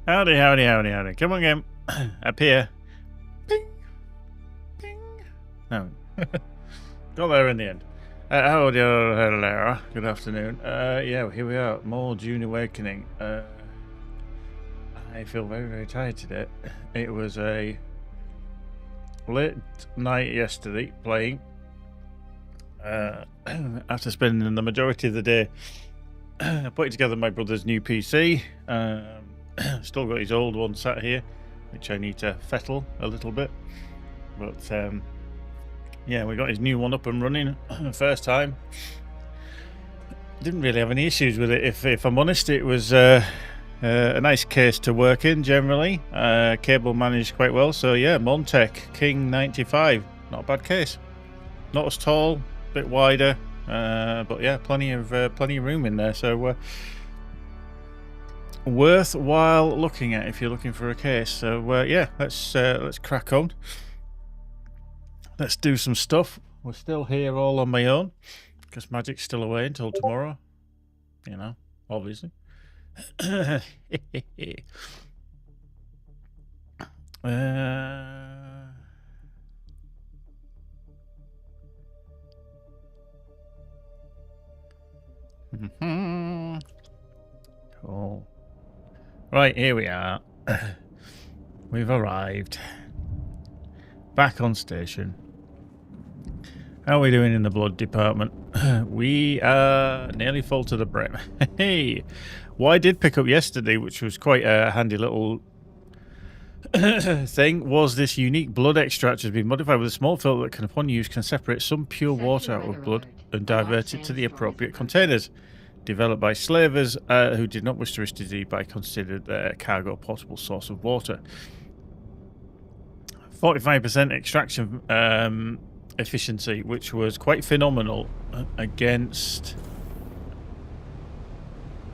Howdy, howdy, howdy, howdy. Come on, game. Up here. Ping. Ping. No. Got there in the end. Howdy, hello. Good afternoon. Yeah, here we are. More Dune Awakening. I feel very, very tired today. It was a late night yesterday playing. After spending the majority of the day putting together my brother's new PC. Still got his old one sat here, which I need to fettle a little bit. But yeah, we got his new one up and running first time. Didn't really have any issues with it, if I'm honest. It was a nice case to work in generally. Cable managed quite well. So yeah, Montech King 95, not a bad case. Not as tall, a bit wider, but yeah, plenty of room in there. So worthwhile looking at if you're looking for a case. So yeah, let's crack on. Let's do some stuff. We're still here all on my own because Magic's still away until tomorrow. You know, obviously. Cool. Right, here we are. We've arrived. Back on station. How are we doing in the blood department? We are nearly full to the brim. Hey! What I did pick up yesterday, which was quite a handy little thing, was this unique blood extract has been modified with a small filter that can, upon use, can separate some pure water out of blood and divert it to the appropriate containers. Developed by slavers who did not wish to risk disease by considered their cargo a potable source of water. 45% extraction efficiency, which was quite phenomenal against...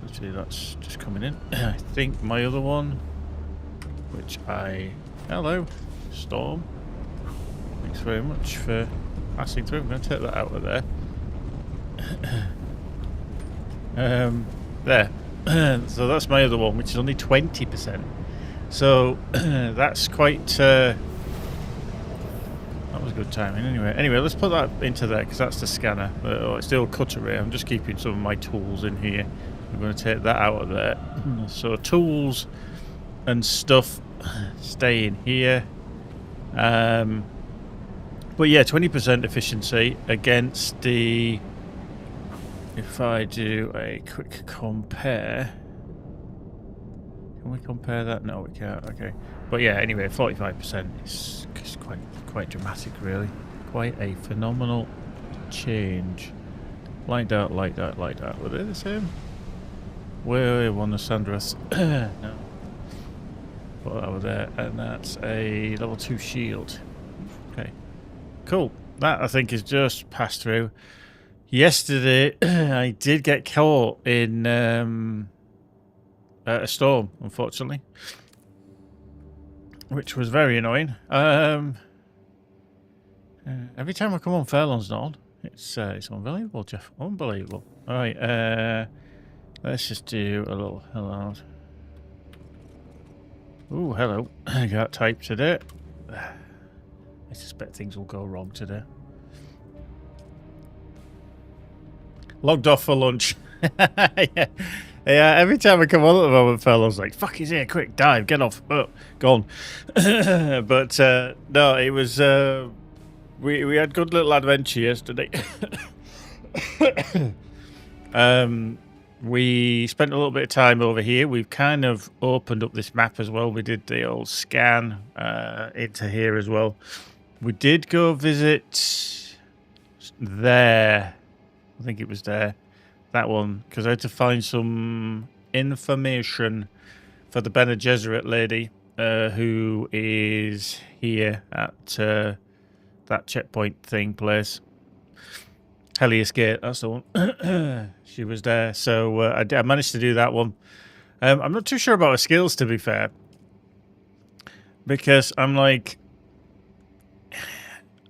Actually, that's just coming in. I think my other one, which I... Hello, Storm. Thanks very much for passing through. I'm going to take that out of there. There. So that's my other one, which is only 20%. So that's quite... that was good timing. Anyway, let's put that into there because that's the scanner. It's the old cutter ray. I'm just keeping some of my tools in here. I'm going to take that out of there. So tools and stuff stay in here. But yeah, 20% efficiency against the... If I do a quick compare... Can we compare that? No, we can't. Okay. But yeah, anyway, 45% is quite dramatic, really. Quite a phenomenal change. Light dart, light dart, light dart. Were they the same? Where one the Sandras? No. Put that over there, and that's a level 2 shield. Okay. Cool. That, I think, is just passed through. Yesterday, I did get caught in a storm, unfortunately, which was very annoying. Every time I come on, Fairlawn's not on. It's unbelievable, Jeff. Unbelievable. All right, let's just do a little hello. Ooh, hello. I got type today. I suspect things will go wrong today. Logged off for lunch. Yeah. Yeah, every time I come on at the moment, fellas, like, fuck, he's here, quick, dive, get off, oh, gone. But, no, it was, we had good little adventure yesterday. We spent a little bit of time over here. We've kind of opened up this map as well. We did the old scan into here as well. We did go visit there. I think it was there. That one, because I had to find some information for the Bene Gesserit lady who is here at that checkpoint thing place. Helios Gate, that's the one. She was there, so I managed to do that one. I'm not too sure about her skills, to be fair, because I'm like...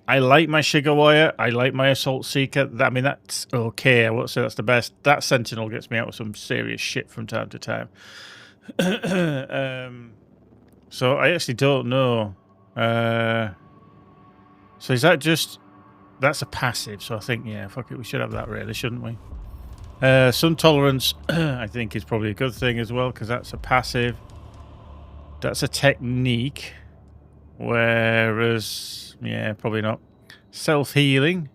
I like my Shiga-Wire. I like my Assault Seeker. I mean, that's okay. I won't say that's the best. That Sentinel gets me out of some serious shit from time to time. So I actually don't know. So is that just... That's a passive, so I think, yeah, fuck it, we should have that really, shouldn't we? Sun tolerance, I think, is probably a good thing as well, because that's a passive. That's a technique. Whereas, yeah, probably not. Self-healing.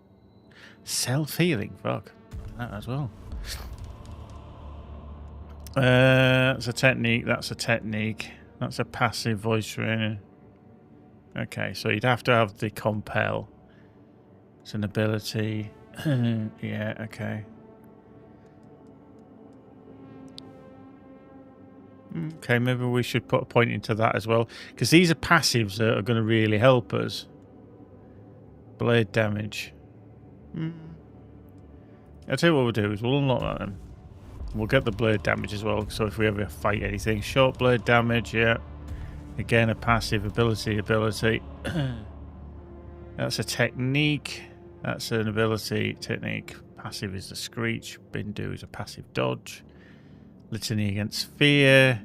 Self-healing, fuck. That as well. That's a technique, that's a technique. That's a passive voice training. Okay, so you'd have to have the compel. It's an ability. Yeah, okay. Okay, maybe we should put a point into that as well. Because these are passives that are going to really help us. Blade damage. I'll tell you what we'll do is we'll unlock that then. We'll get the blade damage as well. So if we ever fight anything. Short blade damage, yeah. Again, a passive ability. That's a technique. That's an ability technique. Passive is the screech. Bindu is a passive dodge. Litany against fear.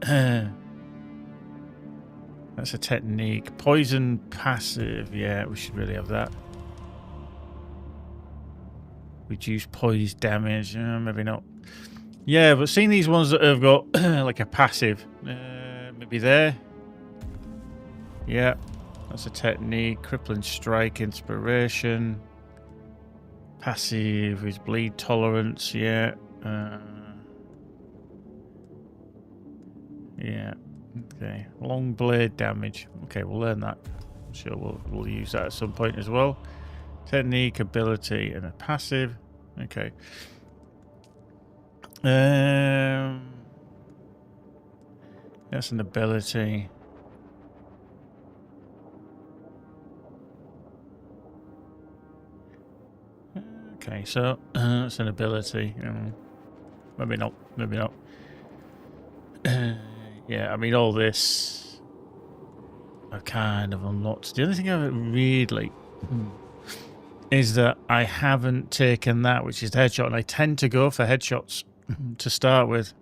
That's a technique. Poison passive. Yeah, we should really have that. Reduce poise damage. Maybe not. Yeah, but seeing these ones that have got like a passive. Maybe there. Yeah. That's a technique. Crippling strike. Inspiration. Passive is bleed tolerance. Yeah. Yeah. Okay. Long blade damage. Okay, we'll learn that. I'm sure we'll use that at some point as well. Technique, ability, and a passive. Okay. That's an ability. Okay, so that's an ability. Maybe not. Maybe not. Yeah, I mean, all this I've kind of unlocked. The only thing I've really is that I haven't taken that, which is the headshot, and I tend to go for headshots to start with.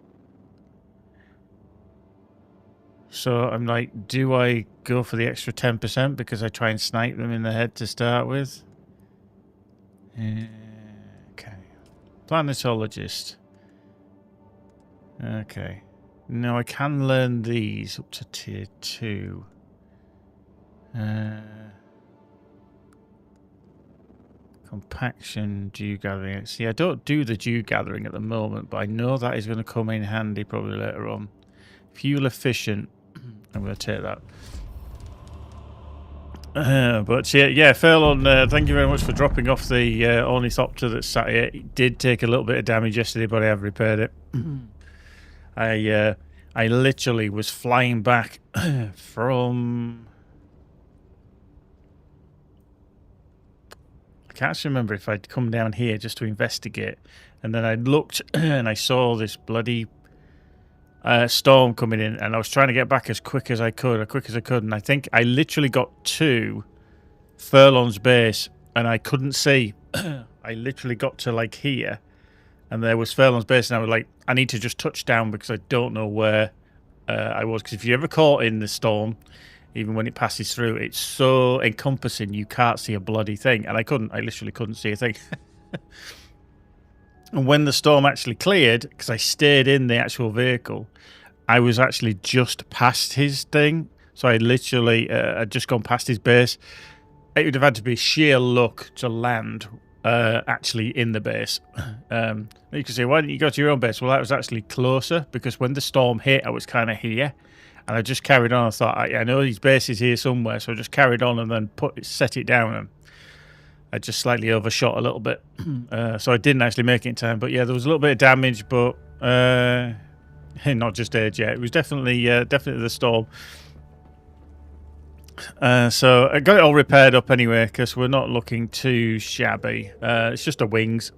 So I'm like, do I go for the extra 10% because I try and snipe them in the head to start with? Okay. Planetologist. Okay. No, I can learn these up to tier 2. Compaction, dew gathering. See, I don't do the dew gathering at the moment, but I know that is going to come in handy probably later on. Fuel efficient. I'm going to take that. But yeah, Furlong, thank you very much for dropping off the ornithopter that sat here. It did take a little bit of damage yesterday, but I have repaired it. I literally was flying back from... I can't actually remember if I'd come down here just to investigate, and then I looked and I saw this bloody storm coming in, and I was trying to get back as quick as I could, and I think I literally got to Furlong's base, and I couldn't see. I literally got to like here, and there was Furlong's base, and I was like, I need to just touch down because I don't know where I was. Because if you're ever caught in the storm, even when it passes through, it's so encompassing you can't see a bloody thing. And I literally couldn't see a thing. And when the storm actually cleared, because I stayed in the actual vehicle, I was actually just past his thing. So I literally had just gone past his base. It would have had to be sheer luck to land actually in the base. You can say, why didn't you go to your own base? Well, that was actually closer, because when the storm hit, I was kind of here. And I just carried on. I thought, I know his base is here somewhere. So I just carried on and then set it down. And I just slightly overshot a little bit. So I didn't actually make it in time. But yeah, there was a little bit of damage, but not just age yet. It was definitely the storm. So I got it all repaired up anyway, because we're not looking too shabby. It's just the wings.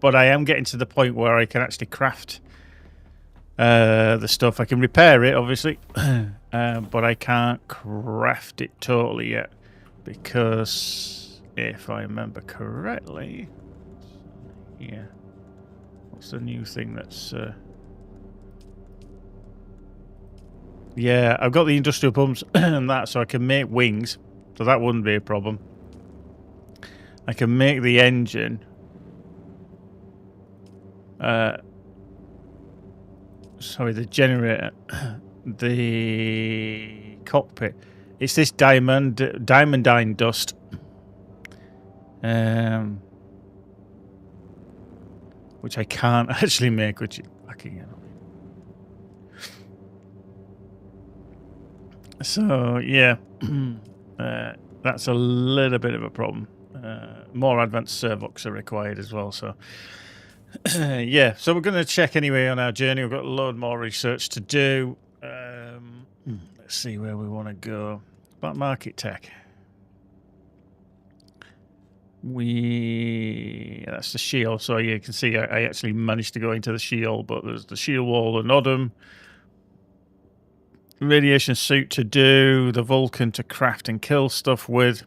But I am getting to the point where I can actually craft the stuff. I can repair it, obviously, but I can't craft it totally yet, because if I remember correctly, yeah, what's the new thing that's Yeah, I've got the industrial pumps and that, so I can make wings. So that wouldn't be a problem. I can make the engine. Sorry, the generator. The cockpit. It's this diamondine dust. Which I can't actually make, which is fucking annoying. So, yeah. That's a little bit of a problem. More advanced servox are required as well, so... yeah, so we're going to check anyway on our journey. We've got a load more research to do. Let's see where we want to go. Black market tech. That's the shield. So you can see I actually managed to go into the shield, but there's the shield wall and Odom. Radiation suit to do. The Vulcan to craft and kill stuff with.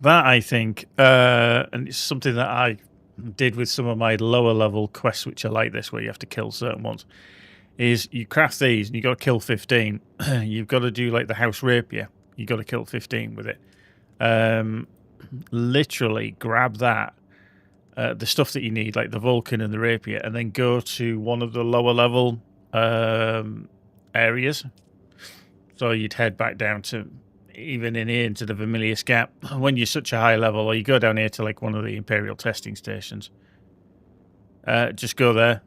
That, I think, and it's something that I did with some of my lower level quests, which are like this, where you have to kill certain ones, is you craft these and you got to kill 15. You've got to do like the house rapier. You got to kill 15 with it. Literally grab that, the stuff that you need, like the Vulcan and the rapier, and then go to one of the lower level areas. So you'd head back down to, even in here, into the Vermilius Gap. When you're such a high level, or you go down here to like one of the Imperial testing stations. Just go there,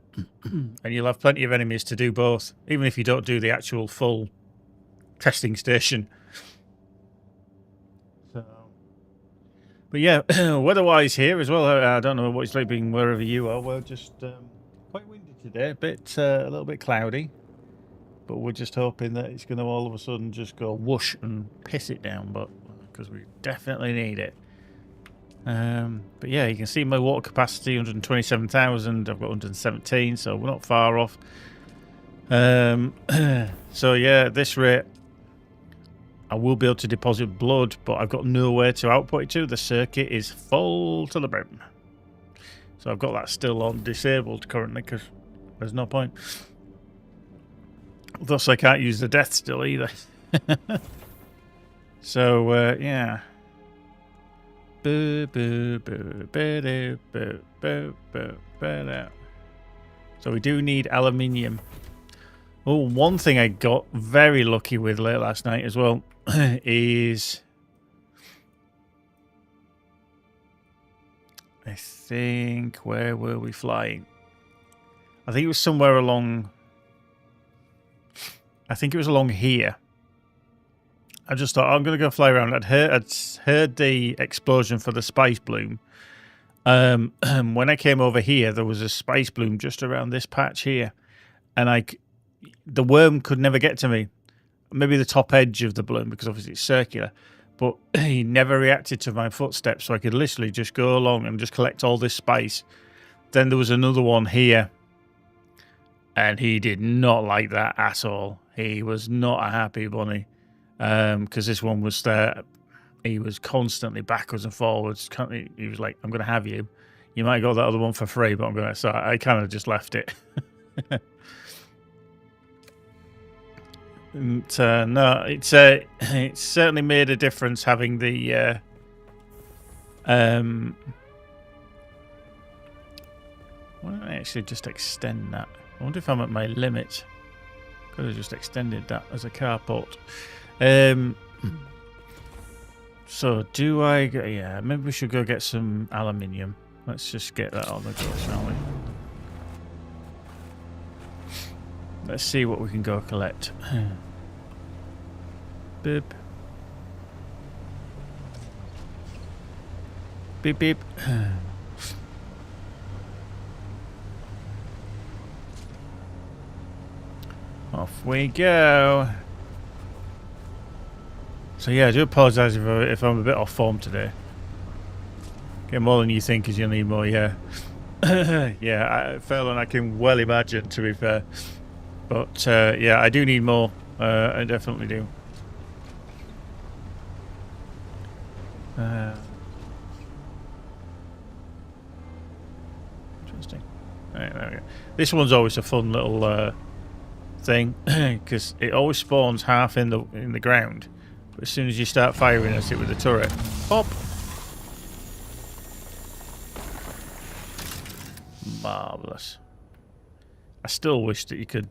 and you'll have plenty of enemies to do both, even if you don't do the actual full testing station. So, but yeah, weather-wise here as well, I don't know what it's like being wherever you are. We're just quite windy today, a little bit cloudy. But we're just hoping that it's going to all of a sudden just go whoosh and piss it down, but because we definitely need it. But yeah, you can see my water capacity, 127,000. I've got 117, so we're not far off. So yeah, at this rate, I will be able to deposit blood, but I've got nowhere to output it to. The circuit is full to the brim. So I've got that still on disabled currently because there's no point. Thus, I can't use the death still either. So, yeah. So we do need aluminium. Oh, one thing I got very lucky with late last night as well is... I think... Where were we flying? I think it was somewhere along... I think it was along here. I just thought, I'm going to go fly around. I'd heard the explosion for the spice bloom. When I came over here, there was a spice bloom just around this patch here. And the worm could never get to me. Maybe the top edge of the bloom, because obviously it's circular. But he never reacted to my footsteps, so I could literally just go along and just collect all this spice. Then there was another one here. And he did not like that at all. He was not a happy bunny. Because this one was there. He was constantly backwards and forwards. He was like, I'm going to have you. You might have got that other one for free, but I'm going to... So I kind of just left it. And, no, it's certainly made a difference having the... why don't I actually just extend that? I wonder if I'm at my limit. Could have just extended that as a carport. So do I... Yeah, maybe we should go get some aluminium. Let's just get that on the go, shall we? Let's see what we can go collect. Boop. Beep beep. Off we go. So yeah, I do apologise if I'm a bit off form today. Get more than you think because you'll need more, yeah. Yeah, Phelan, I can well imagine, to be fair. But yeah, I do need more. I definitely do. Interesting. Right, there we go. This one's always a fun little thing because it always spawns half in the ground, but as soon as you start firing at it with the turret, pop. Marvelous. I still wish that you could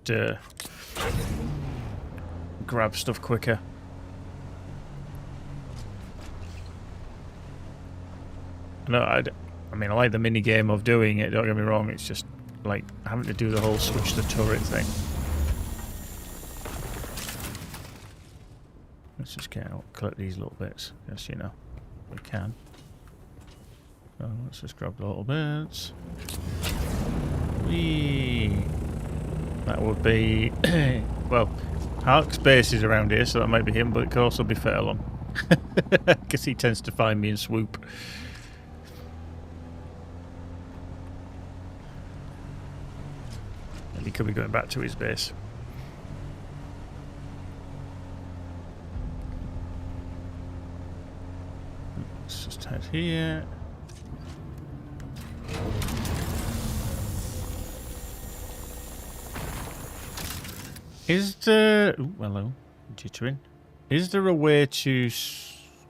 grab stuff quicker. No, I mean, I like the mini game of doing it, don't get me wrong, it's just like having to do the whole switch the turret thing. Let's just get out, collect these little bits. Yes, you know, we can. So let's just grab the little bits. Whee! That would be, well, Hark's base is around here, so that might be him, but it could also be Fairlawn. Because he tends to find me and swoop. And he could be going back to his base. Let's just head here. Is there... Ooh, hello. Jittering. Is there a way to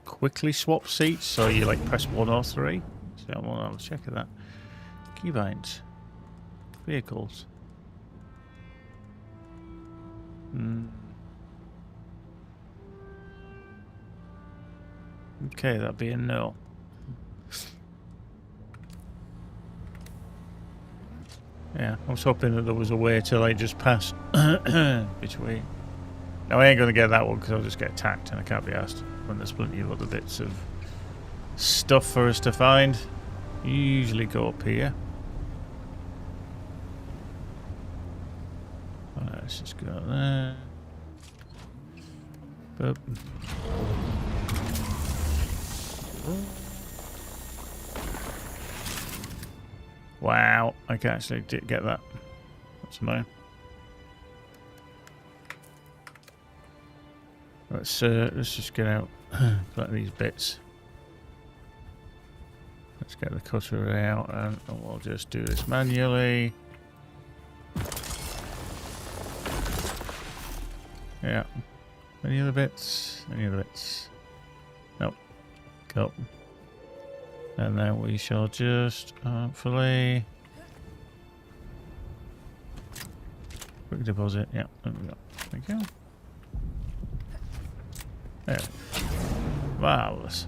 quickly swap seats? So you like press 1 or 3? So I'll check that. Keybinds. Vehicles. Okay, that'd be a no. Yeah, I was hoping that there was a way to like just pass between. Now I ain't gonna get that one because I'll just get attacked and I can't be asked when there's plenty of other bits of stuff for us to find. Usually go up here. Let's just go there. Boop. Wow, I can actually get that. That's annoying. Let's just get out collect these bits. Let's get the cutter out and we'll just do this manually. Yeah. Any other bits? Any other bits? Nope. Go. And then we shall just hopefully quick deposit. Yeah, there we go. Thank you. There. Marvelous.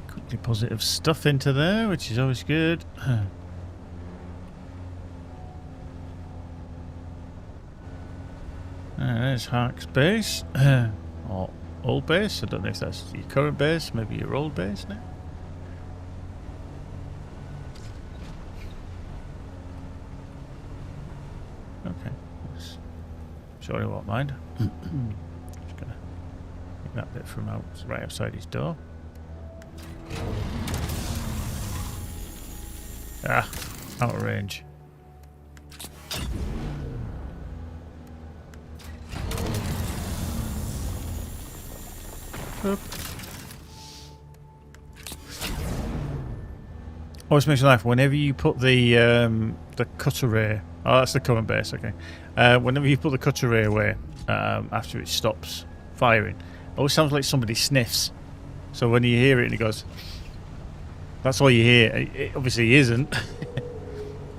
Quick deposit of stuff into there, which is always good. There's Hark's base. Or old base. I don't know if that's your current base, maybe your old base now. Okay. Sure he won't mind. Just gonna take that bit from out right outside his door. Ah, out of range. Oop. Always makes me laugh whenever you put the cutter ray. Oh, that's the current base. Okay. Whenever you put the cutter ray away after it stops firing, it always sounds like somebody sniffs. So when you hear it, and it goes. That's all you hear. It obviously isn't.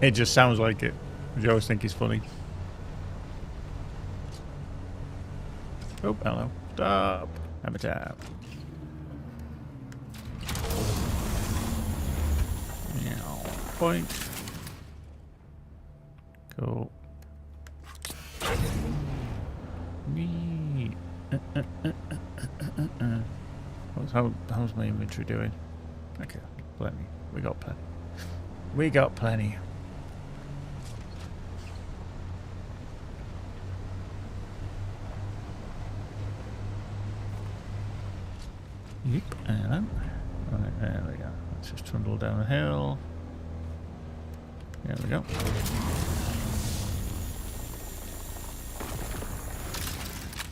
It just sounds like it, which I always think is funny. Oh, hello. Stop. Have a tap. Now, point. Go. How's my inventory doing? Okay, plenty. We got plenty. We got plenty. Yep, and right, there we go. Let's just trundle down the hill. There we go.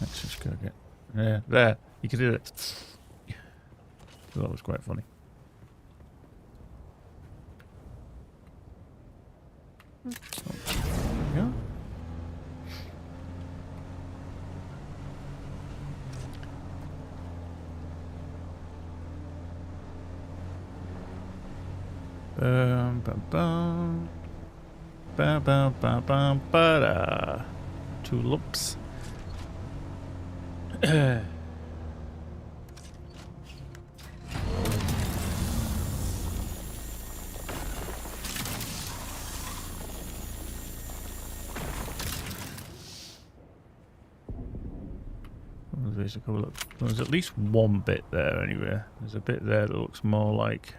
Let's just go get... Yeah, there. You can do it. That was quite funny. Yeah. Bum, bum. Ba ba ba ba ba da. Tulips. There's at least one bit there anyway. There's a bit there that looks more like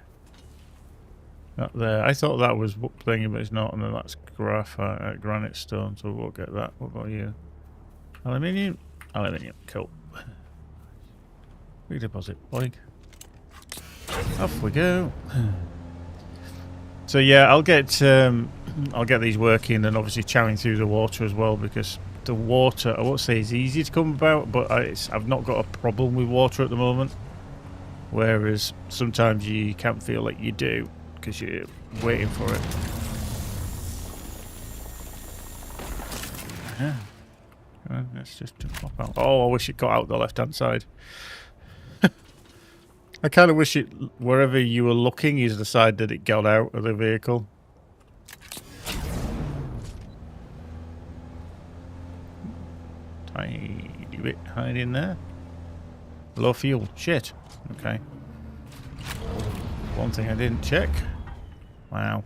that there. I thought that was thingy, but it's not, and then that's graphite, granite stone, so we'll get that. What about you? Aluminium? Aluminium, cool. Redeposit, boink. Off we go. So yeah, I'll get these working, and obviously chowing through the water as well, because the water, I won't say it's easy to come about, but I've not got a problem with water at the moment. Whereas sometimes you can't feel like you do because you're waiting for it. Yeah. Let's just pop out. Oh, I wish it got out the left-hand side. I kind of wish it, wherever you were looking, is the side that it got out of the vehicle. Tiny bit hiding there. Low fuel. Shit. Okay. One thing I didn't check. Wow.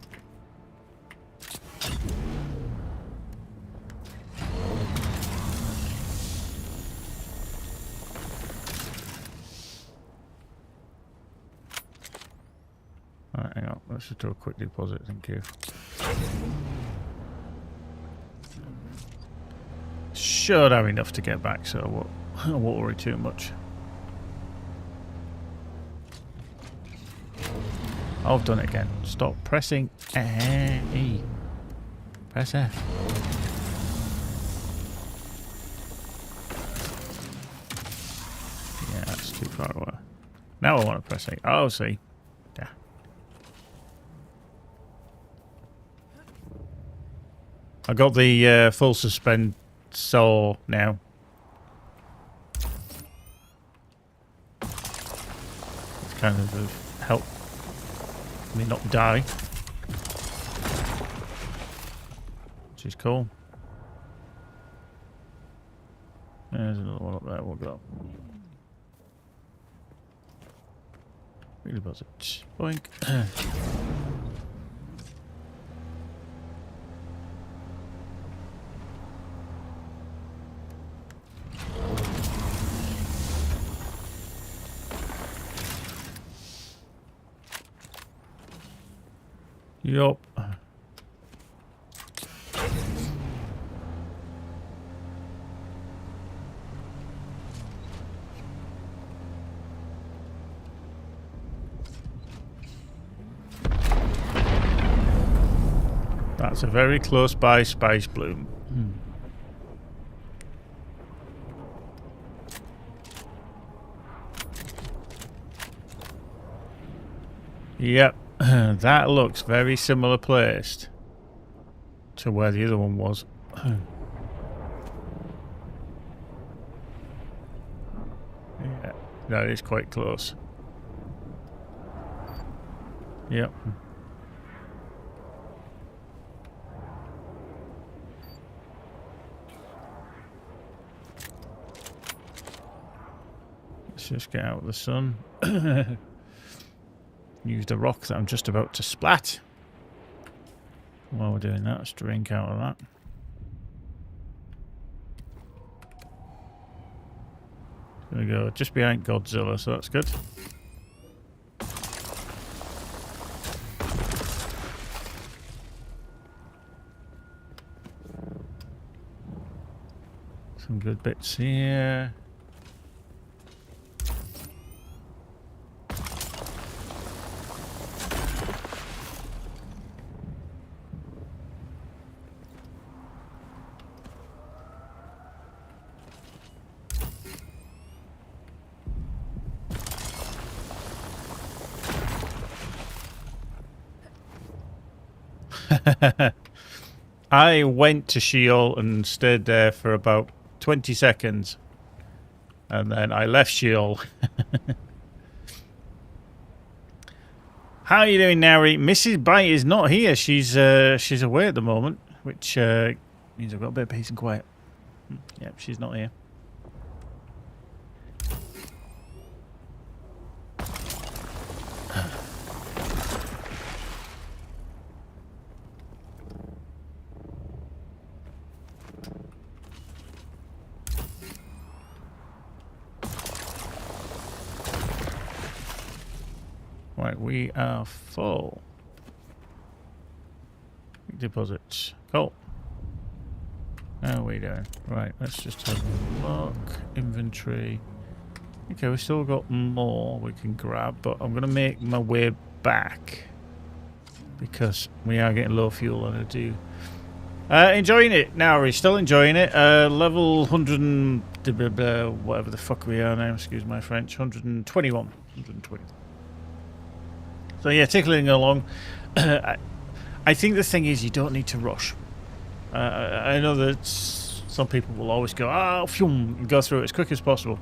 Alright, hang on. Let's just do a quick deposit. Thank you. Should have enough to get back, so I won't worry too much. Oh, I've done it again. Stop pressing E. Press F. Yeah, that's too far away. Now I want to press A. Oh, see. Yeah. I got the full suspend saw now. It's kind of help me not die, which is cool. There's another one up there. We'll go. Really buzz it. Boink. Yup. That's a very close by spice bloom. Yep. That looks very similar placed to where the other one was. Yeah, that is quite close. Yep. Let's just get out of the sun. Use the rock that I'm just about to splat. While we're doing that, let's drink out of that. There we go, just behind Godzilla, so that's good. Some good bits here. I went to Sheol and stayed there for about 20 seconds. And then I left Sheol. How are you doing, Nary? Mrs. Bite is not here. She's away at the moment, which means I've got a bit of peace and quiet. Yep, she's not here. Right, we are full. Deposits. Cool. How are we doing? Right, let's just have a look. Inventory. Okay, we've still got more we can grab, but I'm going to make my way back because we are getting low fuel and I do. Enjoying it now, we're still enjoying it. Level 100 and whatever the fuck we are now, excuse my French. 121. 120. So yeah, tickling along. I think the thing is you don't need to rush. I know that some people will always go, and go through it as quick as possible.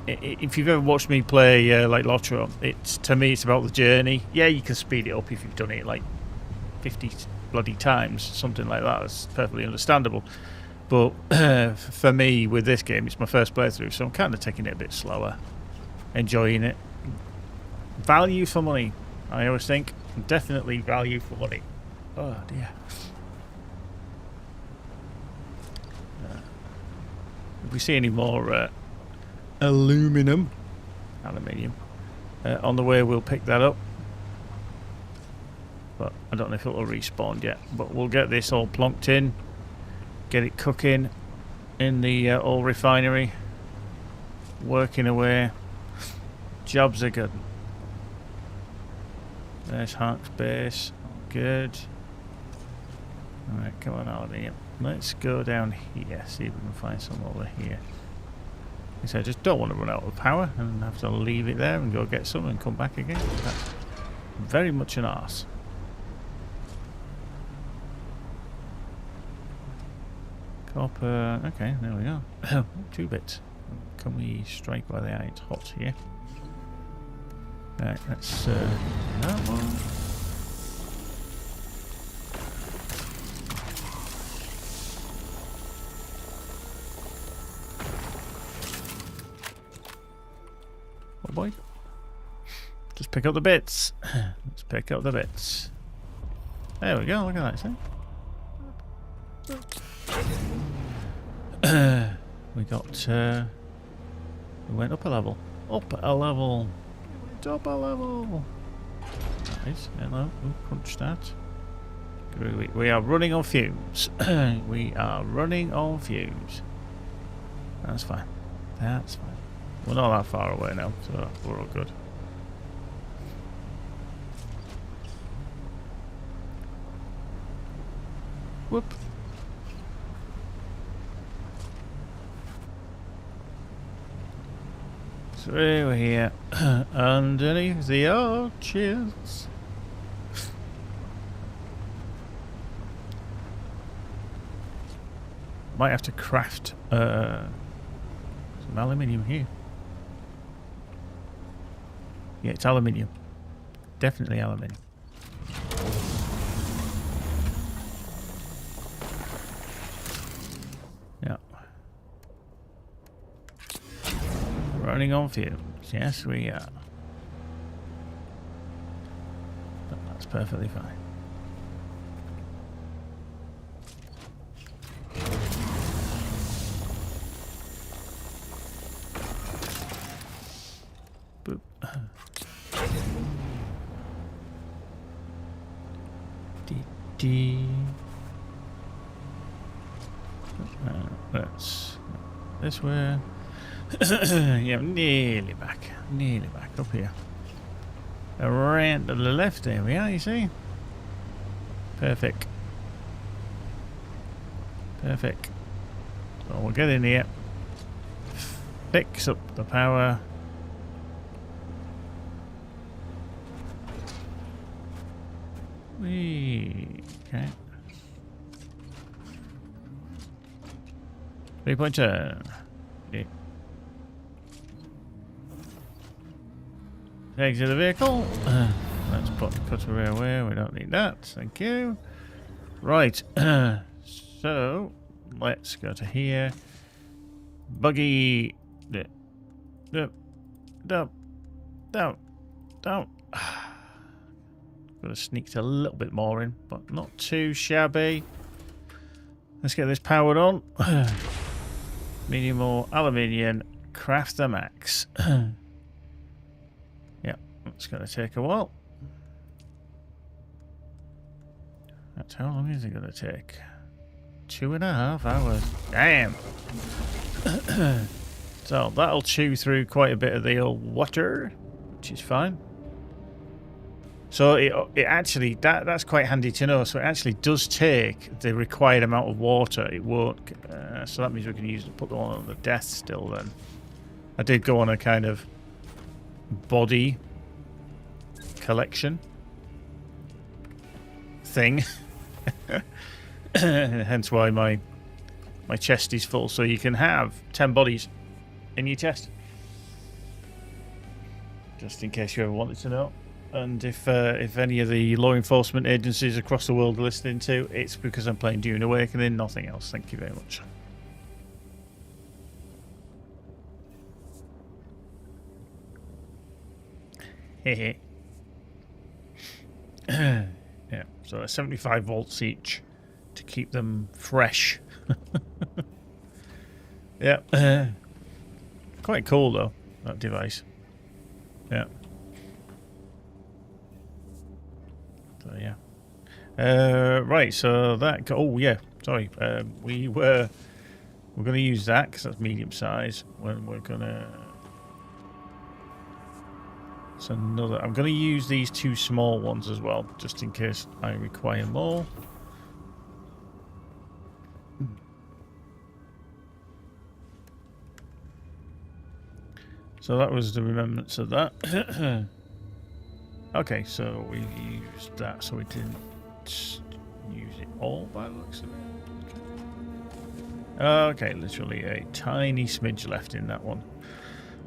If you've ever watched me play like Lotro, to me it's about the journey. Yeah, you can speed it up if you've done it like 50 bloody times, something like that. It's perfectly understandable. But for me, with this game, it's my first playthrough, so I'm kind of taking it a bit slower, enjoying it. Value for money, I always think. Definitely value for money. Oh dear. If we see any more aluminium on the way, we'll pick that up. But I don't know if it'll respawn yet. But we'll get this all plonked in, get it cooking in the oil refinery, working away. Jobs are good. There's Hark's base. Good. Alright, come on, aluminium. Let's go down here, see if we can find some over here. So I just don't want to run out of power and have to leave it there and go get some and come back again. That's very much an arse. Copper. Okay, there we go. 2 bits. Can we strike while the iron's hot here? Right, that's that one. Oh boy. Just pick up the bits. Let's pick up the bits. There we go, look at that, see? We got we went up a level. Up a level. Up a level. Nice. Hello. Ooh, crunch that. We are running on fumes. We are running on fumes. That's fine. That's fine. We're not that far away now, so we're all good. Whoop. Through here, underneath the arches. Might have to craft some aluminium here. Yeah, it's aluminium. Definitely aluminium. Yeah. Running on fumes. Yes, we are. But that's perfectly fine. Boop. That's this way. Yeah, nearly back up here. Around to the left, there we are, you see? Perfect. Perfect. So we'll get in here, fix up the power. Okay. 3-point turn. Yeah. Exit the vehicle. Let's put the cutter away. We don't need that. Thank you. Right. So, let's go to here. Buggy. Down. Could have sneaked a little bit more in, but not too shabby. Let's get this powered on. Medium or aluminium. Craft the max. Yeah, it's going to take a while. That's how long is it going to take? 2.5 hours. Damn. So that'll chew through quite a bit of the old water, which is fine. So it actually, that's quite handy to know. So it actually does take the required amount of water. It won't. So that means we can use put the one on the death still. Then I did go on a kind of body collection thing. Hence why my chest is full. So you can have 10 bodies in your chest, just in case you ever wanted to know. And if any of the law enforcement agencies across the world are listening to, it's because I'm playing Dune Awakening, nothing else. Thank you very much. Hehe. Yeah, so 75 volts each to keep them fresh. Yeah. Quite cool though, that device. Yeah. So yeah. Right, so that oh yeah, sorry. We're gonna use that because that's medium size. When we're gonna it's another I'm gonna use these 2 small ones as well, just in case I require more. So that was the remembrance of that. Okay, so we used that, so we didn't use it all by the looks of it. Okay, literally a tiny smidge left in that one.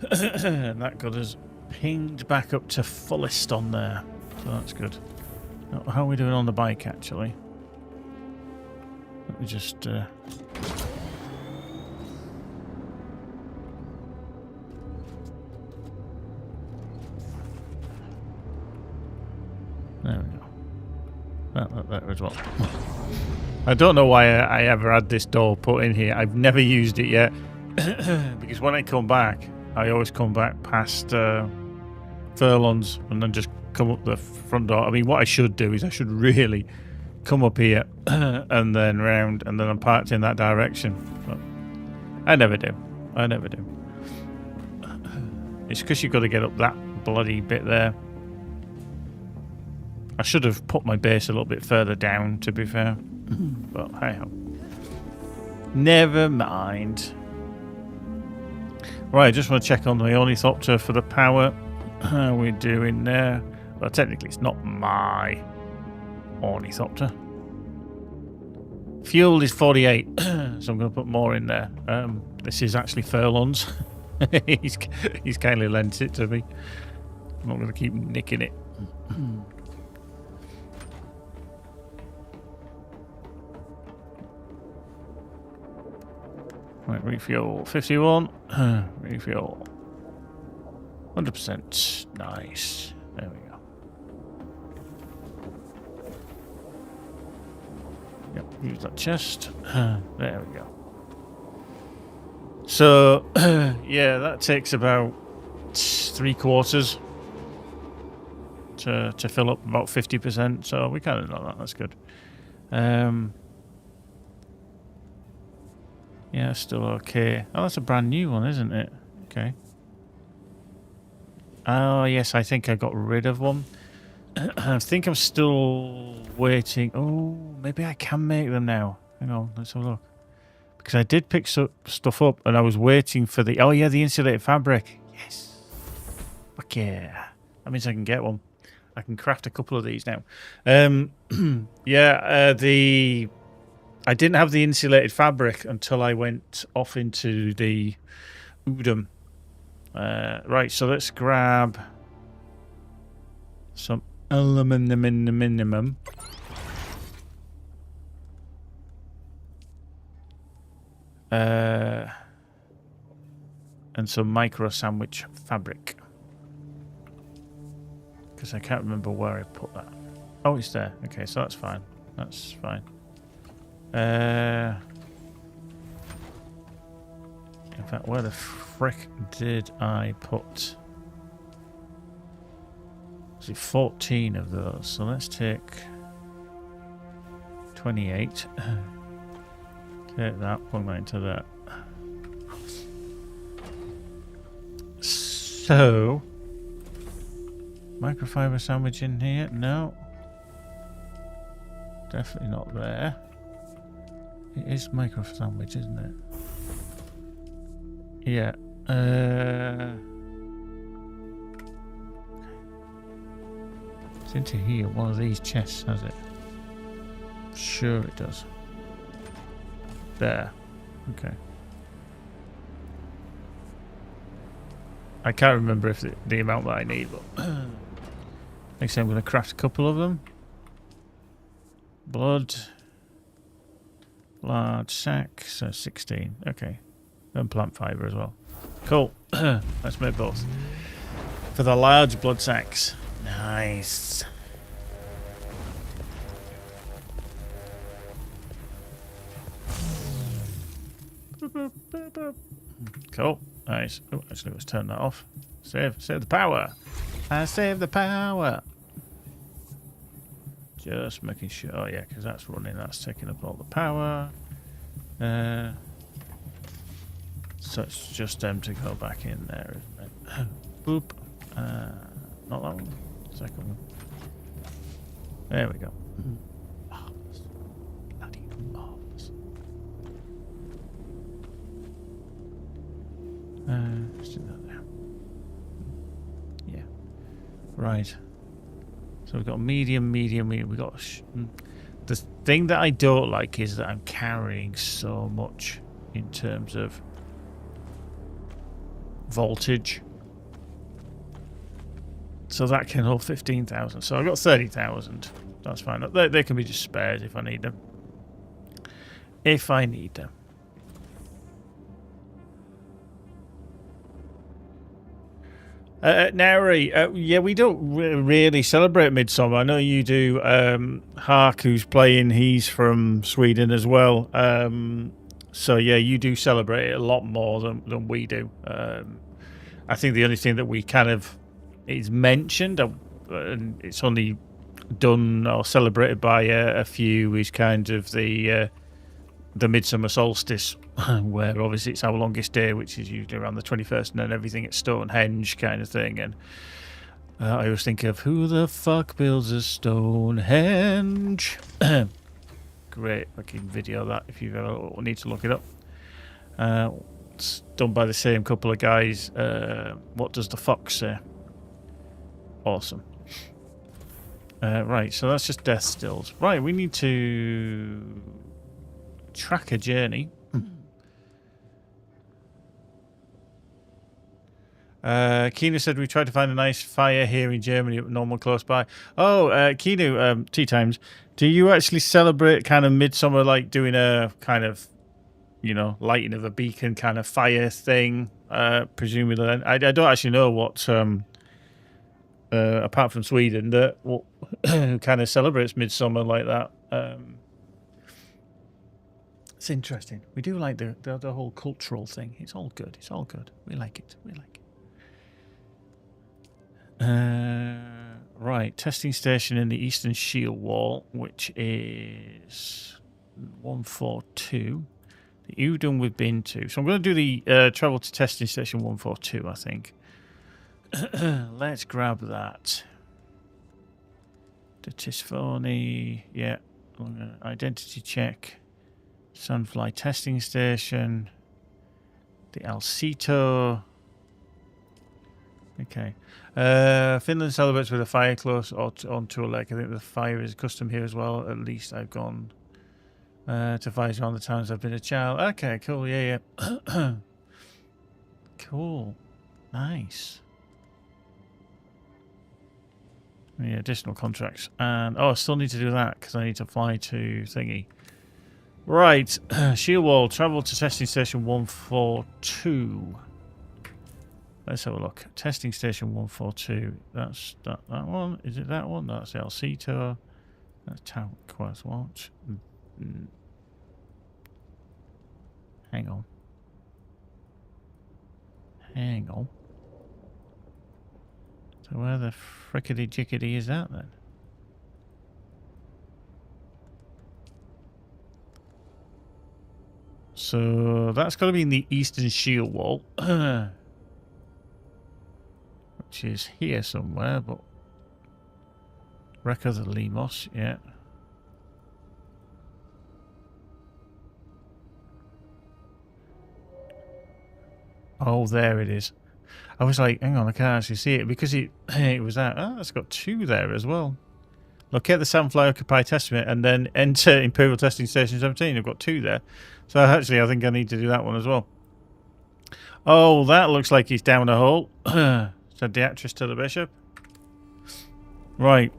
And that got us pinged back up to fullest on there, so that's good. How are we doing on the bike, actually? Let me just... There we go. That as well. I don't know why I ever had this door put in here. I've never used it yet. Because when I come back, I always come back past Furlongs and then just come up the front door. I mean, what I should do is I should really come up here and then round, and then I'm parked in that direction. But I never do. It's because you've got to get up that bloody bit there. I should have put my base a little bit further down, to be fair. But hey-ho. Never mind. Right, I just want to check on the ornithopter for the power. How are we doing there? Well, technically it's not my ornithopter. Fuel is 48, so I'm going to put more in there. This is actually Furlong's. he's kindly lent it to me. I'm not going to keep nicking it. Right, refuel 51. Refuel 100%. Nice. There we go. Yep, use that chest. There we go. So, yeah, that takes about 3/4 to fill up about 50%. So we kind of know that. That's good. Yeah, still okay. Oh, that's a brand new one, isn't it? Okay. Oh, yes, I think I got rid of one. I think I'm still waiting. Oh, maybe I can make them now. Hang on, let's have a look. Because I did pick stuff up and I was waiting for the... Oh, yeah, the insulated fabric. Yes. Fuck yeah. That means I can get one. I can craft a couple of these now. Yeah, the I didn't have the insulated fabric until I went off into the Udom. Right, so let's grab some aluminum in the minimum. And some micro sandwich fabric. Because I can't remember where I put that. Oh, it's there. Okay, so that's fine. That's fine. In fact, where the frick did I put? Was it 14 of those? So let's take 28. Take that, plug that into that. So, microfiber sandwich in here? No. Definitely not there. It is micro sandwich, isn't it? Yeah. It's into here. One of these chests has it. Sure it does. There. Okay. I can't remember if the amount that I need, but next time I'm going to craft a couple of them. Blood. Large sack, so 16. Okay. And plant fibre as well. Cool. Let's make both. For the large blood sacks. Nice. Cool. Nice. Oh, actually, let's turn that off. Save the power. I save the power. Just making sure. Oh, yeah, because that's running. That's taking up all the power. So it's just them to go back in there, isn't it? Boop. Not that one. Second one. There we go. Marvelous. Bloody marvelous. Let's do that there. Yeah. Right. So we've got medium. We've got... the thing that I don't like is that I'm carrying so much in terms of voltage. So that can hold 15,000. So I've got 30,000. That's fine. They can be just spared if I need them. If I need them. Nauri, yeah, we don't really celebrate Midsummer. I know you do. Hark, who's playing, he's from Sweden as well. So yeah, you do celebrate it a lot more than we do. I think the only thing that we kind of is mentioned, and it's only done or celebrated by a few, is kind of the midsummer solstice, where obviously it's our longest day, which is usually around the 21st, and then everything at Stonehenge kind of thing. And I always think of, who the fuck builds a Stonehenge? Great fucking video, that, if you ever need to look it up. It's done by the same couple of guys. What does the fox say? Awesome. Right, so that's just death stills. Right, we need to track a journey. Keanu said we tried to find a nice fire here in Germany, but normal close by. Oh, Keanu, tea times. Do you actually celebrate kind of midsummer, like doing a kind of, lighting of a beacon kind of fire thing? Presumably, I don't actually know what, apart from Sweden, that what kind of celebrates midsummer like that. It's interesting. We do like the whole cultural thing. It's all good. It's all good. We like it. We like it. Right, testing station in the Eastern Shield Wall, which is 142. The Udon we've been to. So I'm going to do the travel to testing station 142, I think. Let's grab that. The Tisfoni, yeah. Identity check. Sunfly testing station. The Alcito. Okay. Finland celebrates with a fire close onto a lake. I think the fire is custom here as well. At least I've gone To advise you on the times I've been a child. Okay, cool. Yeah, yeah. Cool. Nice. Yeah, additional contracts. And, oh, I still need to do that because I need to fly to thingy. Right. Shield wall. Travel to testing station 142. Let's have a look. Testing station 142. That's that one. Is it that one? That's the LC tour. That's Town Quest Watch. Hang on. Hang on. So where the frickety jickety is that then? So that's got to be in the eastern shield wall. Which is here somewhere, but... Wreck of the Lemos, yeah. Oh, there it is. I was like, hang on, I can't actually see it because it was that. Oh, it's got two there as well. Locate the Sandfly Occupy Testament and then enter Imperial Testing Station 17. I've got two there. So actually, I think I need to do that one as well. Oh, that looks like he's down a hole. Said the actress to the bishop. Right.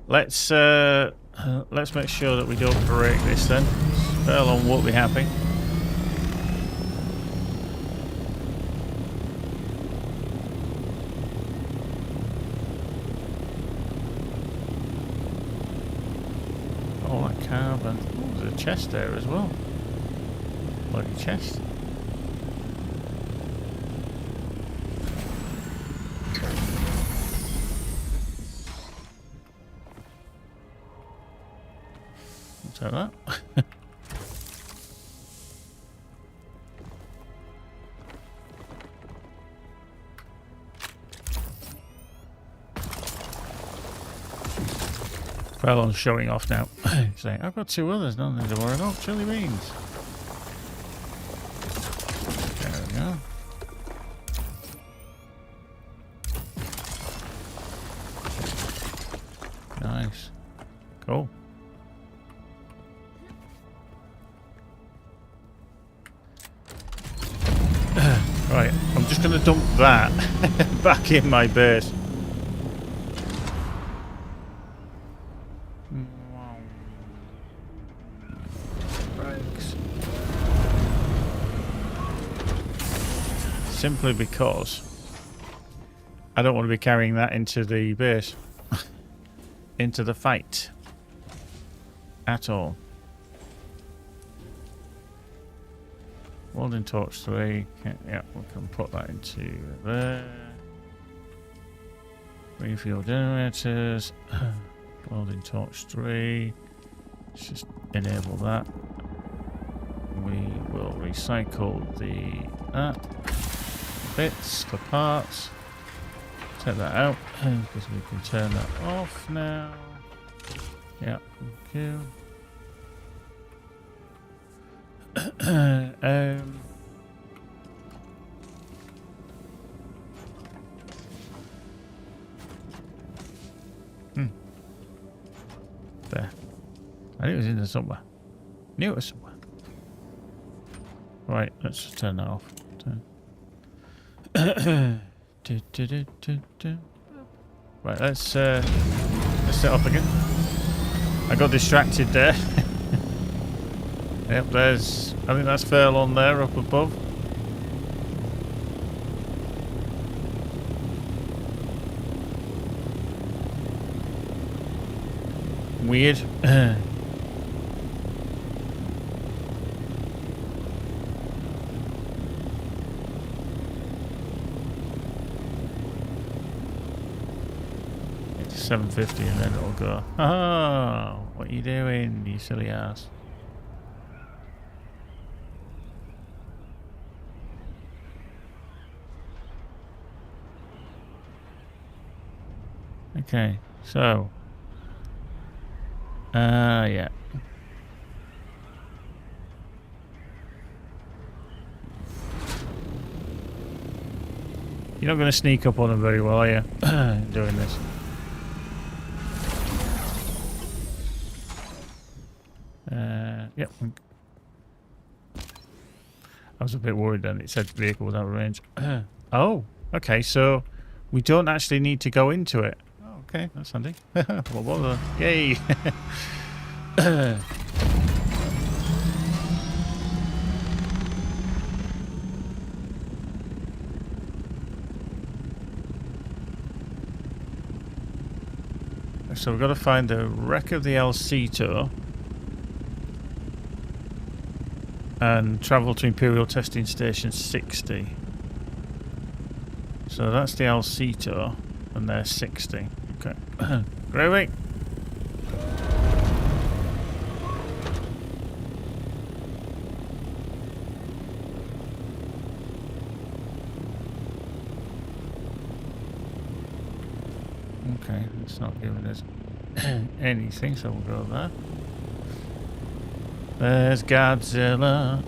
Let's make sure that we don't break this then. Furlong won't be happy. Oh, that carbon. Oh, there's a chest there as well. Bloody chest. Take that. Fallon's showing off now. He's saying, I've got two others, nothing to worry about. Chili beans. There we go. Nice. Cool. Right, I'm just going to dump that back in my base. Simply because I don't want to be carrying that into the base, into the fight at all. Welding torch 3. Yeah, we can put that into there. Refuel generators. Welding torch 3. Let's just enable that. We will recycle the bits, the parts. Take that out because we can turn that off now. Yeah, thank you. There. I knew it was in there somewhere. Knew it was somewhere. Right, let's just turn that off. Right, let's set off again. I got distracted there. Yep, there's... I think that's Furlong there up above. Weird. It's 750 and then it'll go. Oh, what are you doing, you silly ass? Okay, so yeah. You're not going to sneak up on them very well, are you? Doing this. Yep. I was a bit worried then. It said vehicle without range. Oh, okay. So we don't actually need to go into it. Oh, okay, that's handy. Well, bother. Yay! So we've got to find the wreck of the El Cito and travel to Imperial Testing Station 60. So that's the El Cito, and they're 60. Okay. Gravy. Okay, it's not giving us anything, so we'll go there. There's Godzilla.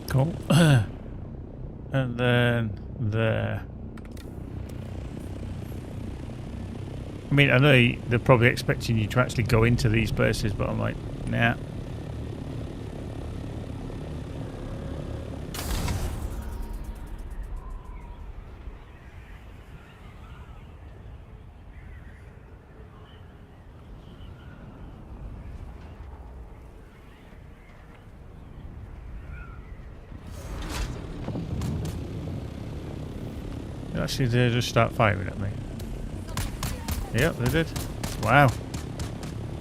Cool. And then there. I mean, I know they're probably expecting you to actually go into these places, but I'm like, nah. Actually, they just start firing at me. Yep, they did. Wow.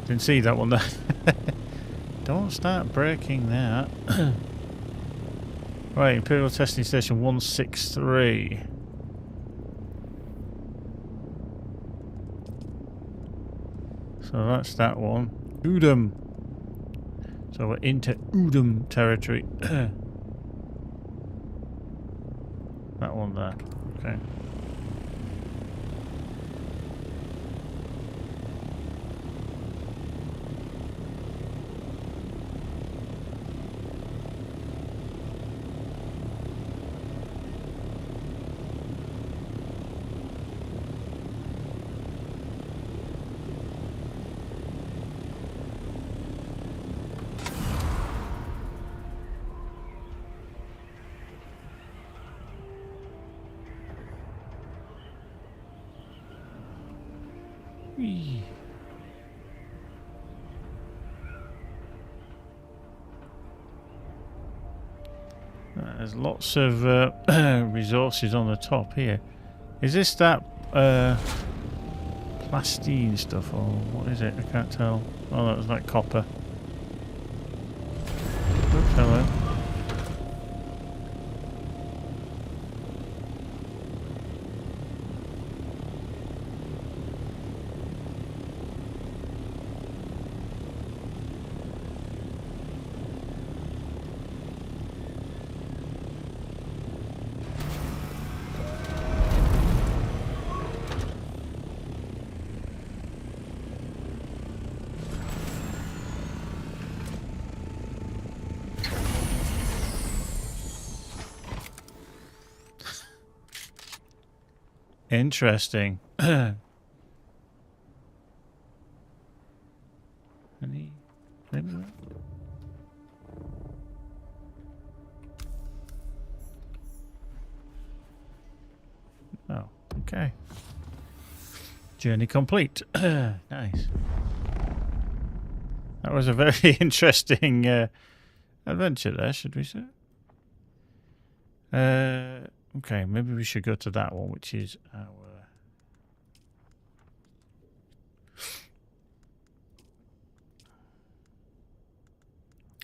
Didn't see that one there. Don't start breaking that. Right, Imperial Testing Station 163. So that's that one. Udom. So we're into Udom territory. That one there. Okay. Whee. There's lots of resources on the top here. Is this that plastine stuff or what is it? I can't tell. Oh, that was like copper. Oops, hello. Interesting. Any? Oh, okay. Journey complete. Nice. That was a very interesting adventure there, should we say? Okay, maybe we should go to that one, which is our...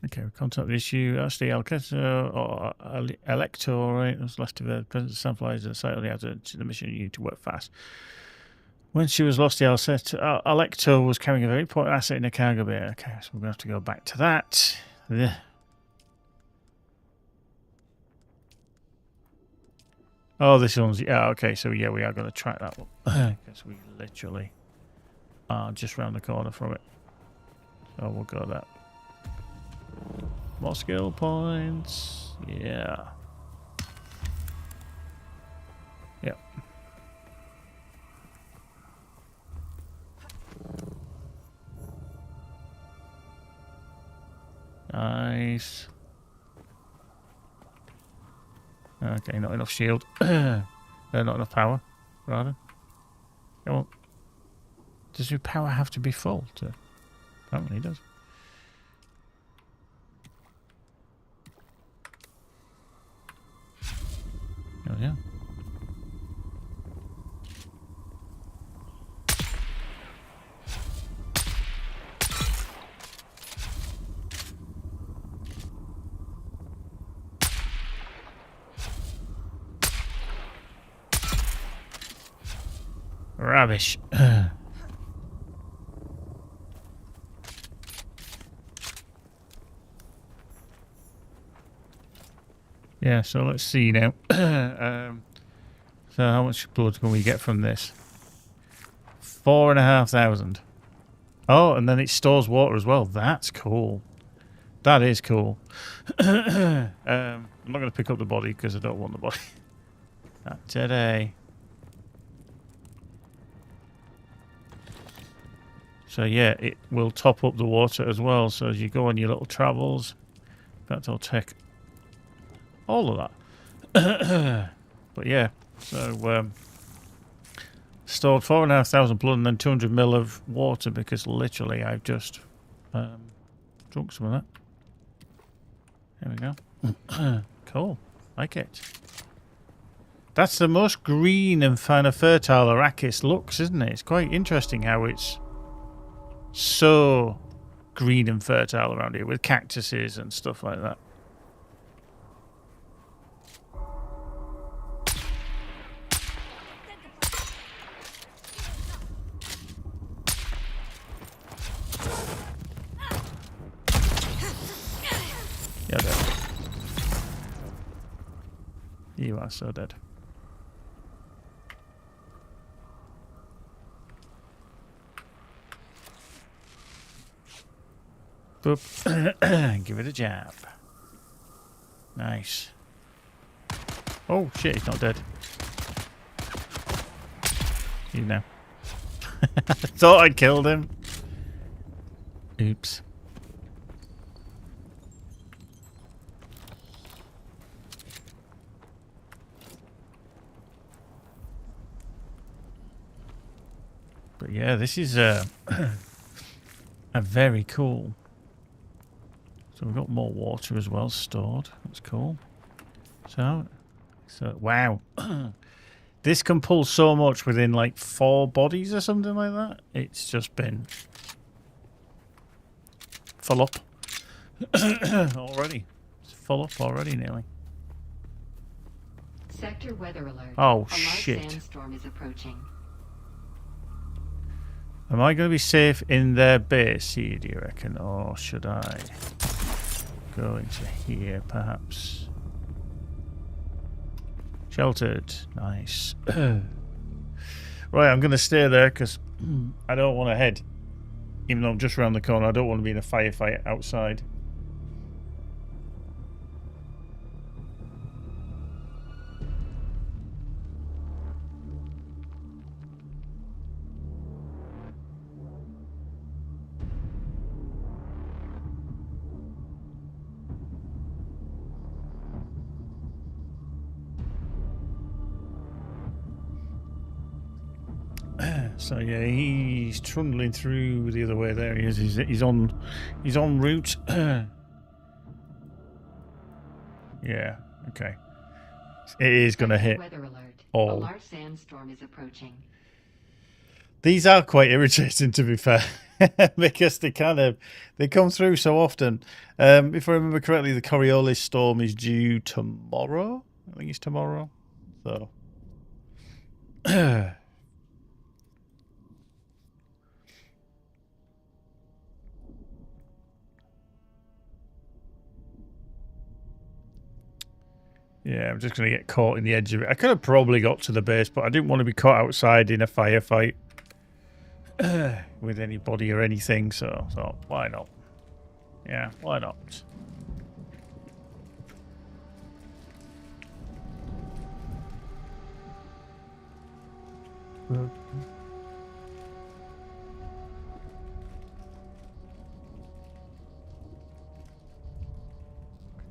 Okay, we contact the issue. Actually, Alcatraz or Elector, right? That's left of the presence of sunflies at the site of the hazard. The mission, you need to work fast. When she was lost, the Elector was carrying a very important asset in a cargo bay. Okay, so we're going to have to go back to that. Yeah. Oh, this one's... Yeah, okay, so yeah, we are going to track that one. Because we literally are just round the corner from it. So we'll go that. More skill points. Yeah. Yep. Nice. Okay, not enough shield. Not enough power, rather. Come on. Does your power have to be full? Apparently it does. Oh, yeah. Rubbish. Yeah, so let's see now. So how much blood can we get from this? 4,500. Oh, and then it stores water as well. That's cool. That is cool. I'm not going to pick up the body because I don't want the body. Not today. So yeah, it will top up the water as well. So as you go on your little travels, in fact, I'll check all of that. But yeah, so stored 4,500 blood and then 200 ml of water because literally I've just drunk some of that. There we go. Cool. Like it. That's the most green and kind of fertile Arrakis looks, isn't it? It's quite interesting how it's so green and fertile around here with cactuses and stuff like that. You're dead. You are so dead. Boop. Give it a jab. Nice. Oh shit, he's not dead. You know. I thought I killed him. Oops. But yeah, this is a very cool. So we've got more water as well stored. That's cool. So wow. This can pull so much within like 4 bodies or something like that. It's just been full up already. It's full up already nearly. Sector weather alert. Oh A shit. large sandstorm is approaching. Am I going to be safe in their base here, do you reckon? Or should I go into here, perhaps? Sheltered. Nice. Right, I'm going to stay there because I don't want to head. Even though I'm just around the corner, I don't want to be in a firefight outside. So yeah, he's trundling through the other way. There he is. He's on route. Yeah. Okay. It is going to hit. Weather alert. A all. large sandstorm is approaching. These are quite irritating, to be fair, because they come through so often. If I remember correctly, the Coriolis storm is due tomorrow. I think it's tomorrow. So. Yeah, I'm just going to get caught in the edge of it. I could have probably got to the base, but I didn't want to be caught outside in a firefight with anybody or anything, so why not? Yeah, why not?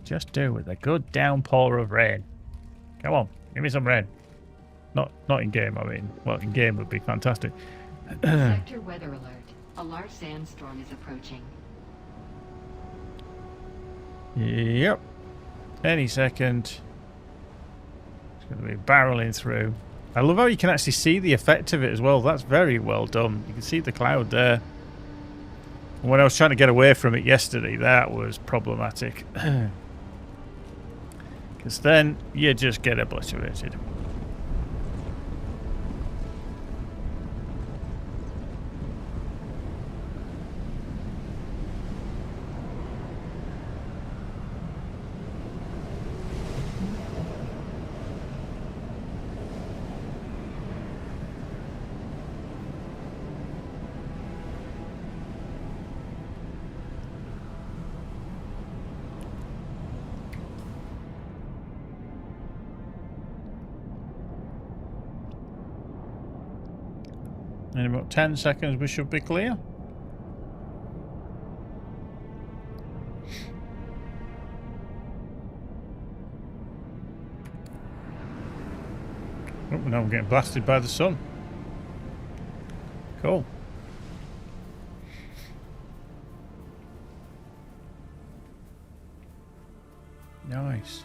Just do with a good downpour of rain. Come on, give me some rain. Not in game, I mean. Well, in game would be fantastic. Sector weather alert. A large sandstorm is approaching. Yep. Any second. It's going to be barreling through. I love how you can actually see the effect of it as well. That's very well done. You can see the cloud there. And when I was trying to get away from it yesterday, that was problematic. Because then you just get obliterated. In about 10 seconds we should be clear. Oh, now I'm getting blasted by the sun. Cool. Nice.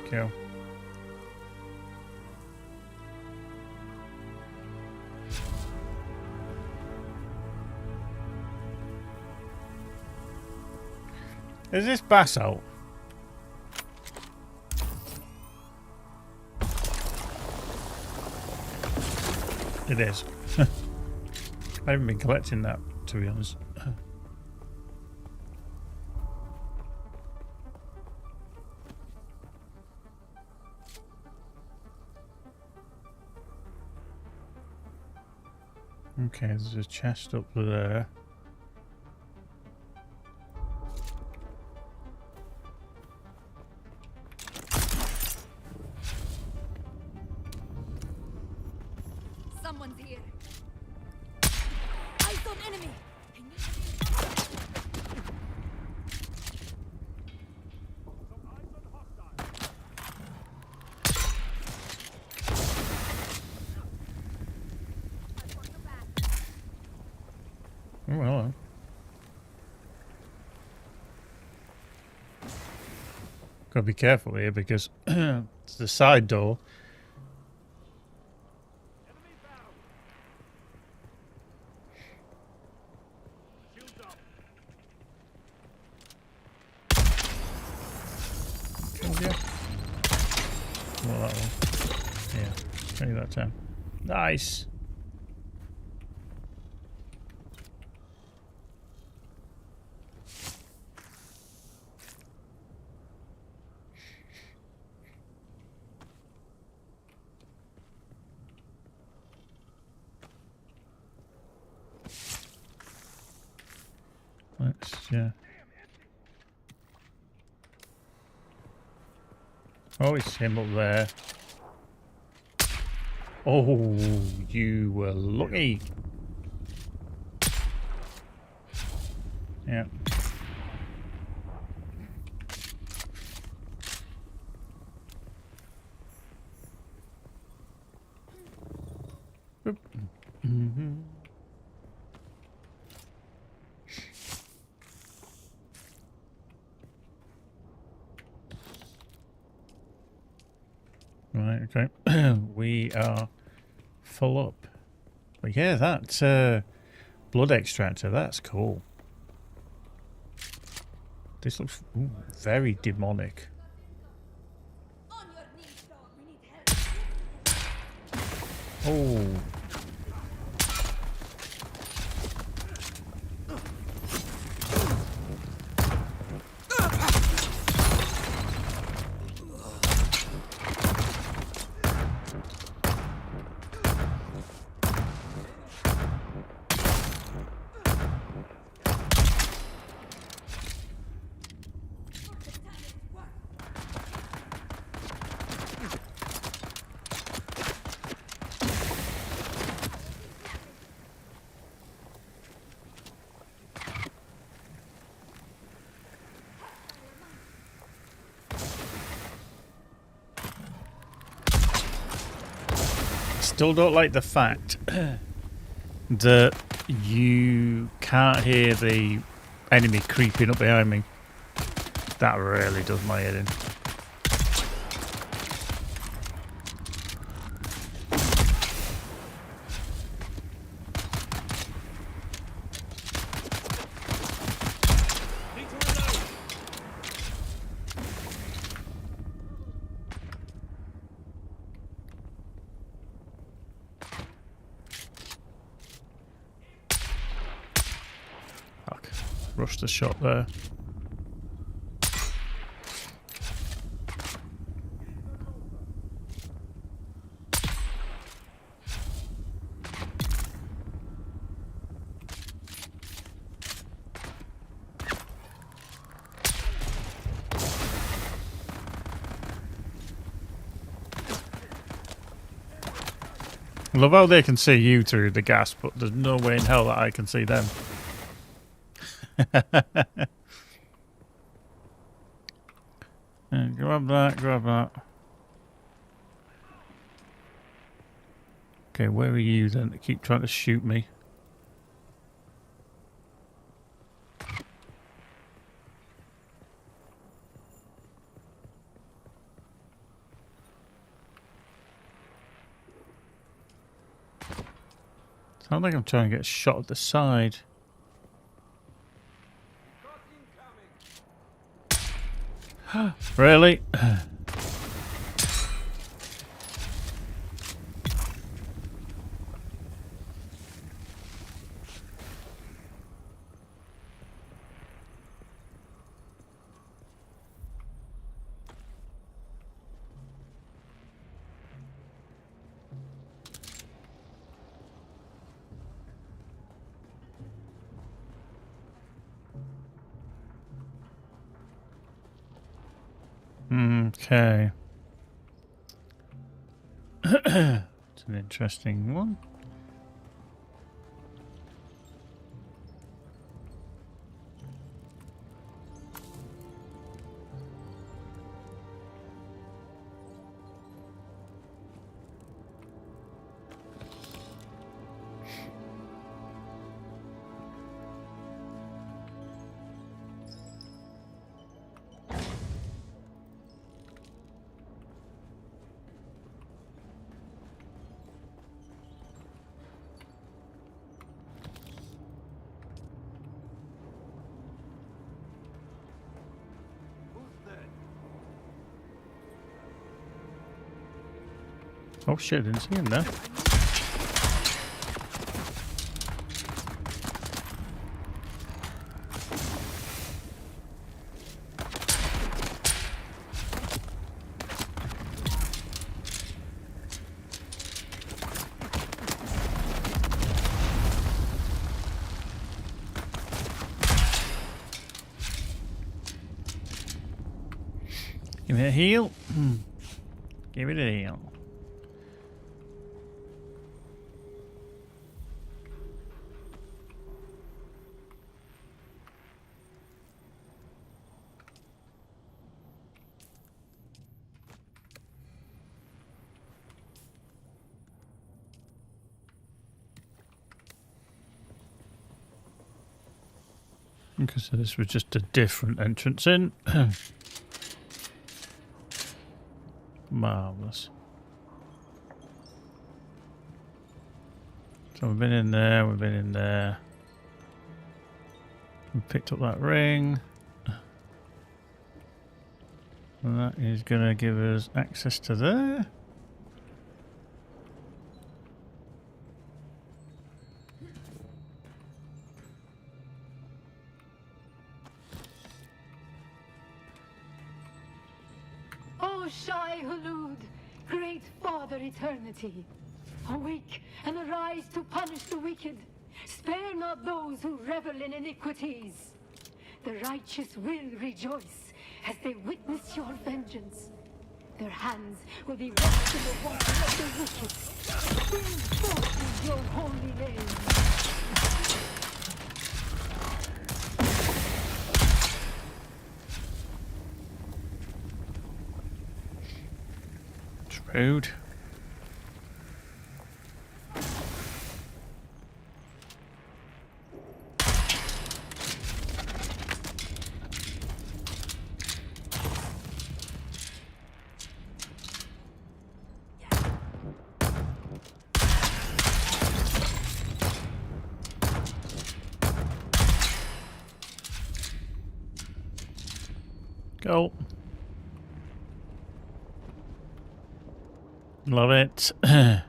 Go. Is this basalt? It is. I haven't been collecting that, to be honest. Okay, there's a chest up there. Someone's here. Eyes on enemy. Oh, hello. Gotta be careful here because it's the side door. Killed you. Well, that one. Yeah, take that down. Nice. Yeah. Oh, it's him up there. Oh, you were lucky. Yeah. Oop. Mhm. Right, okay. We are full up. But yeah, that blood extractor, that's cool. This looks very demonic. On your knees, dog. We need help. Oh. Still don't like the fact that you can't hear the enemy creeping up behind me. That really does my head in. Fuck. Rushed the shot there. I love how they can see you through the gas, but there's no way in hell that I can see them. Grab that, grab that. Okay, where are you then? They keep trying to shoot me. Sounds like I'm trying to get shot at the side. Really? Okay. It's an interesting one. Oh shit, didn't see him there. Give me a heal. Give it a heal. Okay, so this was just a different entrance in. Marvellous. So we've been in there, we've been in there. We picked up that ring. And that is going to give us access to there. O Shai Hulud, great Father Eternity, awake and arise to punish the wicked. Spare not those who revel in iniquities. The righteous will rejoice as they witness your vengeance. Their hands will be washed in the water of the wicked. Bring forth your holy name. It's rude. Go. Love it. Boop.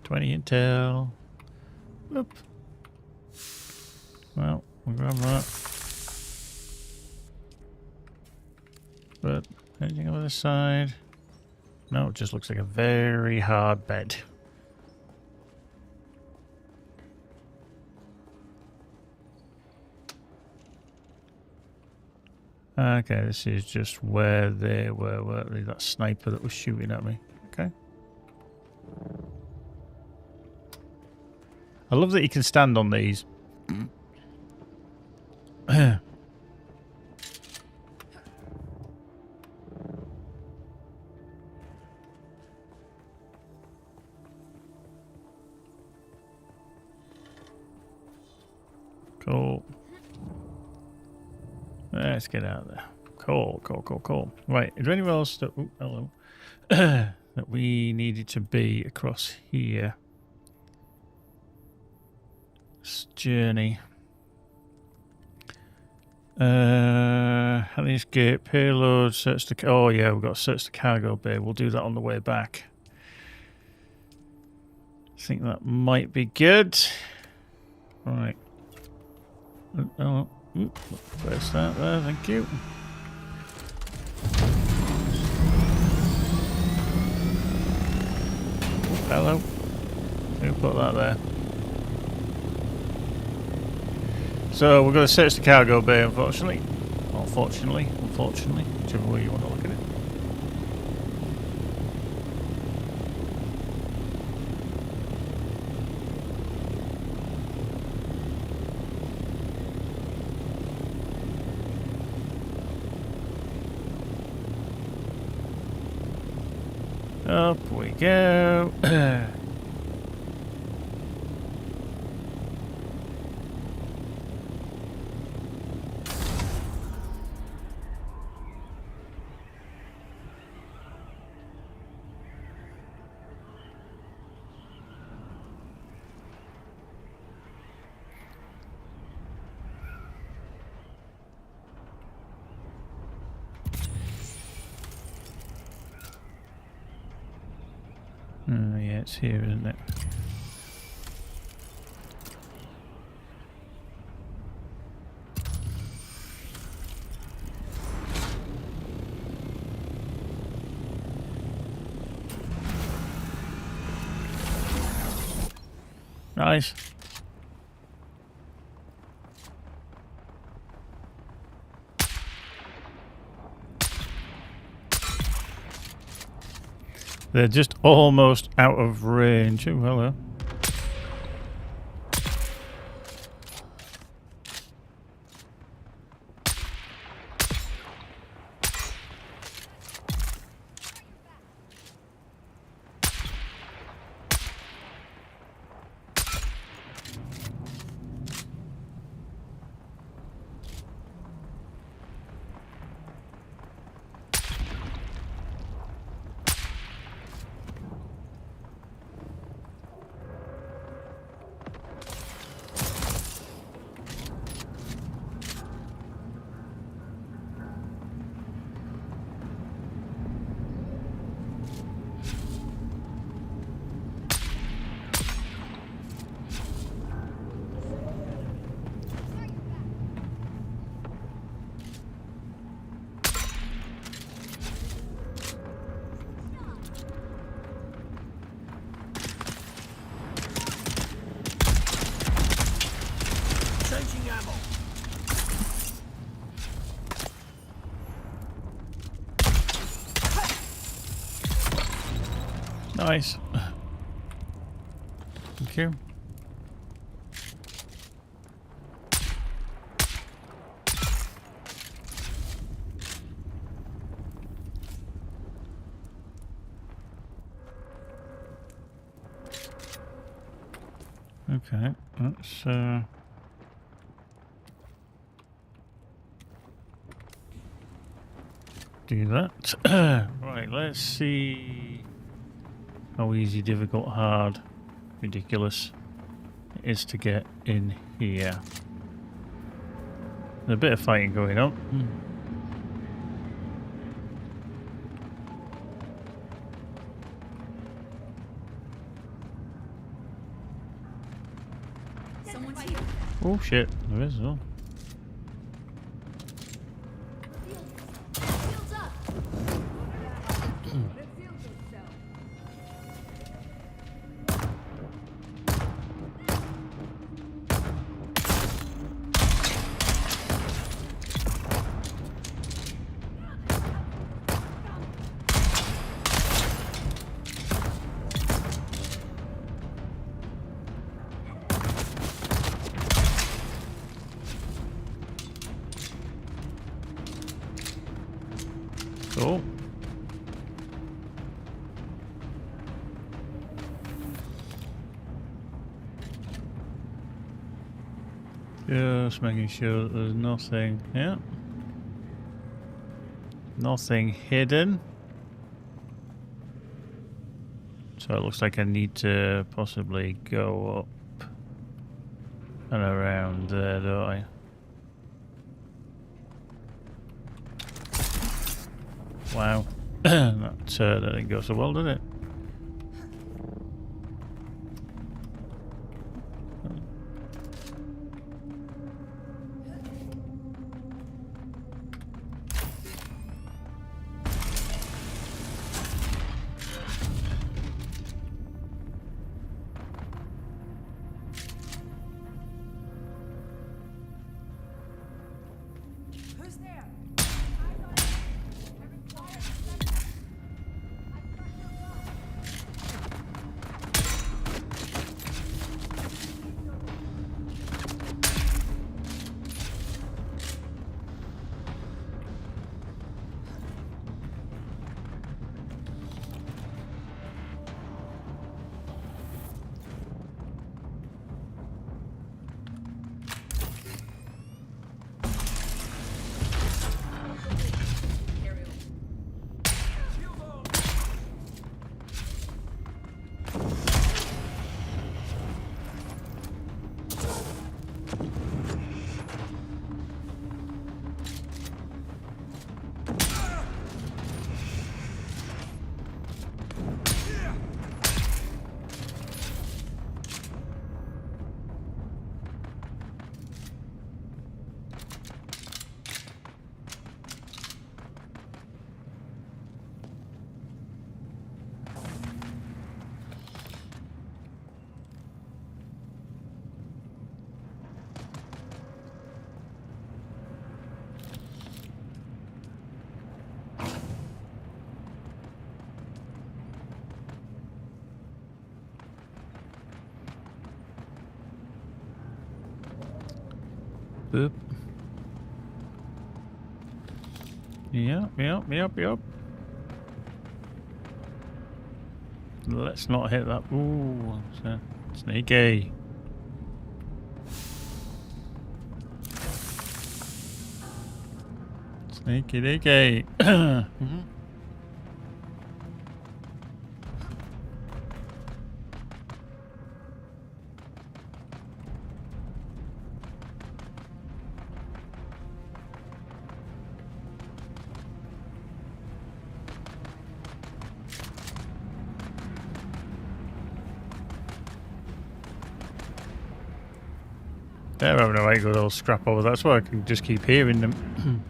20 intel. Boop. Well, we'll grab that. But anything over this side? No, it just looks like a very hard bed. Okay, this is just where they were, weren't they? That sniper that was shooting at me. Okay. I love that you can stand on these. Cool. Let's get out of there. Cool, cool, cool, cool. Right, is there anywhere else that... Oh, hello. that we needed to be across here? This journey. Helios gate, payload, search the... Oh, yeah, we've got to search the cargo bay. We'll do that on the way back. I think that might be good. Right. Oh, press that there, thank you. Hello. Who put that there? So we're going to search the cargo bay, unfortunately. Or fortunately, unfortunately, whichever way you want to look at it. Up we go. Yeah, it's here, isn't it? Nice. They're just almost out of range. Oh, hello. Nice. Thank you. Okay, let's do that. Right, let's see how easy, difficult, hard, ridiculous it is to get in here. There's a bit of fighting going on. Someone's here. Oh shit, there is as well. Shields up. Cool. Just making sure that there's nothing. Yeah. Nothing hidden. So it looks like I need to possibly go up and around there, don't I? Wow. That didn't go so well, did it? Who's there? Boop. Yep. Let's not hit that. Ooh, sneaky. Sneaky deaky. They're having a right good old scrap over. That's why I can just keep hearing them.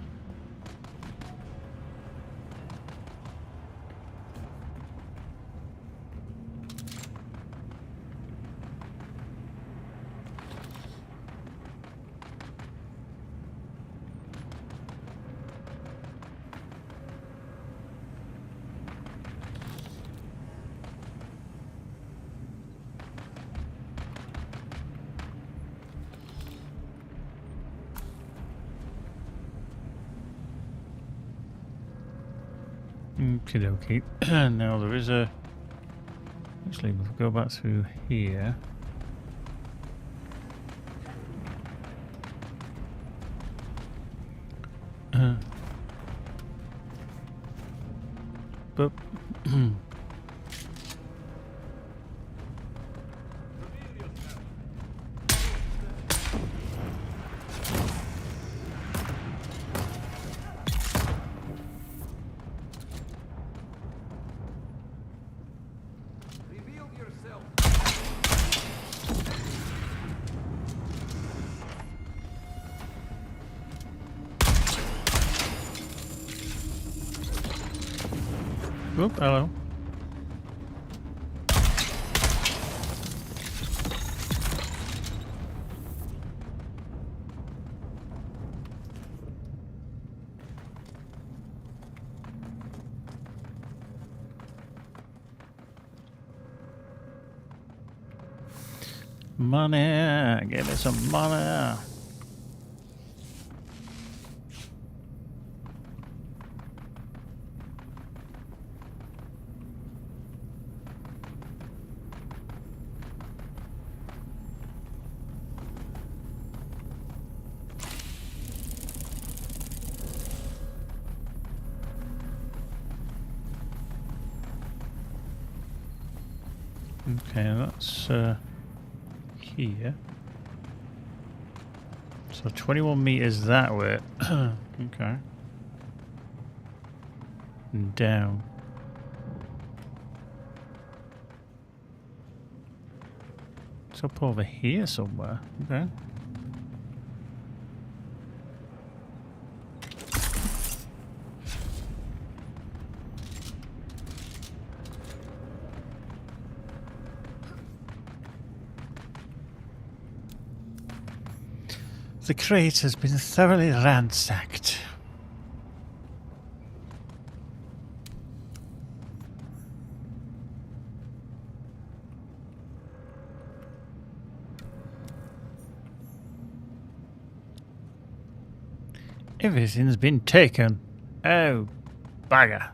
Okie dokie. Now there is a... Actually, we'll go back through here. But... Reveal yourself. Oop, hello. Money, give me some money. Okay, that's here. So 21 meters that way. Okay. And down. It's up over here somewhere. Okay. The crate has been thoroughly ransacked. Everything's been taken. Oh, bugger.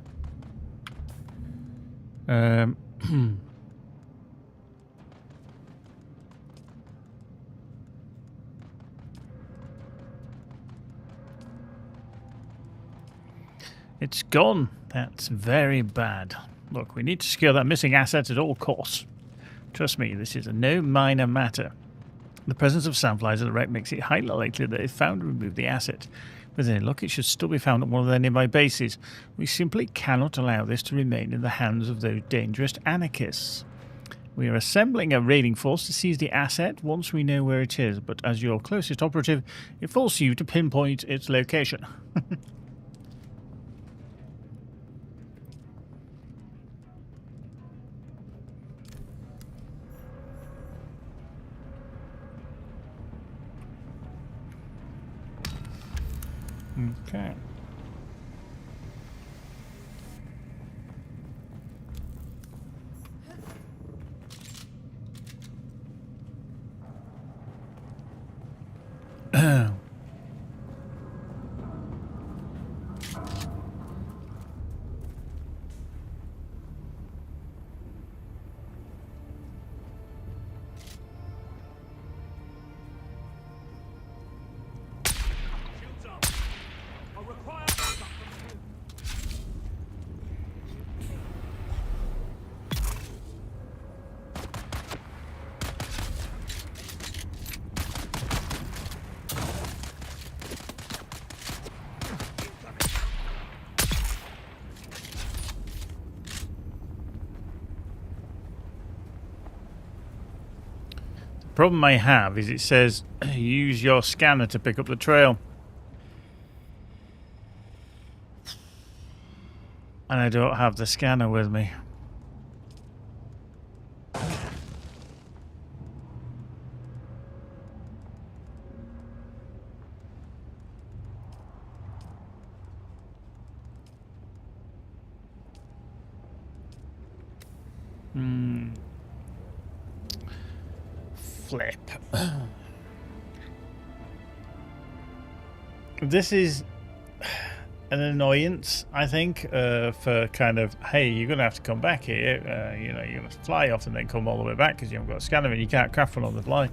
It's gone. That's very bad. Look, we need to secure that missing asset at all costs. Trust me, this is a no minor matter. The presence of sandflies at the wreck makes it highly likely that if found and remove the asset. With any luck, it should still be found at one of their nearby bases. We simply cannot allow this to remain in the hands of those dangerous anarchists. We are assembling a raiding force to seize the asset once we know where it is, but as your closest operative, it falls to you to pinpoint its location. Okay. Problem I have is it says use your scanner to pick up the trail. And I don't have the scanner with me. Flip. This is... an annoyance, I think, for kind of, hey, you're going to have to come back here. You know, you're going to fly off and then come all the way back because you haven't got a scanner and you can't craft one on the fly.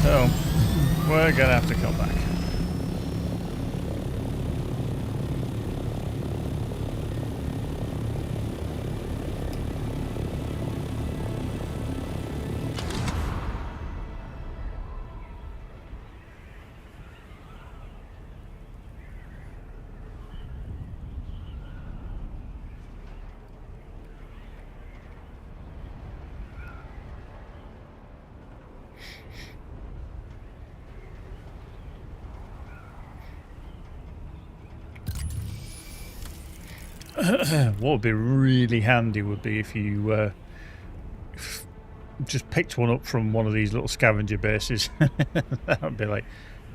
So, we're going to have to come back. What would be really handy would be if you just picked one up from one of these little scavenger bases. That would be like,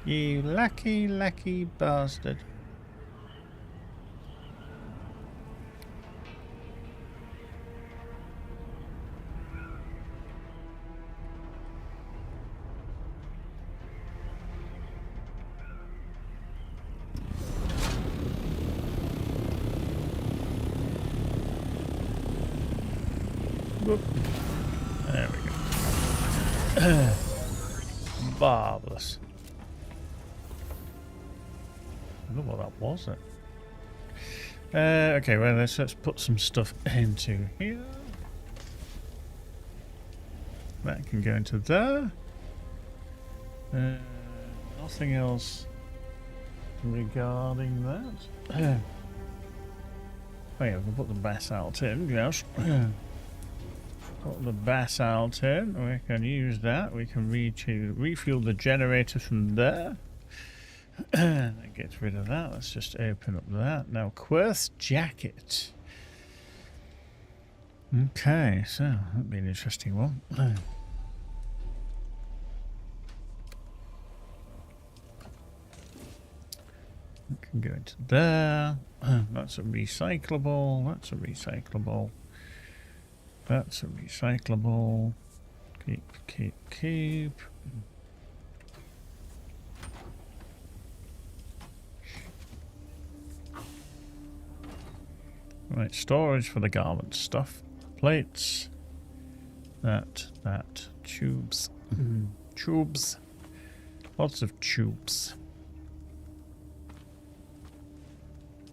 you lucky, lucky bastard. Whoop. There we go. Marvellous. I don't know what that was. Okay, well, let's put some stuff into here. That can go into there. Nothing else regarding that. Oh yeah, we can put the basalt in, yes. Put the basalt in, we can use that. We can refuel the generator from there. That gets rid of that. Let's just open up that. Now, Quirth's jacket. Okay, so that'd be an interesting one. It can go into there. That's a recyclable. That's a recyclable. That's a recyclable. Keep. Right, storage for the garment stuff. Plates. That. Tubes. Tubes. Lots of tubes.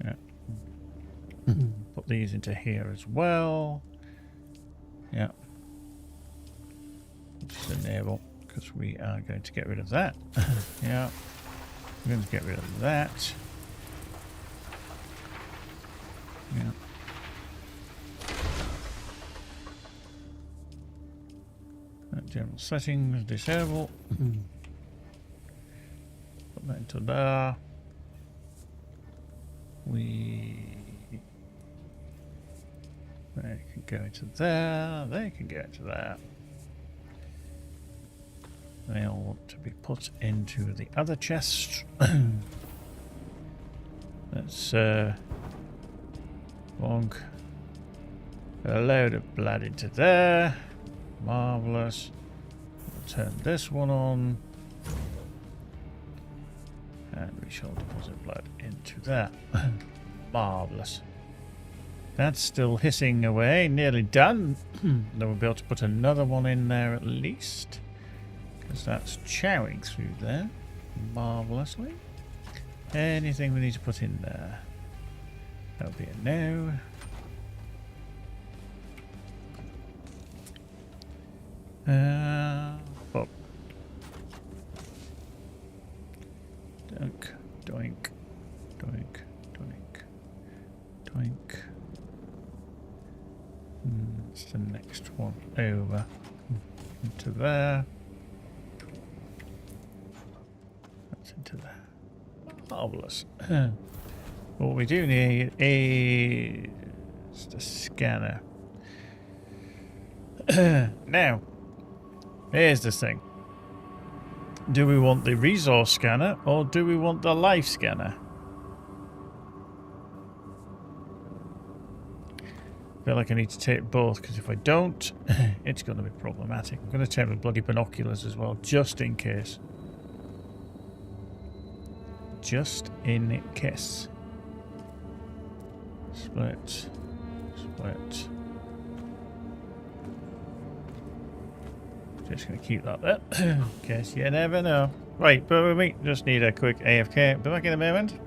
Yeah. Put these into here as well. Yeah. Just enable, because we are going to get rid of that. Yeah. We're going to get rid of that. Yeah. General settings, disable. Put that into there. They can go into there. They can go into there. They all want to be put into the other chest. Let's bonk a load of blood into there. Marvellous. We'll turn this one on. And we shall deposit blood into there. Marvellous. That's still hissing away. Nearly done. Then we'll be able to put another one in there at least. Because that's chowing through there. Marvellously. Anything we need to put in there? That'll be a no. Pop. Doink, doink, doink, doink, doink. That's the next one over into there. That's into there. Marvellous. What we do need is It's the scanner. Now, here's the thing. Do we want the resource scanner or do we want the life scanner? I feel like I need to take both because if I don't, it's going to be problematic. I'm going to take my bloody binoculars as well, just in case. Just in case. Split. Split. Just going to keep that there, in case you never know. Right, but with me, just need a quick AFK. Be back in a moment.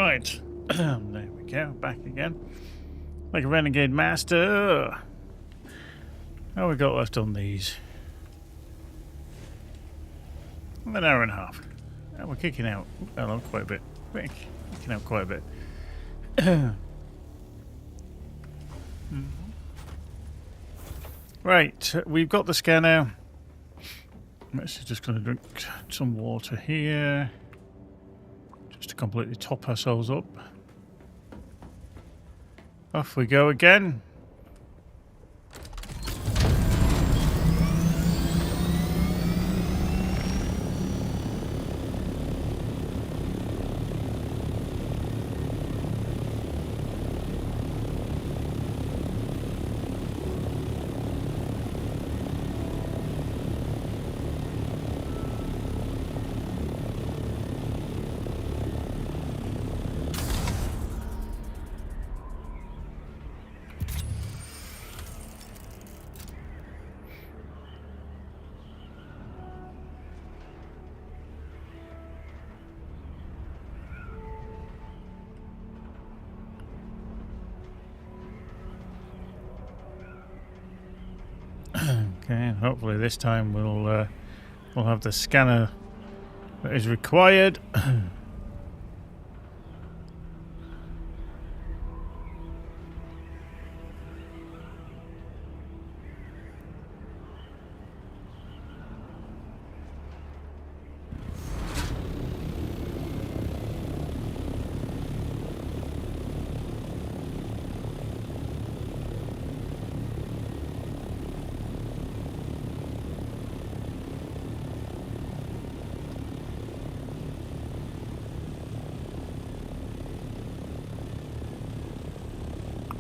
Right. There we go. Back again. Like a renegade master. How we got left on these? An hour and a half. And we're kicking out. Hello, quite a bit. We're kicking out quite a bit. Right, we've got the scanner. Let's just going to drink some water here. Just to completely top ourselves up. Off we go again. Okay, hopefully this time we'll have the scanner that is required.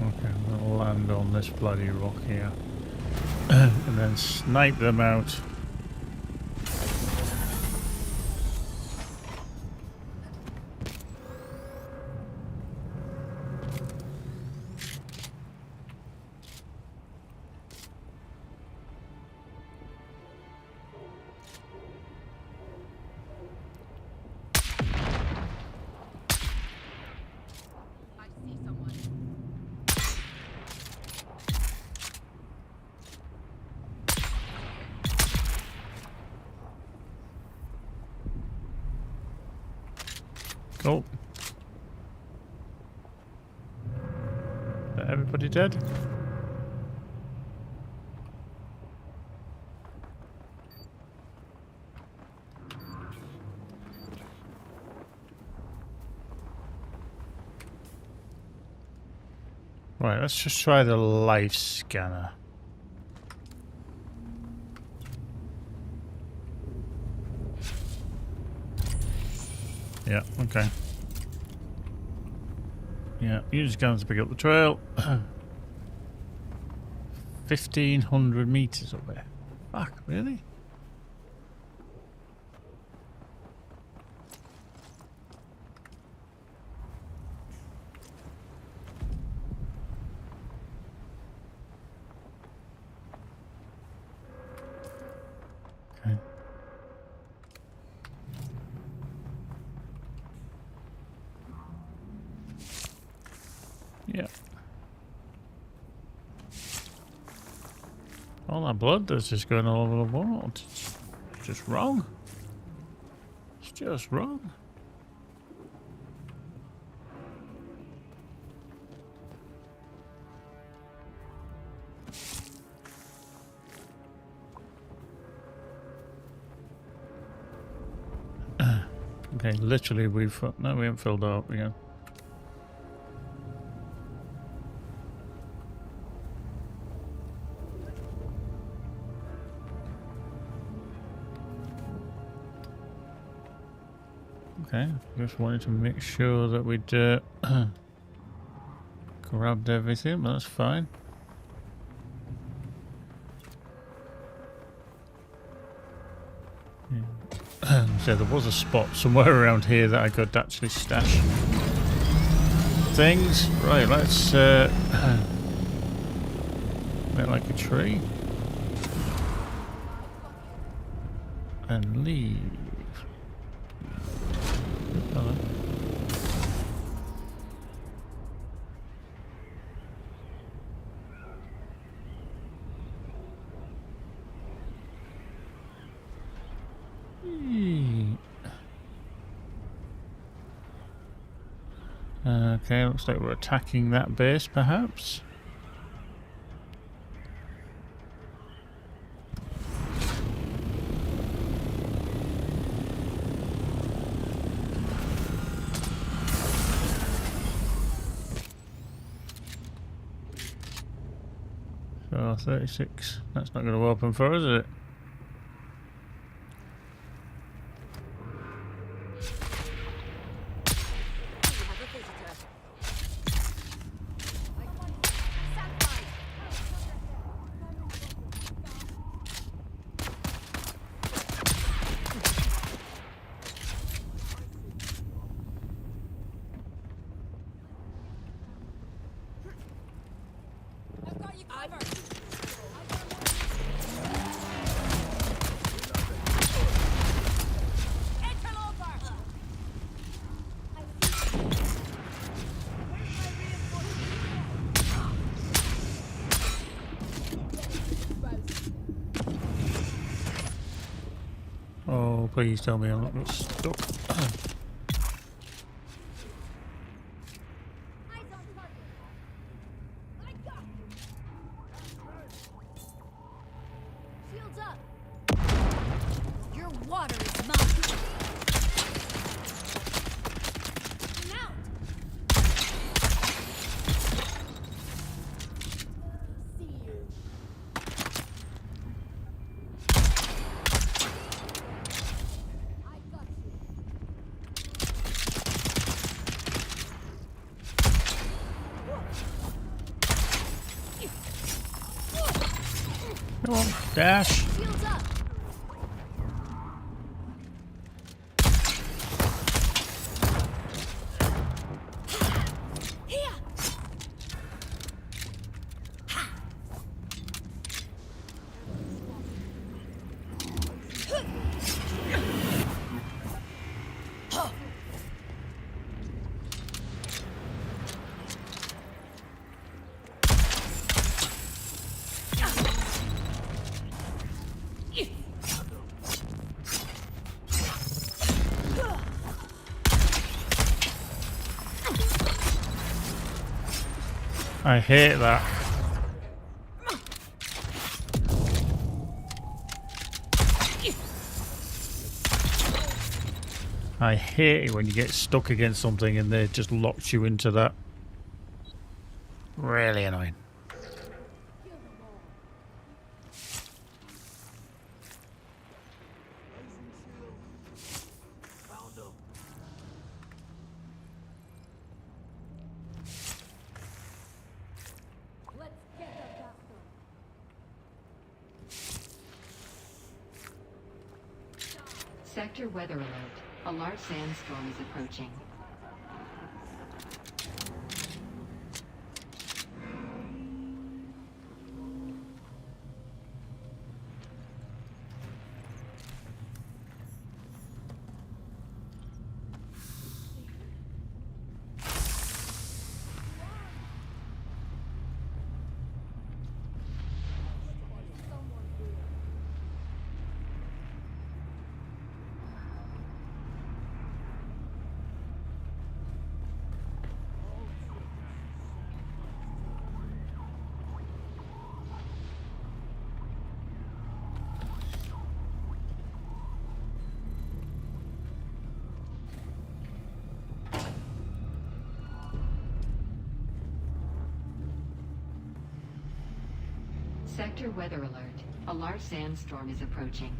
Okay, I'm gonna land on this bloody rock here and then snipe them out. I see someone. Cool. Everybody dead? Right, let's just try the life scanner. Yeah, okay. Yeah, use guns to pick up the trail. 1,500 meters up there. Fuck, really? Okay. Yeah. All that blood that's just going all over the world. It's just wrong. It's just wrong. Okay, literally we've... No, we haven't filled up again. Okay, just wanted to make sure that we'd grabbed everything, but that's fine. Yeah. So there was a spot somewhere around here that I could actually stash things. Right, let's make like a tree and leave. Hello. Okay, looks like we're attacking that base, perhaps. So 36. That's not going to open for us, is it? Oh, please tell me I'm not stuck. Shields up. Your water is mine. Out. See you. I got you. Come on, dash. Shields up. Here. I hate that. I hate it when you get stuck against something and they just locked you into that. Really annoying. Found them. Let's get her faster. Sector weather alert. A large sandstorm is approaching. Sector weather alert. A large sandstorm is approaching.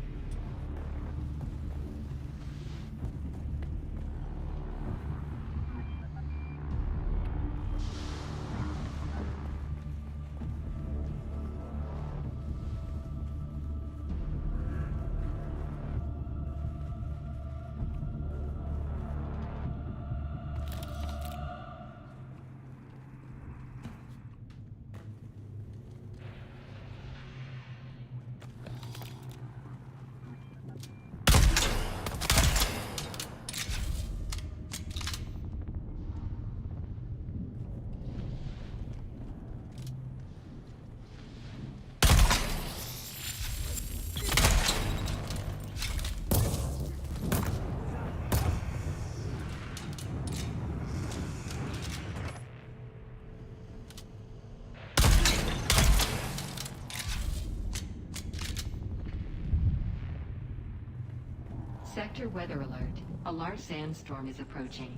Sector weather alert. A large sandstorm is approaching.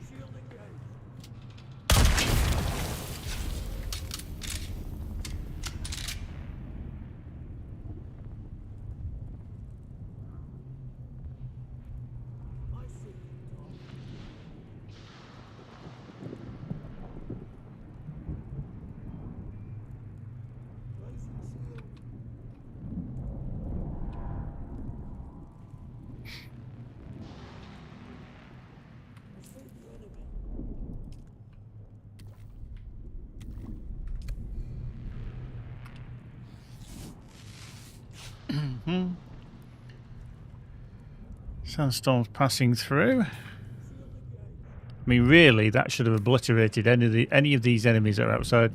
Shield engaged. I see you, Tom. Raising shield. I see the enemy. Sandstorm's passing through. I mean, really, that should have obliterated any of these enemies that are outside.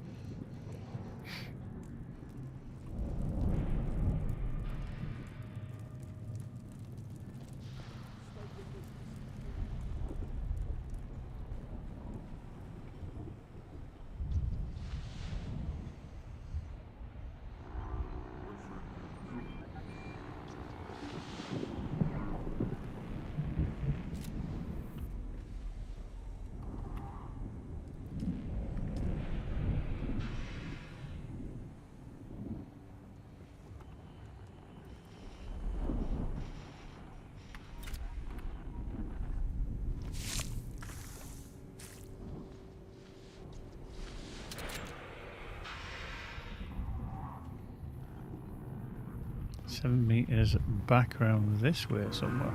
Seven meters back around this way somewhere.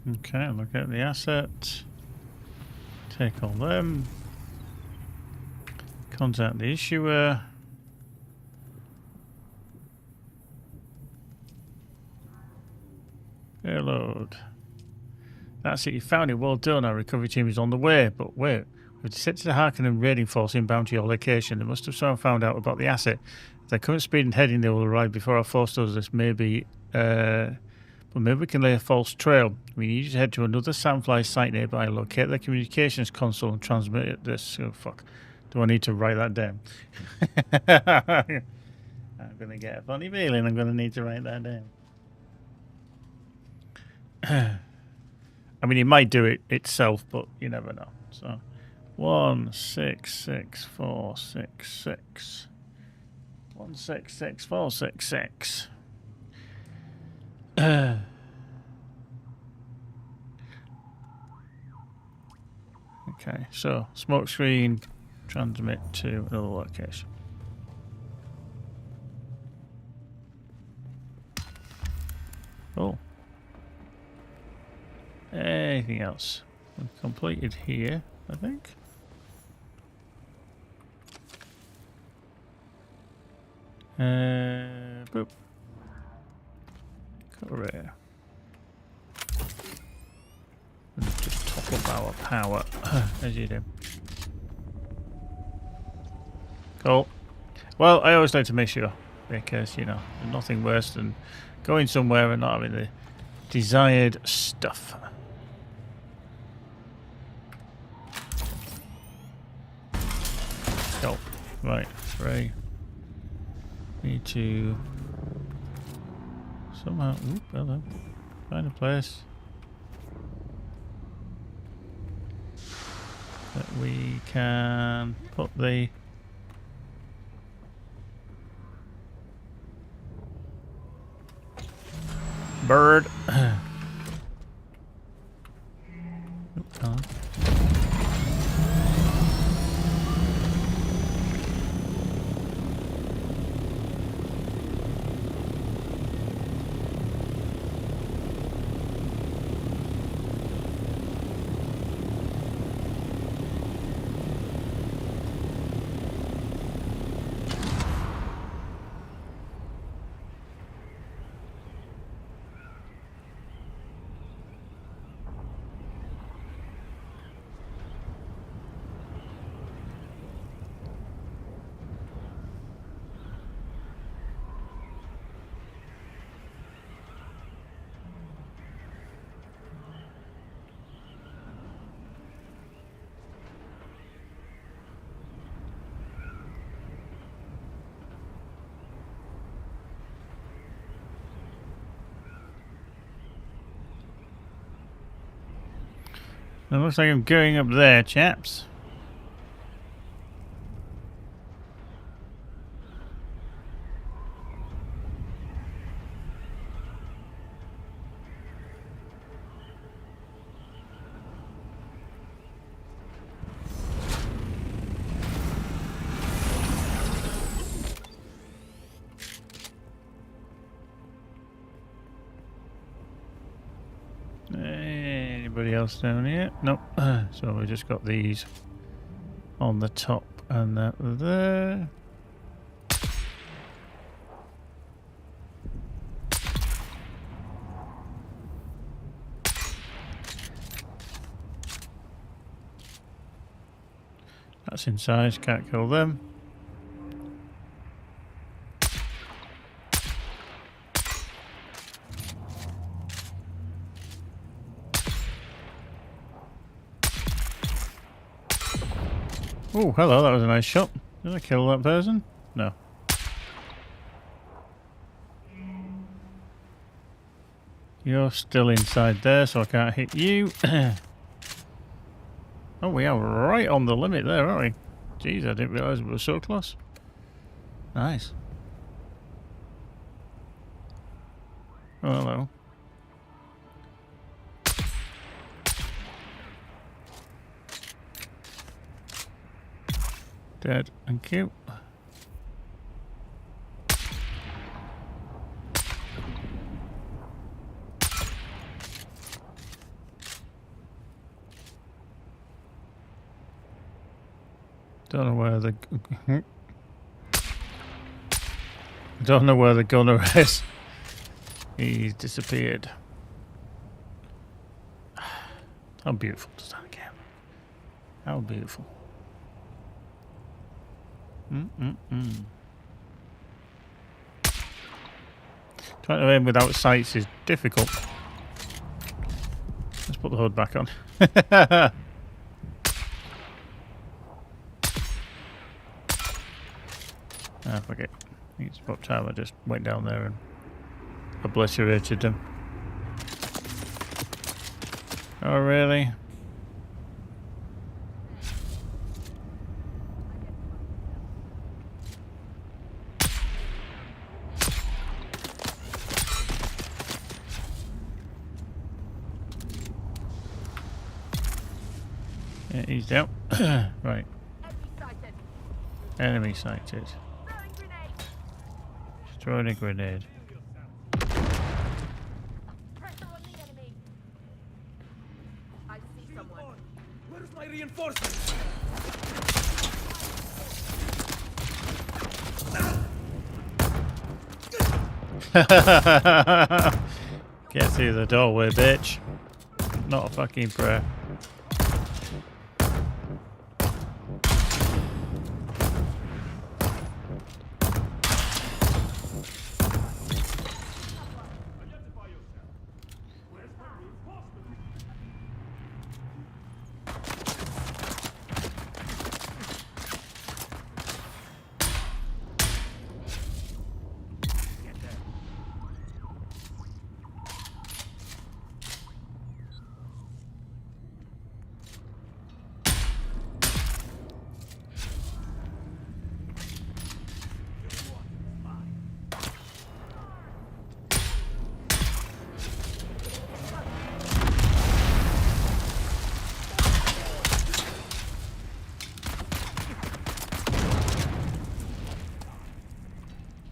Okay, look at the asset. Take all them. Contact the issuer. Payload. That's it, you found it. Well done. Our recovery team is on the way. But wait, we've detected a Harkonnen raiding force inbound to your location. They must have somehow found out about the asset. If their current speed and heading, they will arrive before our force does this. Maybe, but maybe we can lay a false trail. We need you to head to another Sandfly site nearby, locate their communications console, and transmit this. Oh, fuck. Do I need to write that down? I'm going to get a funny feeling I'm going to need to write that down. I mean, it might do it itself, but you never know. So, 166466. 166466. Okay, so smoke screen, transmit to another location. Oh. Anything else? We've completed here, I think. Boop. Career. Just top up our power as you do. Cool. Well, I always like to make sure, because, you know, there's nothing worse than going somewhere and not having the desired stuff. Cool. Right, 3. Need to somehow, oop, hello, find a place that we can put the bird. Oop, on. It looks like I'm going up there, chaps. Anybody else down here? Nope. So we just got these on the top and that there. That's inside, can't kill them. Oh, hello, that was a nice shot. Did I kill that person? No. You're still inside there, so I can't hit you. Oh, we are right on the limit there, aren't we? Jeez, I didn't realise we were so close. Nice. Oh, hello. Dead. Thank you. Don't know where the don't know where the gunner is. He's disappeared. How beautiful does that get? How beautiful. Trying to aim without sights is difficult. Let's put the hood back on. Ah, fuck it. I think it's about time I just went down there and obliterated them. Oh, really? Yeah, he's down. Right. Enemy sighted. Throwing a grenade. Pressure on the enemy. I see someone. Where's my reinforcements? Get through the doorway, bitch. Not a fucking prayer.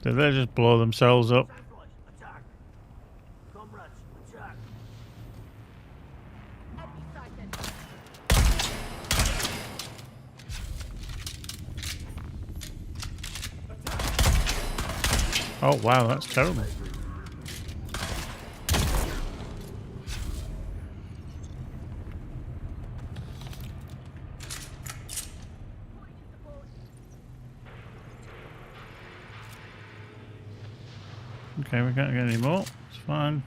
Did they just blow themselves up? Attack! Comrades, attack! Oh wow, that's terrible. Okay, we can't get any more. It's fine.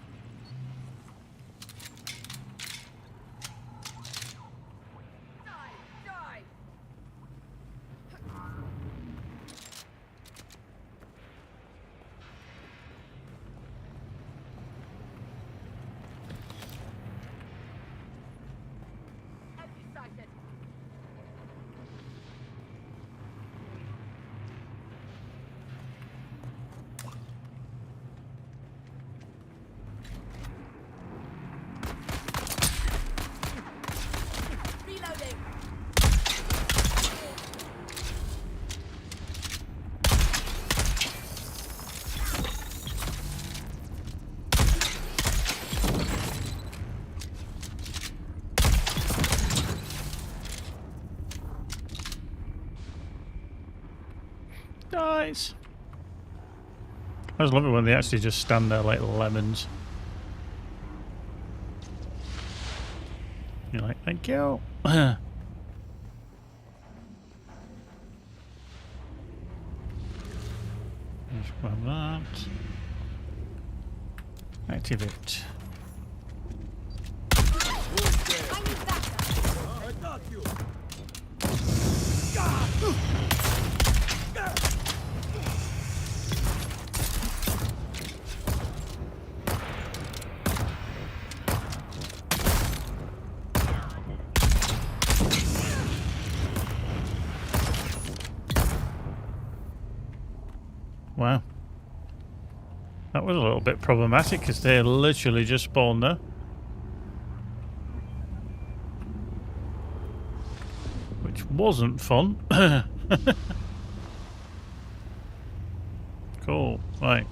Nice. I just love it when they actually just stand there like lemons. You're like, thank you. Just grab that. Activate. I got you. Wow. That was a little bit problematic because they literally just spawned there. Which wasn't fun. Cool. Right.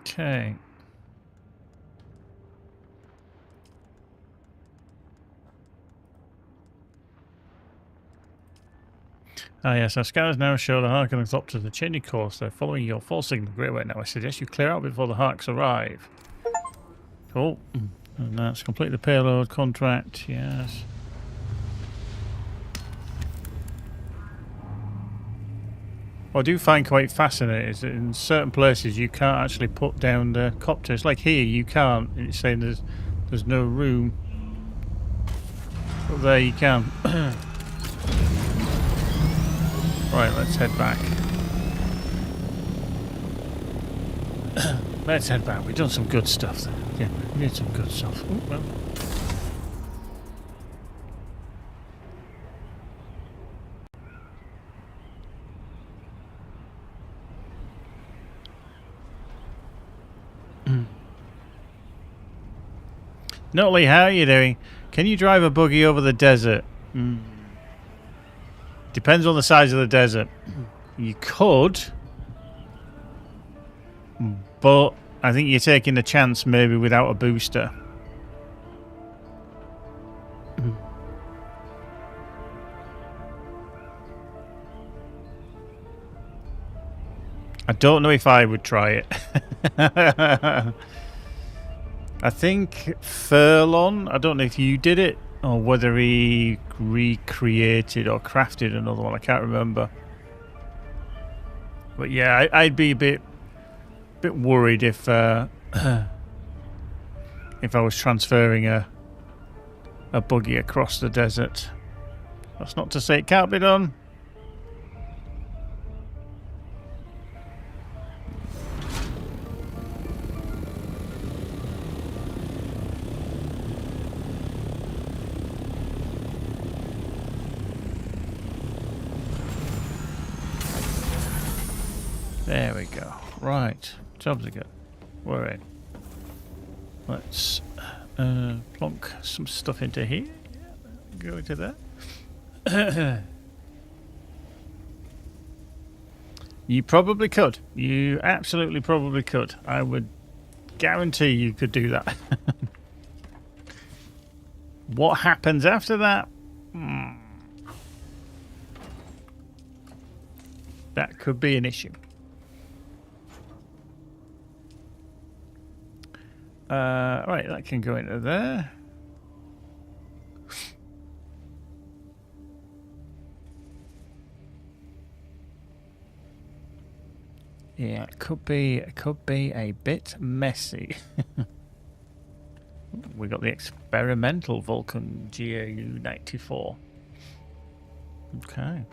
Okay. Ah yes, our scanners now show the Harkonnens up to the changing course. They're following your full signal great way now. I suggest you clear out before the Harks arrive. Cool. And that's complete the payload contract, yes. What I do find quite fascinating is that in certain places you can't actually put down the copters. Like here you can't. It's saying there's no room. But there you can. Right, let's head back. Let's head back. We've done some good stuff there. Yeah, we did some good stuff. Ooh, well. Notley, how are you doing? Can you drive a buggy over the desert? Depends on the size of the desert. You could, but I think you're taking a chance maybe without a booster. I don't know if I would try it. I think Furlon, I don't know if you did it or whether he recreated or crafted another one. I can't remember. But yeah, I'd be a bit worried if I was transferring a buggy across the desert. That's not to say it can't be done. There we go. Right. Jobs are good. We're in. Let's plonk some stuff into here. Go into there. You probably could. You absolutely probably could. I would guarantee you could do that. What happens after that? That could be an issue. Right, that can go into there. Yeah, it could be a bit messy. We got the experimental Vulcan GAU-94. Okay,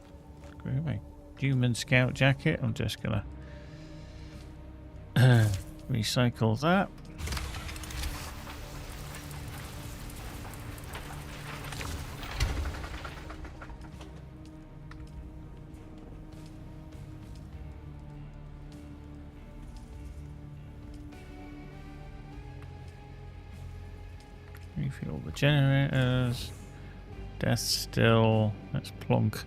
groovy. Human scout jacket. I'm just gonna recycle that. Refuel the generators. Death still. Let's plonk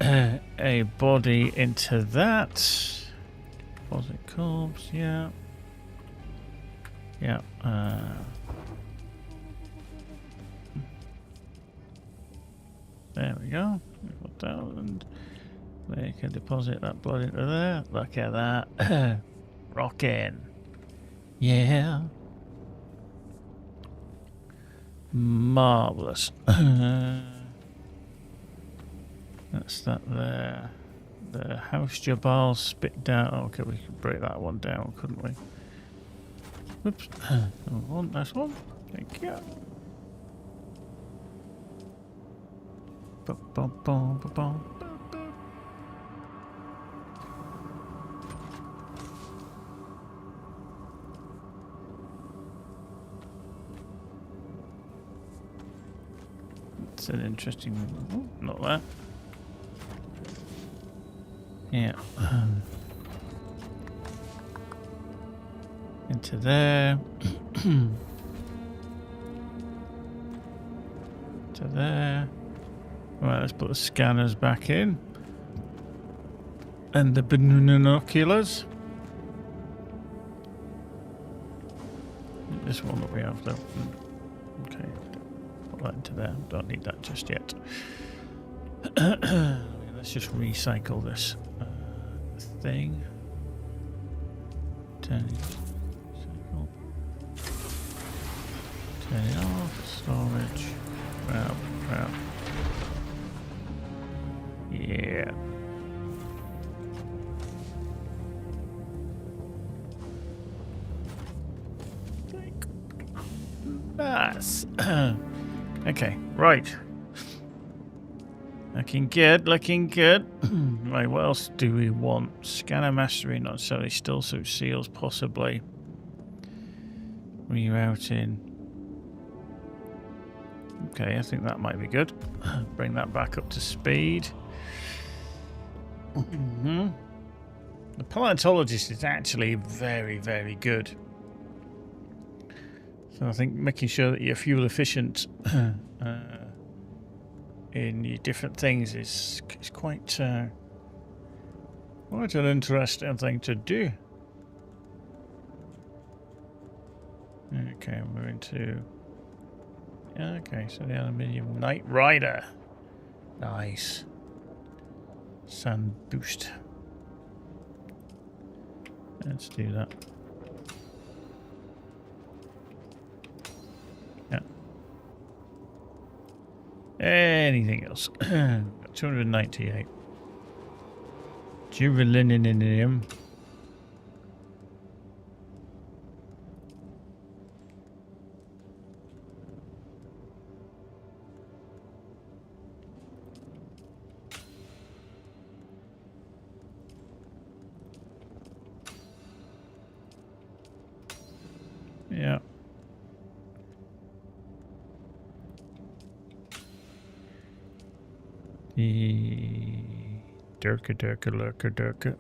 a body into that. Deposit corpse, yeah. Yeah. There we go. 4,000. We can deposit that blood into there. Look at that. Rockin'. Yeah. Marvellous. That's that there. The house Jabal spit down. Okay, we could break that one down, couldn't we? Whoops. One, that's one. Thank you. Bum, bum, bum, bum, bum. It's an interesting. Oh, not that. Yeah. Into there. To there. Right, let's put the scanners back in. And the binoculars. This one that we have though. Okay. Put that into there. Don't need that just yet. Let's just recycle this thing. Turn it. Cycle. Turn it off. Storage. Wow. Wow. Yeah. Nice. Okay, right. Looking good, looking good. Right, what else do we want? Scanner mastery, not necessarily. Still suit seals, possibly. Rerouting. Okay, I think that might be good. Bring that back up to speed. The paleontologist is actually very, very good. So I think making sure that you're fuel efficient in your different things is quite an interesting thing to do. Okay, we're into. Okay, so the aluminium Knight Rider. Nice. Sand boost. Let's do that. Yeah. Anything else? 298. Juvelininium. Yeah. The Durka.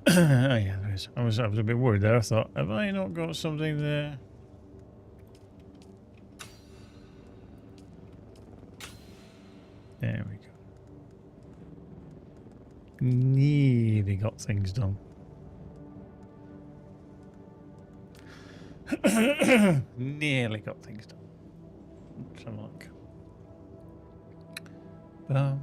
Oh yeah, there is. I was a bit worried there. I thought, have I not got something there? There we go. Nearly got things done. Nearly got things done. Let's have a look. Boom.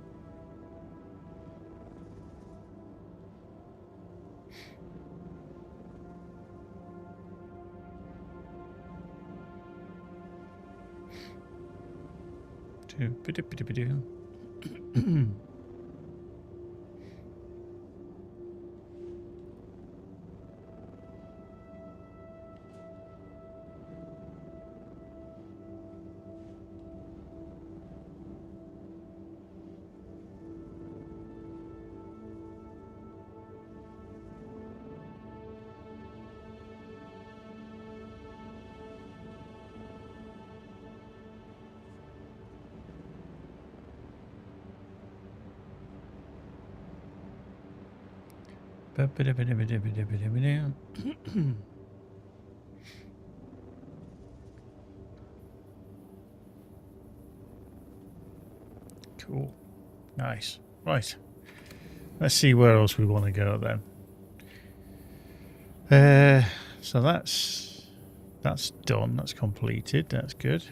Cool. Nice. Right. Let's see where else we want to go then. So that's done. That's completed. That's good.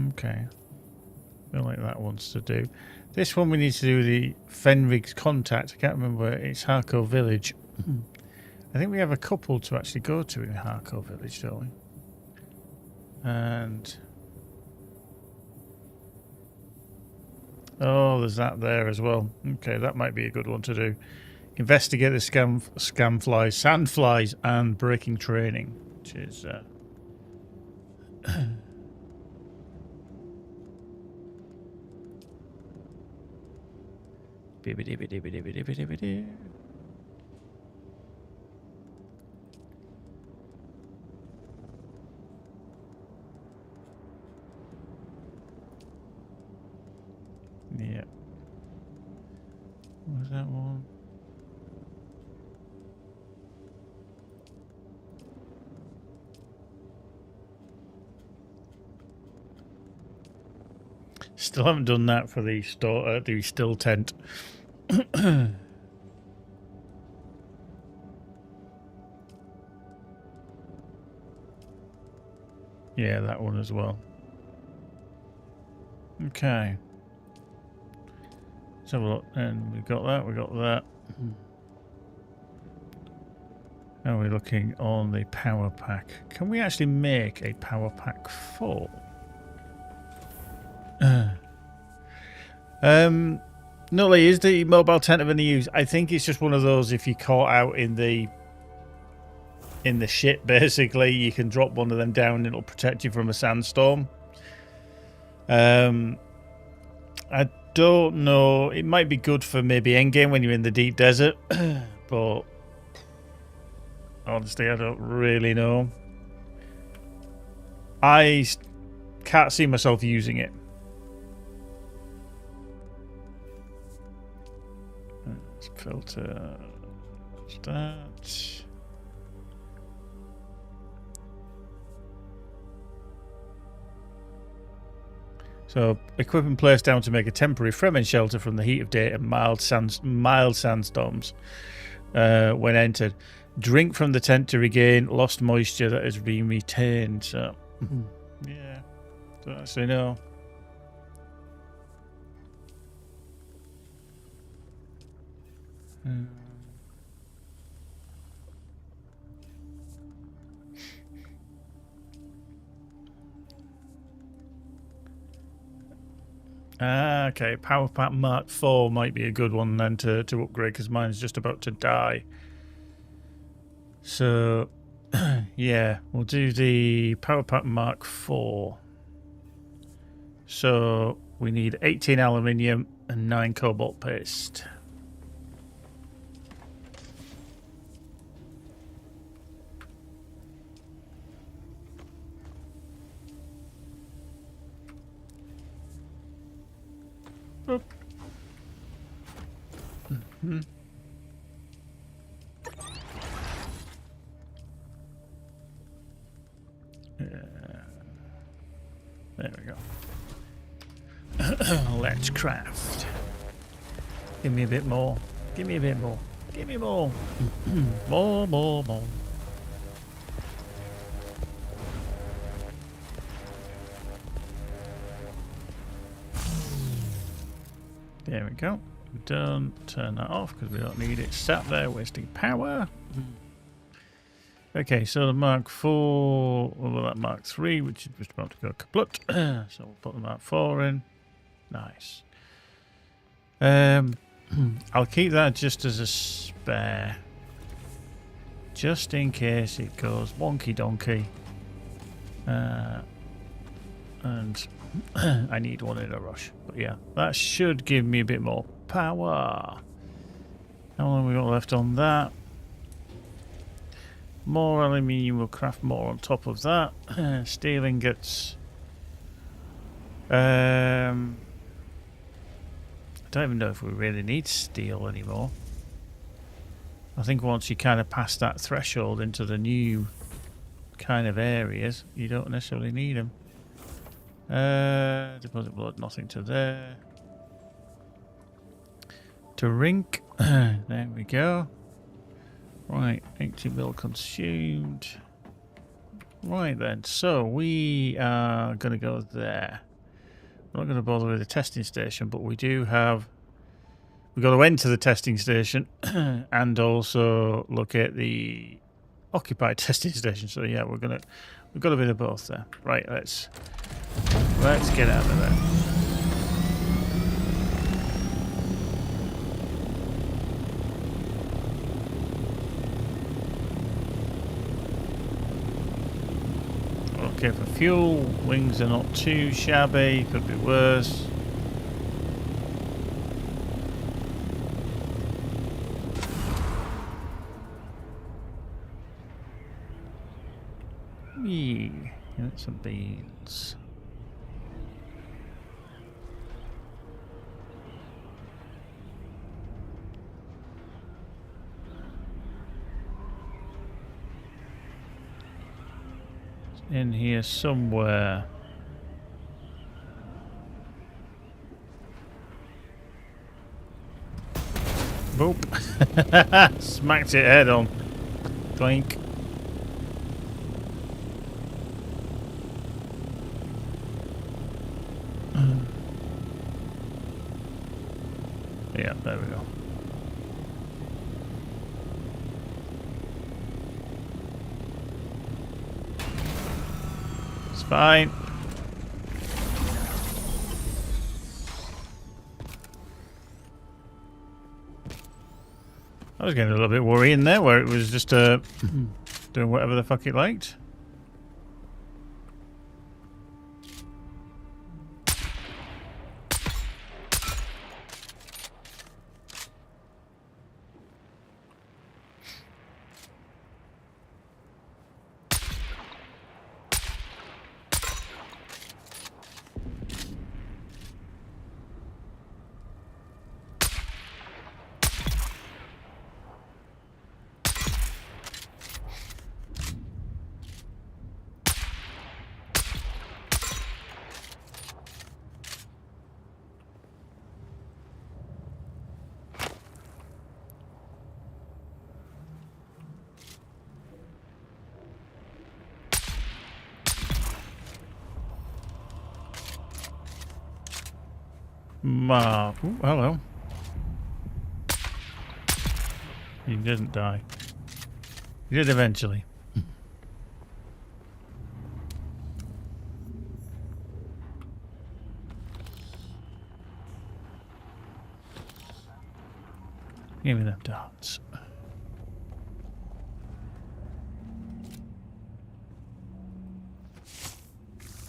Okay. Feel like that wants to do. This one we need to do the Fenrig's contact. I can't remember. It's Harco Village. I think we have a couple to actually go to in Harco Village, don't we? And oh, there's that there as well. Okay, that might be a good one to do. Investigate the scam flies, sand flies, and breaking training, which is yeah. What was that one? Still haven't done that for the store, the still tent. Yeah, that one as well. Okay. Let's have a look. And we got that, we got that. Now we're looking on the power pack. Can we actually make a power pack 4? Nully, is the mobile tent of any use? I think it's just one of those, if you're caught out in the shit, basically, you can drop one of them down and it'll protect you from a sandstorm. I don't know. It might be good for maybe endgame when you're in the deep desert, but honestly, I don't really know. I can't see myself using it. Let's filter that. So, equip and place down to make a temporary Fremen shelter from the heat of day and mild sandstorms when entered. Drink from the tent to regain lost moisture that has been retained. So, yeah, don't actually know. Okay. Power Pack Mark 4 might be a good one then to upgrade because mine's just about to die. So, yeah, we'll do the Power Pack Mark 4. So, we need 18 aluminium and 9 cobalt paste. Oop. Mm-hmm. There we go. Let's craft. Give me a bit more. Give me a bit more. Give me more. More. There we go. Done. Turn that off because we don't need it sat there wasting power. Okay, so the Mark 4, well, that Mark 3, which is just about to go kaput. So we'll put the Mark 4 in. Nice. I'll keep that just as a spare. Just in case it goes wonky donkey. And I need one in a rush. But yeah, that should give me a bit more power. How long have we got left on that? More aluminium, will craft more on top of that. Steel ingots. I don't even know if we really need steel anymore. I think once you kind of pass that threshold into the new kind of areas, you don't necessarily need them. Deposit blood, nothing to there. To rink. There we go. Right, 80 mil consumed. Right then, so we are going to go there. We're not going to bother with the testing station, but we do have... We've got to enter the testing station and also look at the occupied testing station. So yeah, we've got a bit of both there. Right, let's get out of there. Okay, for fuel, wings are not too shabby, could be worse. Yee, get some beans. In here somewhere. Boop. Smacked it head on. Clink. Yeah, there we go. It's fine. I was getting a little bit worrying there where it was just doing whatever the fuck it liked. Ooh, hello. You didn't die. You did eventually. Give me them darts.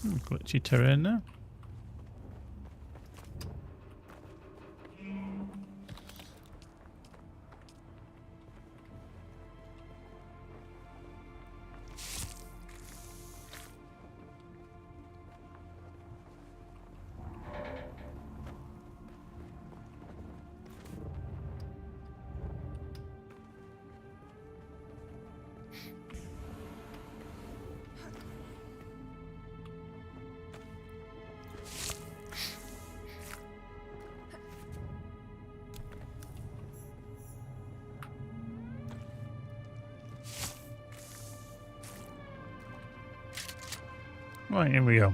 Glitchy terrain now. Right, here we go.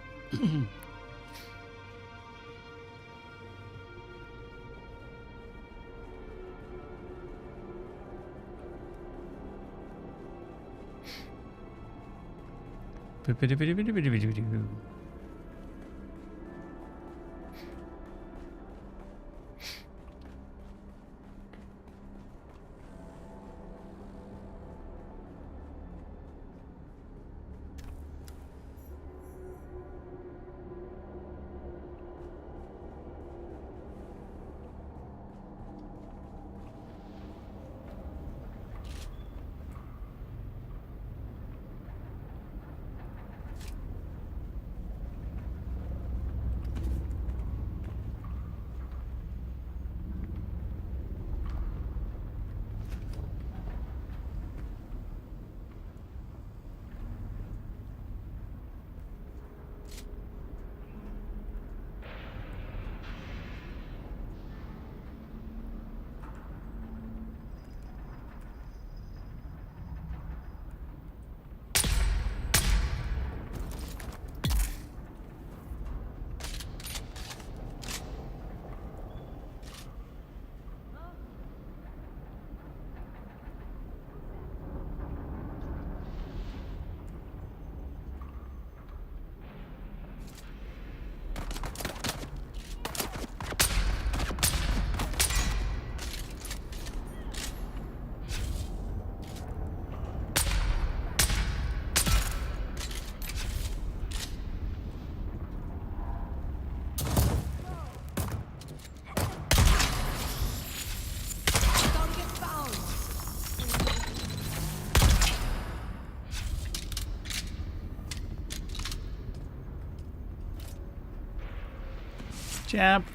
Jab.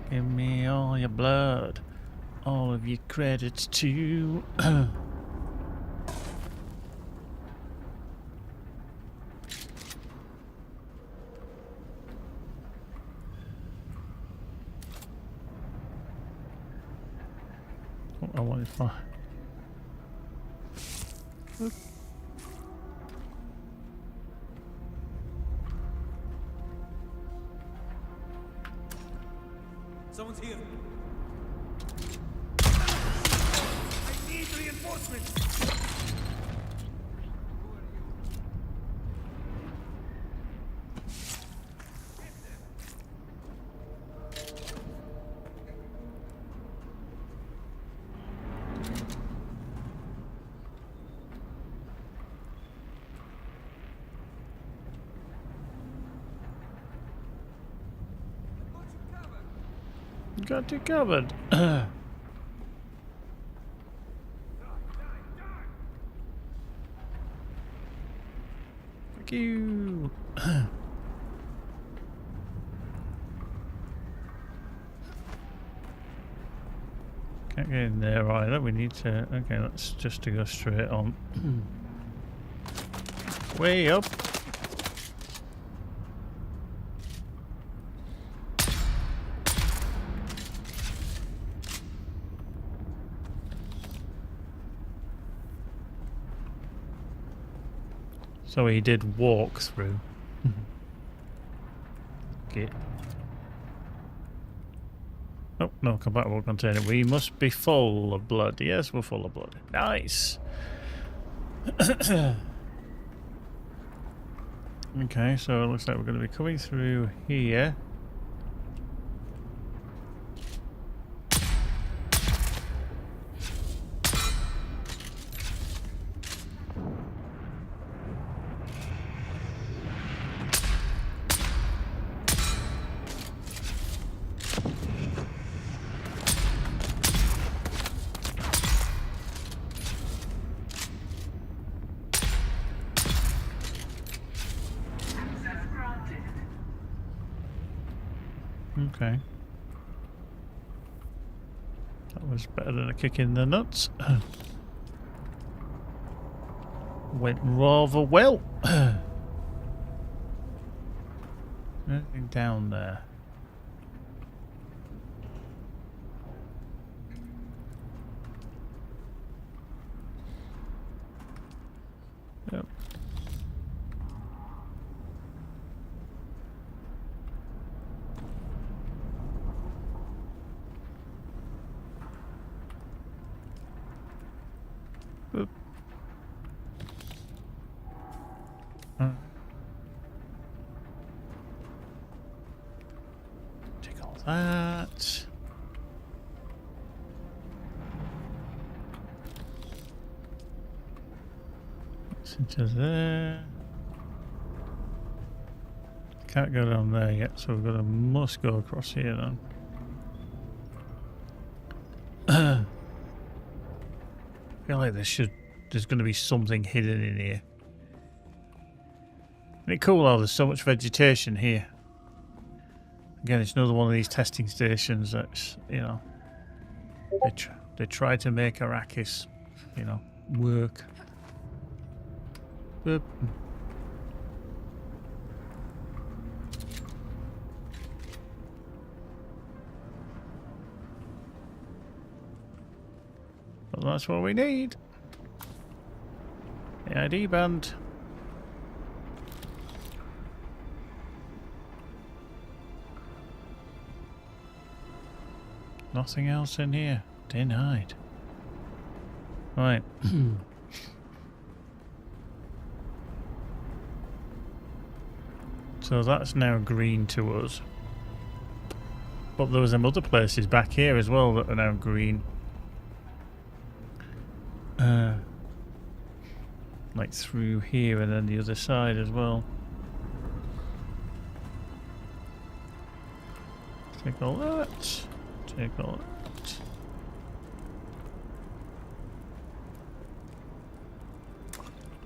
Give me all your blood. All of your credits too. What I wanted for. Someone's here. I need reinforcements. Got you covered. Fuck you. Can't get in there either. We need to. Okay, that's just to go straight on. Way up. So he did walk through. Okay. Oh, no, compatible container. We must be full of blood. Yes, we're full of blood. Nice! Okay, so it looks like we're going to be coming through here. Okay. That was better than a kick in the nuts. Went rather well. Anything down there? Yep. Oop. Take all that. It's into there. Can't go down there yet, so we've got to must go across here then. I feel like there's going to be something hidden in here. Isn't it cool how there's so much vegetation here? Again, it's another one of these testing stations that's, you know, they try to make Arrakis, you know, work. Boop. But that's what we need. The ID band. Nothing else in here. Denied. Right. So that's now green to us. But there was some other places back here as well that are now green. Like through here and then the other side as well. Take all that. Take all that.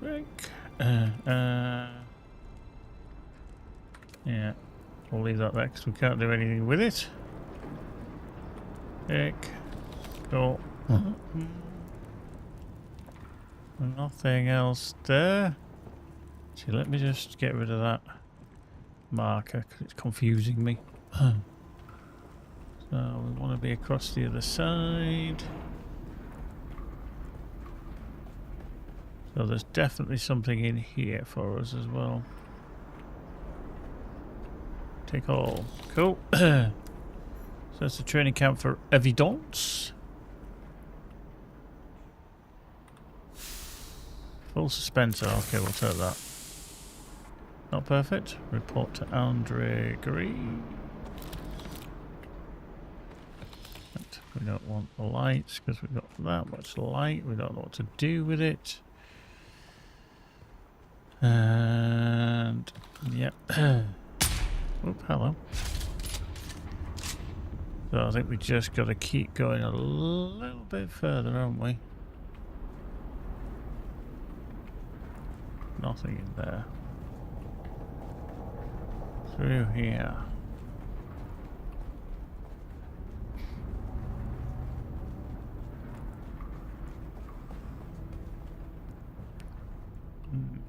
Drink. Yeah. We'll leave that there because we can't do anything with it. Heck. Cool. Nothing else there. See, let me just get rid of that marker because it's confusing me. So we want to be across the other side. So there's definitely something in here for us as well. Take all. Cool. So that's the training camp for evidence. Full suspensor. Okay, we'll take that. Not perfect. Report to Andre Green. We don't want the lights because we've got that much light. We don't know what to do with it. And yep. Oop, hello. So I think we just got to keep going a little bit further, haven't we? Nothing in there. Through here.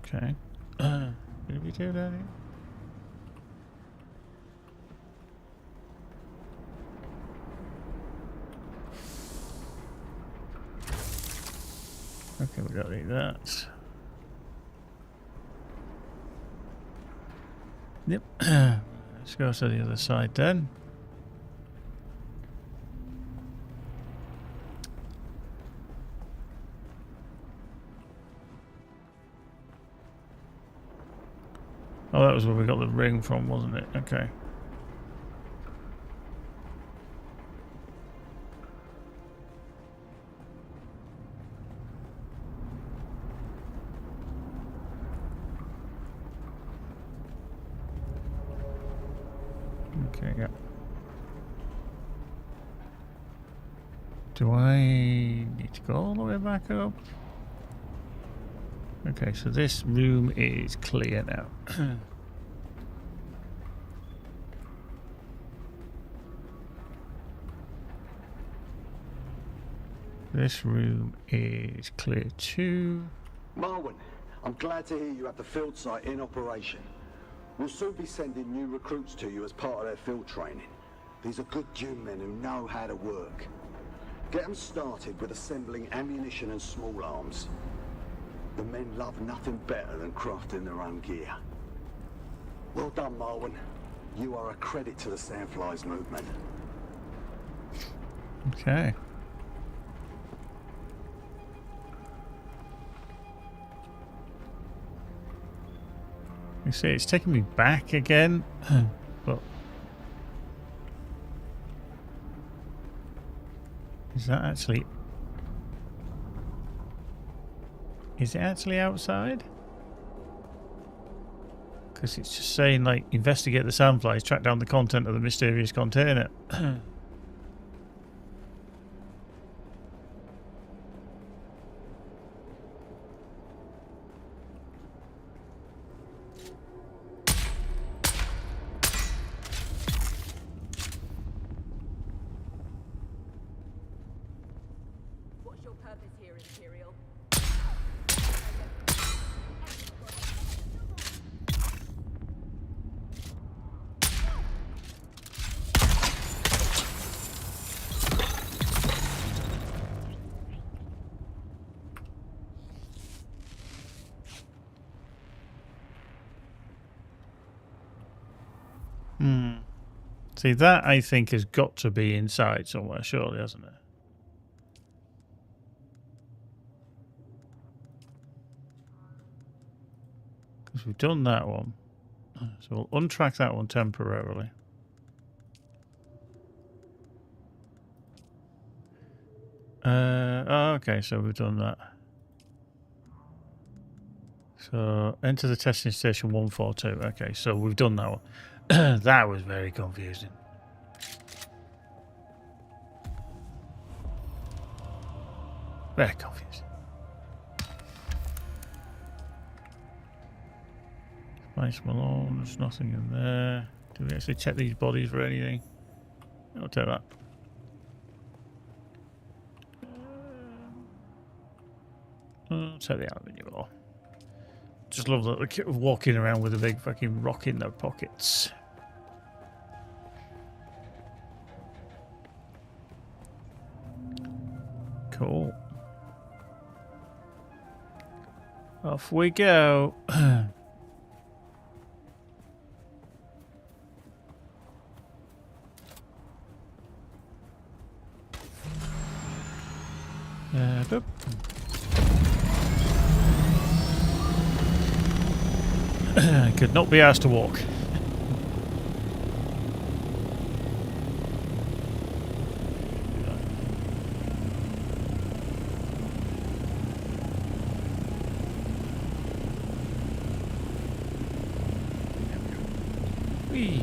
Okay. Did we do that here? Okay, we don't need that. Yep. Let's go to the other side then. Oh, that was where we got the ring from, wasn't it? Okay. Okay, yeah. Do I need to go all the way back up? Okay, so this room is clear now. This room is clear too. Marwin, I'm glad to hear you have the field site in operation. We'll soon be sending new recruits to you as part of their field training. These are good Dune men who know how to work. Get them started with assembling ammunition and small arms. The men love nothing better than crafting their own gear. Well done, Marwin. You are a credit to the Sandflies movement. Okay. You see, it's taking me back again, but is that actually? Is it actually outside? Because it's just saying, like, investigate the Sandflies, track down the content of the mysterious container. What's your purpose here, Imperial? See, that I think has got to be inside somewhere, surely, hasn't it? Because we've done that one. So we'll untrack that one temporarily. Oh, okay, so we've done that. So enter the testing station 142. Okay, so we've done that one. That was very confusing. Very confusing. Spice Malone, there's nothing in there. Do we actually check these bodies for anything? I'll tell that. I'll take the aluminium. Just love that they're walking around with a big fucking rock in their pockets. Cool. Off we go. Boop. Could not be asked to walk. Whee.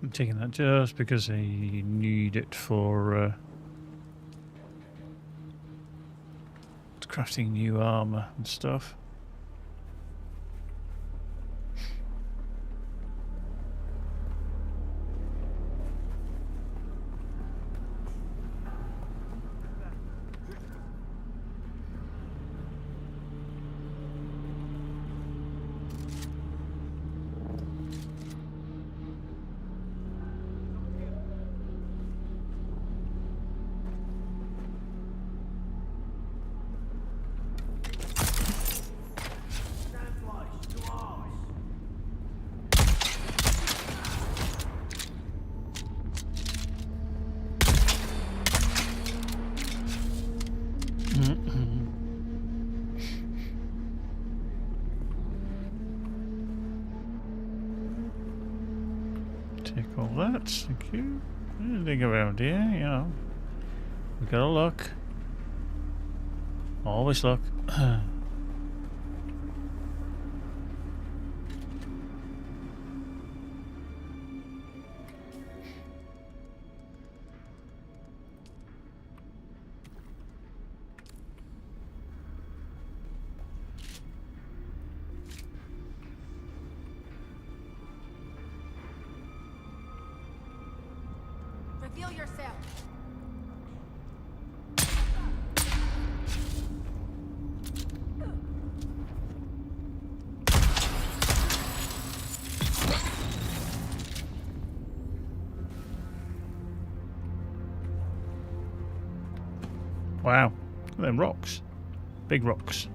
I'm taking that just because I need it for crafting new armor and stuff. Take all that, thank you. Anything around here, you know. We gotta look. Always look. Reveal yourself. Wow, look at them rocks. Big rocks.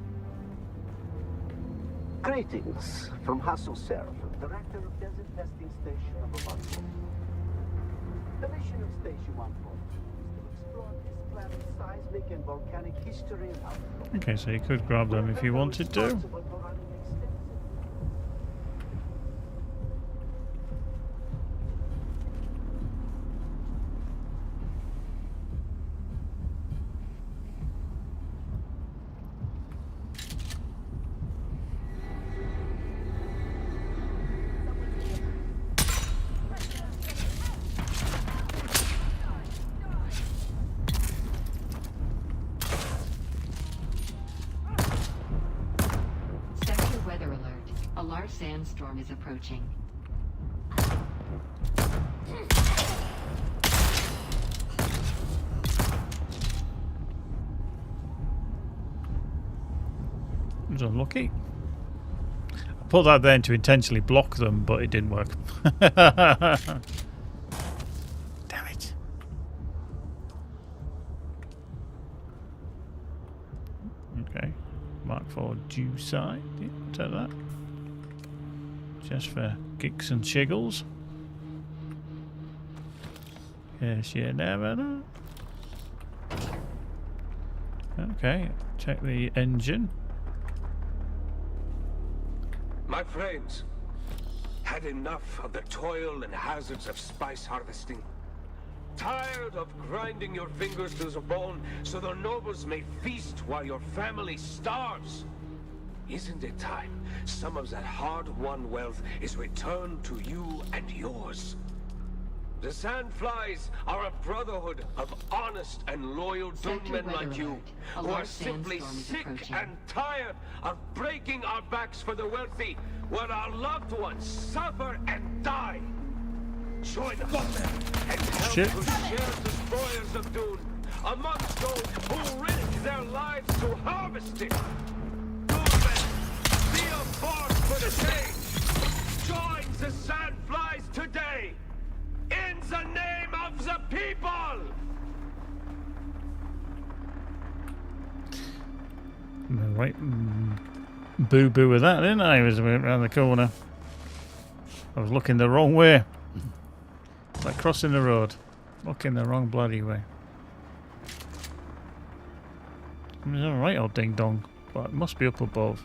Greetings from Hassel Seraph, Director of Desert Testing Station number 1. The mission of Station 1 is to explore this planet's seismic and volcanic history and outlook. Okay, so you could grab them if you wanted to. Responsible for running extensive sandstorm is approaching. It was unlucky. I put that there to intentionally block them, but it didn't work. Damn it. Okay. Mark for due side. Yeah, take that. Just for kicks and shiggles. Yes, you never know. Okay, check the engine. My friends, had enough of the toil and hazards of spice harvesting? Tired of grinding your fingers to the bone so the nobles may feast while your family starves? Isn't it time some of that hard-won wealth is returned to you and yours? The Sandflies are a brotherhood of honest and loyal Dune men like you, who are simply sick and tired of breaking our backs for the wealthy, while our loved ones suffer and die. Join us and help to share the spoils of Dune amongst those who risk their lives to harvest it. Dune men, be a force for the change. Join the Sandflies today. In the name of the people! Right. Boo-boo with that, didn't I? I was around the corner. I was looking the wrong way. It's like crossing the road. Looking the wrong bloody way. I mean, it's alright, old ding-dong. But it must be up above.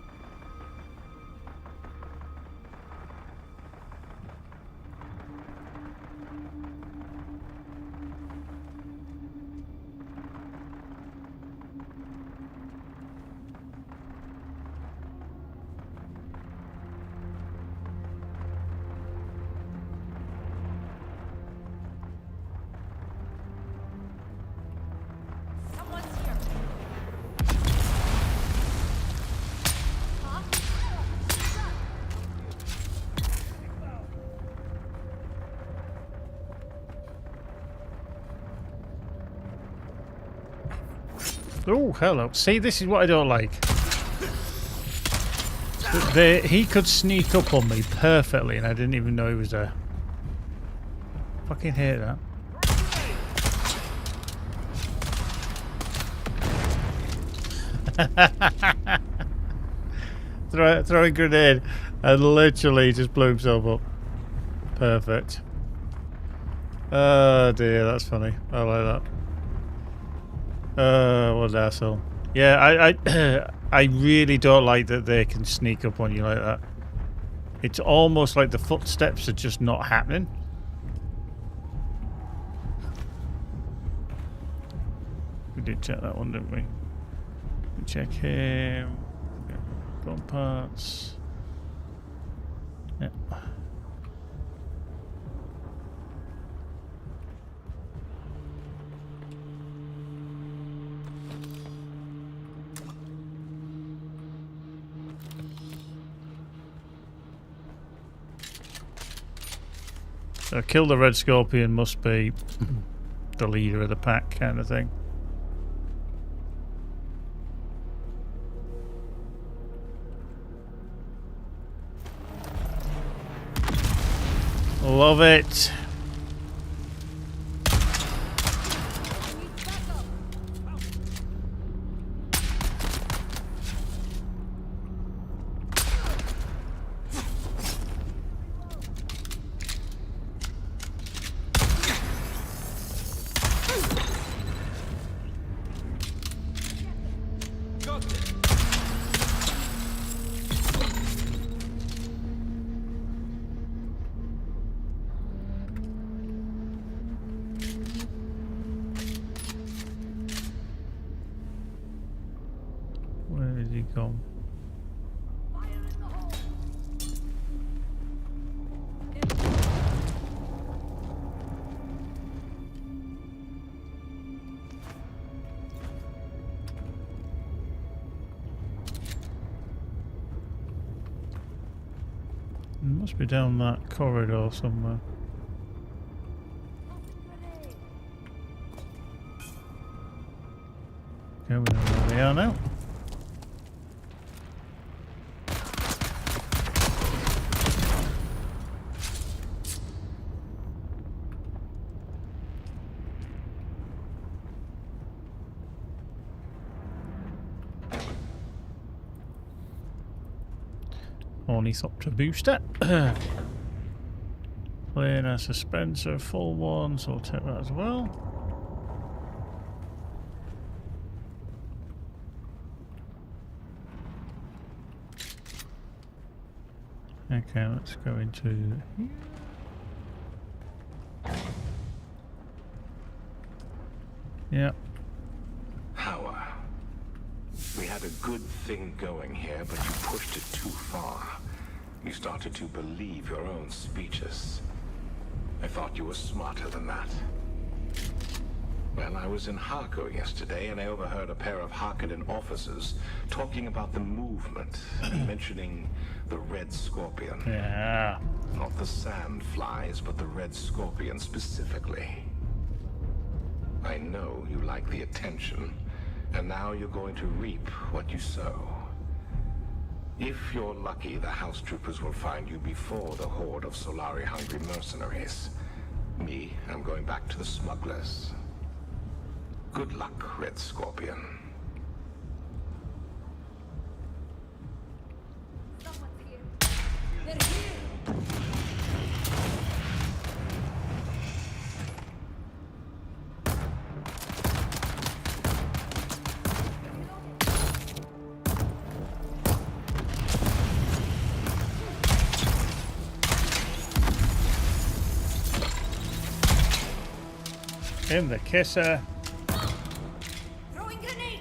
Someone's here. Huh? Oh, hello. See, this is what I don't like. He could sneak up on me perfectly and I didn't even know he was there. Fucking hate that. Throw a grenade and literally just blew himself up. Perfect. Oh dear, that's funny. I like that. What an asshole. Yeah, I really don't like that they can sneak up on you like that. It's almost like the footsteps are just not happening. We did check that one, didn't we? We check him. Gun parts. Yep. So kill the Red Scorpion must be the leader of the pack kind of thing. Love it. Where is he gone? Must be down that corridor somewhere. Okay, we know where they are now. Ornithopter booster. Planar suspensor, full one, so I'll take that as well. Okay, let's go into here. Yeah. Power. We had a good thing going here, but you pushed it too far. You started to believe your own speeches. I thought you were smarter than that. Well, I was in Harko yesterday, and I overheard a pair of Harkonnen officers talking about the movement, and mentioning the Red Scorpion. Yeah. Not the sand flies, but the Red Scorpion specifically. I know you like the attention, and now you're going to reap what you sow. If you're lucky, the house troopers will find you before the horde of Solari-hungry mercenaries. Me, I'm going back to the smugglers. Good luck, Red Scorpion. Someone's here. They're here. In the kisser. Throwing grenade.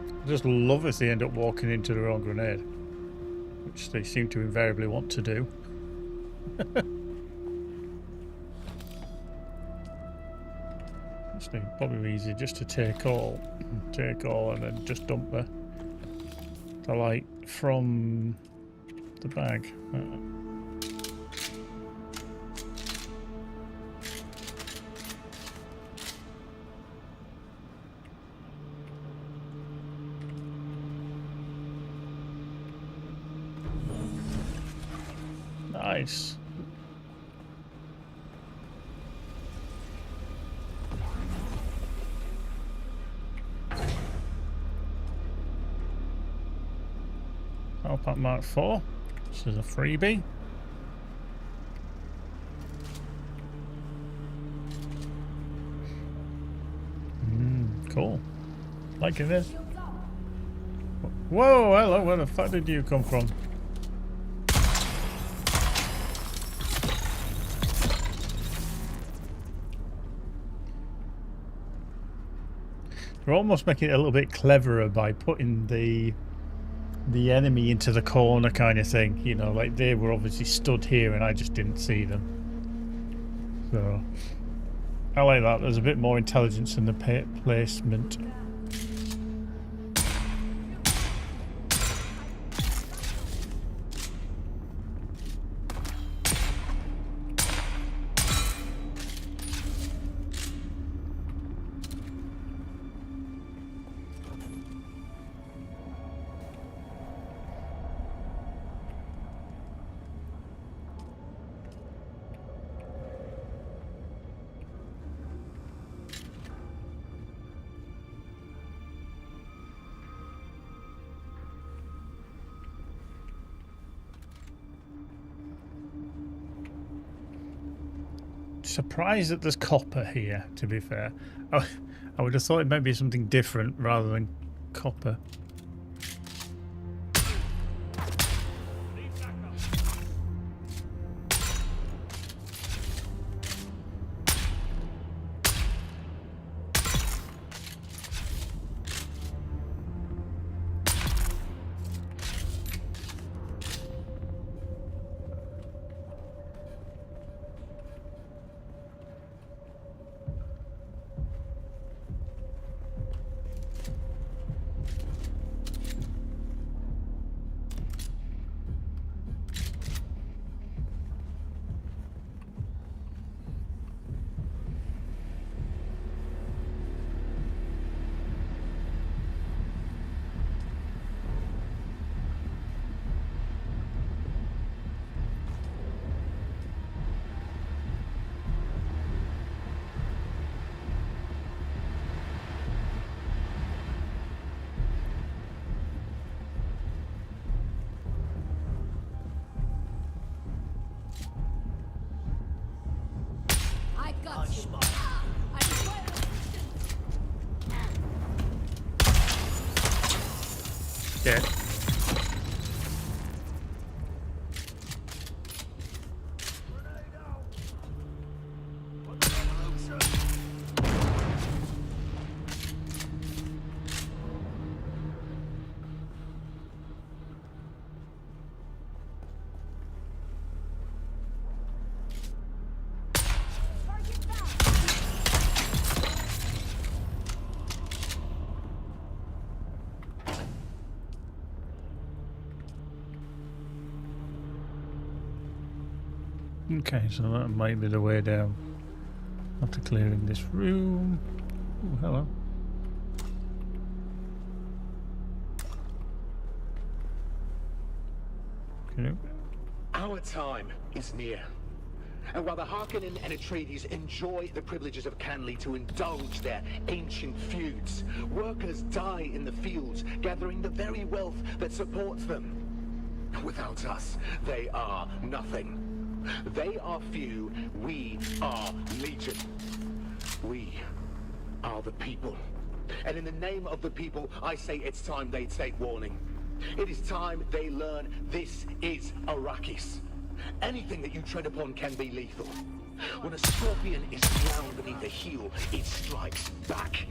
I just love if they end up walking into their own grenade, which they seem to invariably want to do. It's probably easier just to take all, and then just dump the light from the bag. Nice. Power Pack Mark 4. This is a freebie. Cool. Liking this. Whoa, hello, where the fuck did you come from? They're almost making it a little bit cleverer by putting the enemy into the corner kind of thing, you know, like they were obviously stood here and I just didn't see them. So I like that. There's a bit more intelligence in the placement. Surprised that there's copper here, to be fair. I would have thought it might be something different rather than copper. dead. Okay, so that might be the way down. After clearing this room. Oh, hello. Okay. Our time is near. And while the Harkonnen and Atreides enjoy the privileges of Canley to indulge their ancient feuds, workers die in the fields, gathering the very wealth that supports them. Without us, they are nothing. They are few, we are legion. We are the people. And in the name of the people, I say it's time they take warning. It is time they learn this is Arrakis. Anything that you tread upon can be lethal. When a scorpion is drowned beneath a heel, it strikes back,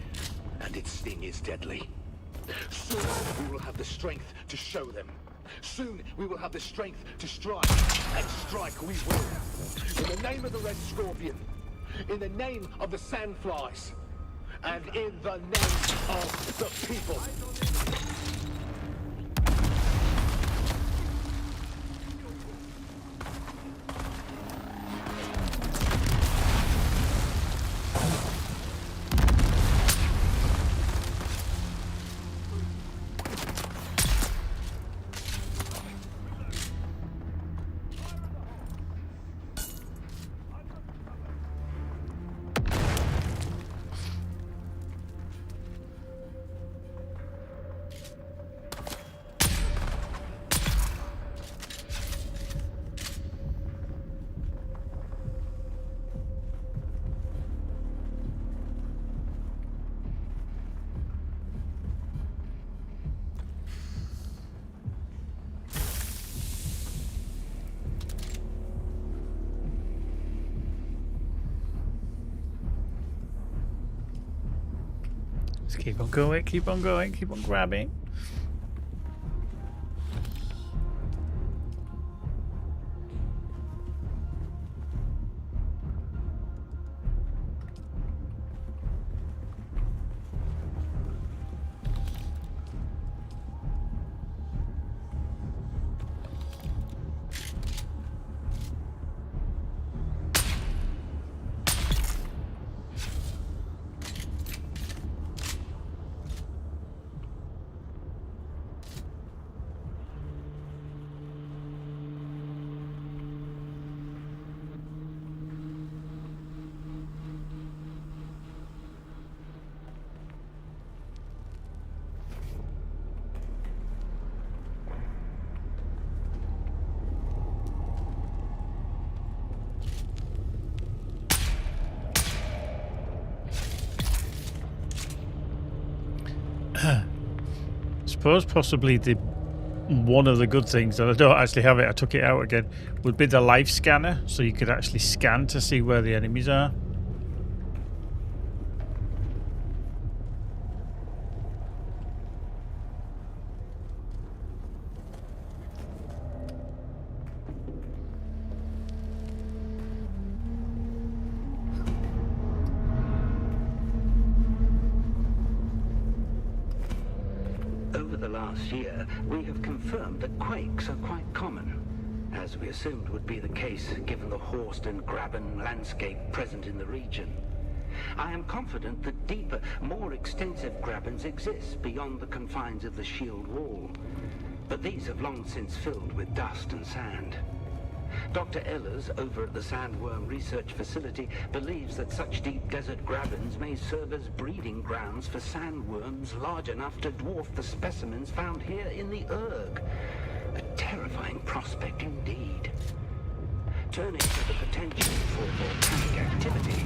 and its sting is deadly. Soon we will have the strength to show them. Soon we will have the strength to strike, and strike we will. In the name of the Red Scorpion, in the name of the Sandflies, and in the name of the people. Just keep on going, keep on going, keep on grabbing. Suppose possibly the one of the good things, and I don't actually have it, I took it out again, would be the life scanner, so you could actually scan to see where the enemies are. Over the last year, we have confirmed that quakes are quite common, as we assumed would be the case given the Horst and Graben landscape present in the region. I am confident that deeper, more extensive grabens exist beyond the confines of the shield wall, but these have long since filled with dust and sand. Dr. Ehlers, over at the Sandworm Research Facility, believes that such deep desert grabens may serve as breeding grounds for sandworms large enough to dwarf the specimens found here in the Urg. A terrifying prospect indeed. Turning to the potential for volcanic activity.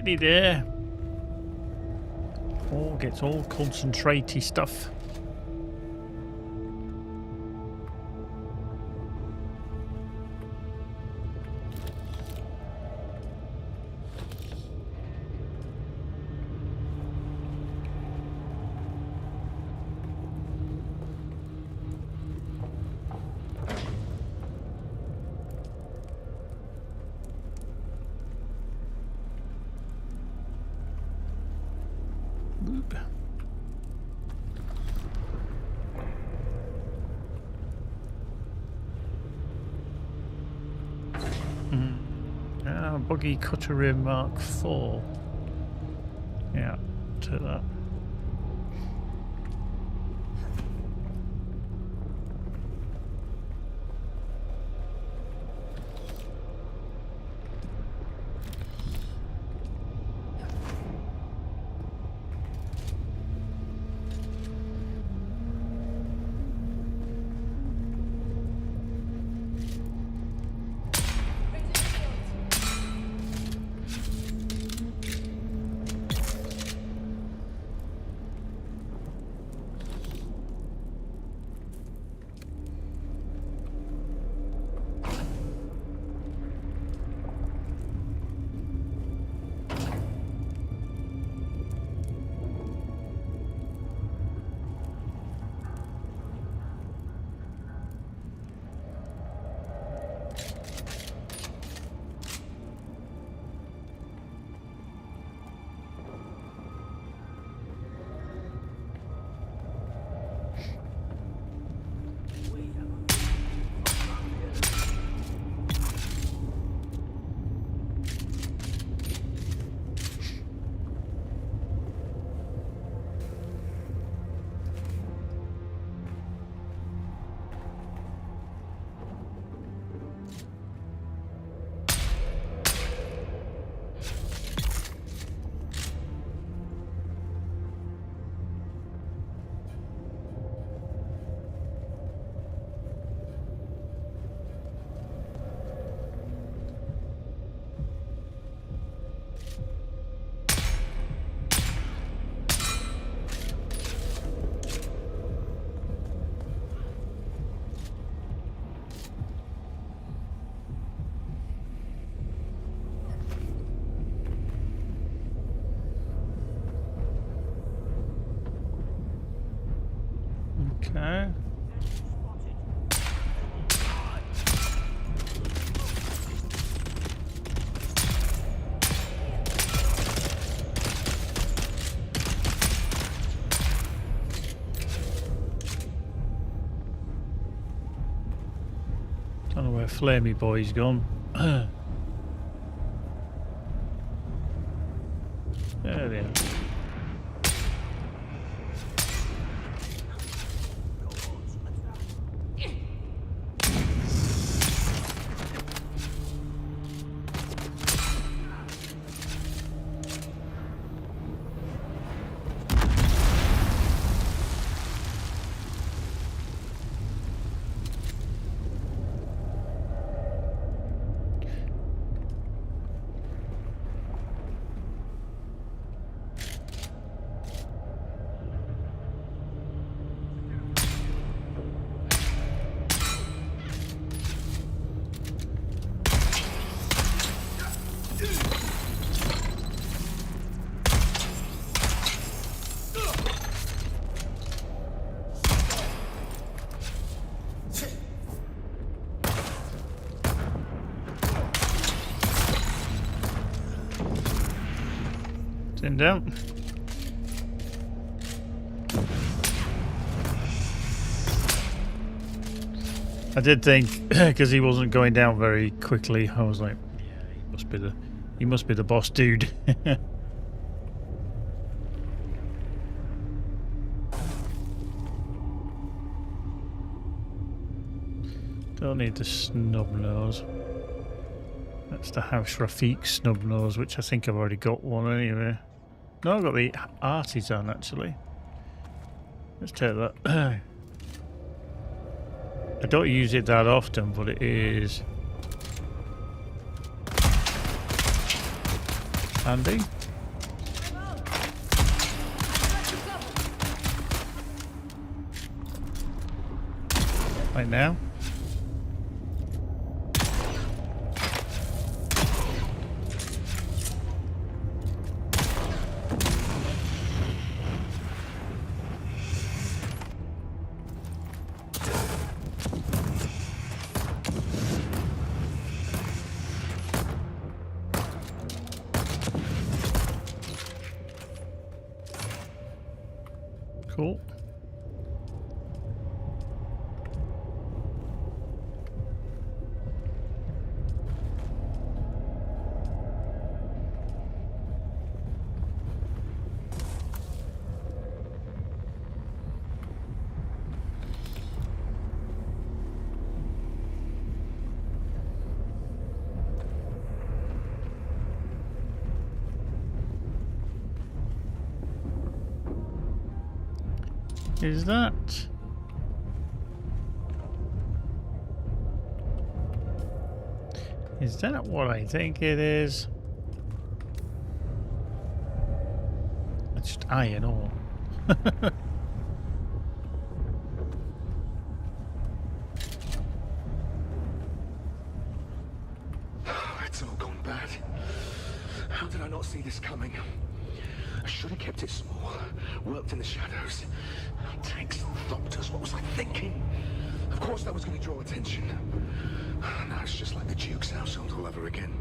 nearly there. Oh, gets all concentratey stuff. Boop. Buggy Cutter Mark IV. Yeah, take that. Okay. Don't know where Flamey Boy's gone. There they are. Send down. I did think because he wasn't going down very quickly, I was like, yeah, he must be the boss dude. Don't need the snub nose. That's the House Rafiq snub nose, which I think I've already got one anyway. No, I've got the artisan actually. Let's take that. I don't use it that often, but it is Andy. Right now. Cool. Is that? Is that what I think it is? It's just iron ore. It's all gone bad. How did I not see this coming? I should have kept it small. Worked in the shadows. Tanks, doctors, what was I thinking? Of course that was going to draw attention. Now it's just like the Duke's household all over again.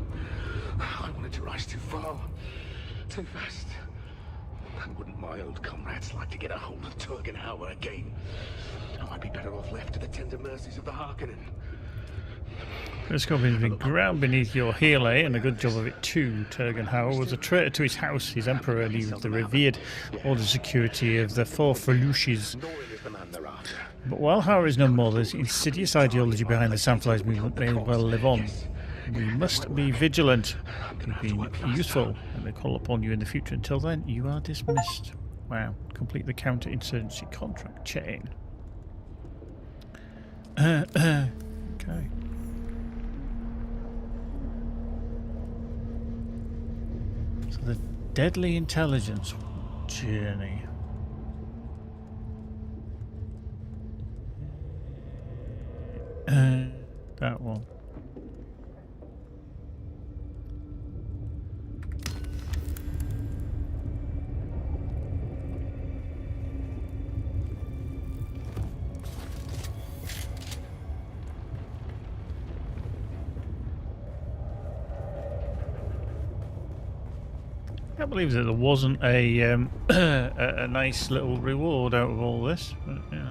I wanted to rise too far. Too fast. And wouldn't my old comrades like to get a hold of Turgenhauer again? I might be better off left to the tender mercies of the Harkonnen. This company's been ground beneath your heel, eh? And a good job of it too. Turgenhauer was a traitor to his house, his emperor, and he was the revered order security of the four Feluches. But while Hauer is no more, the insidious ideology behind the Sandflies movement may well live on. We must be vigilant. You've been useful, and they call upon you in the future. Until then, you are dismissed. Wow. Complete the counter-insurgency contract chain. Okay. So the deadly intelligence journey. That one. I can't believe that there wasn't a a nice little reward out of all this. But, yeah.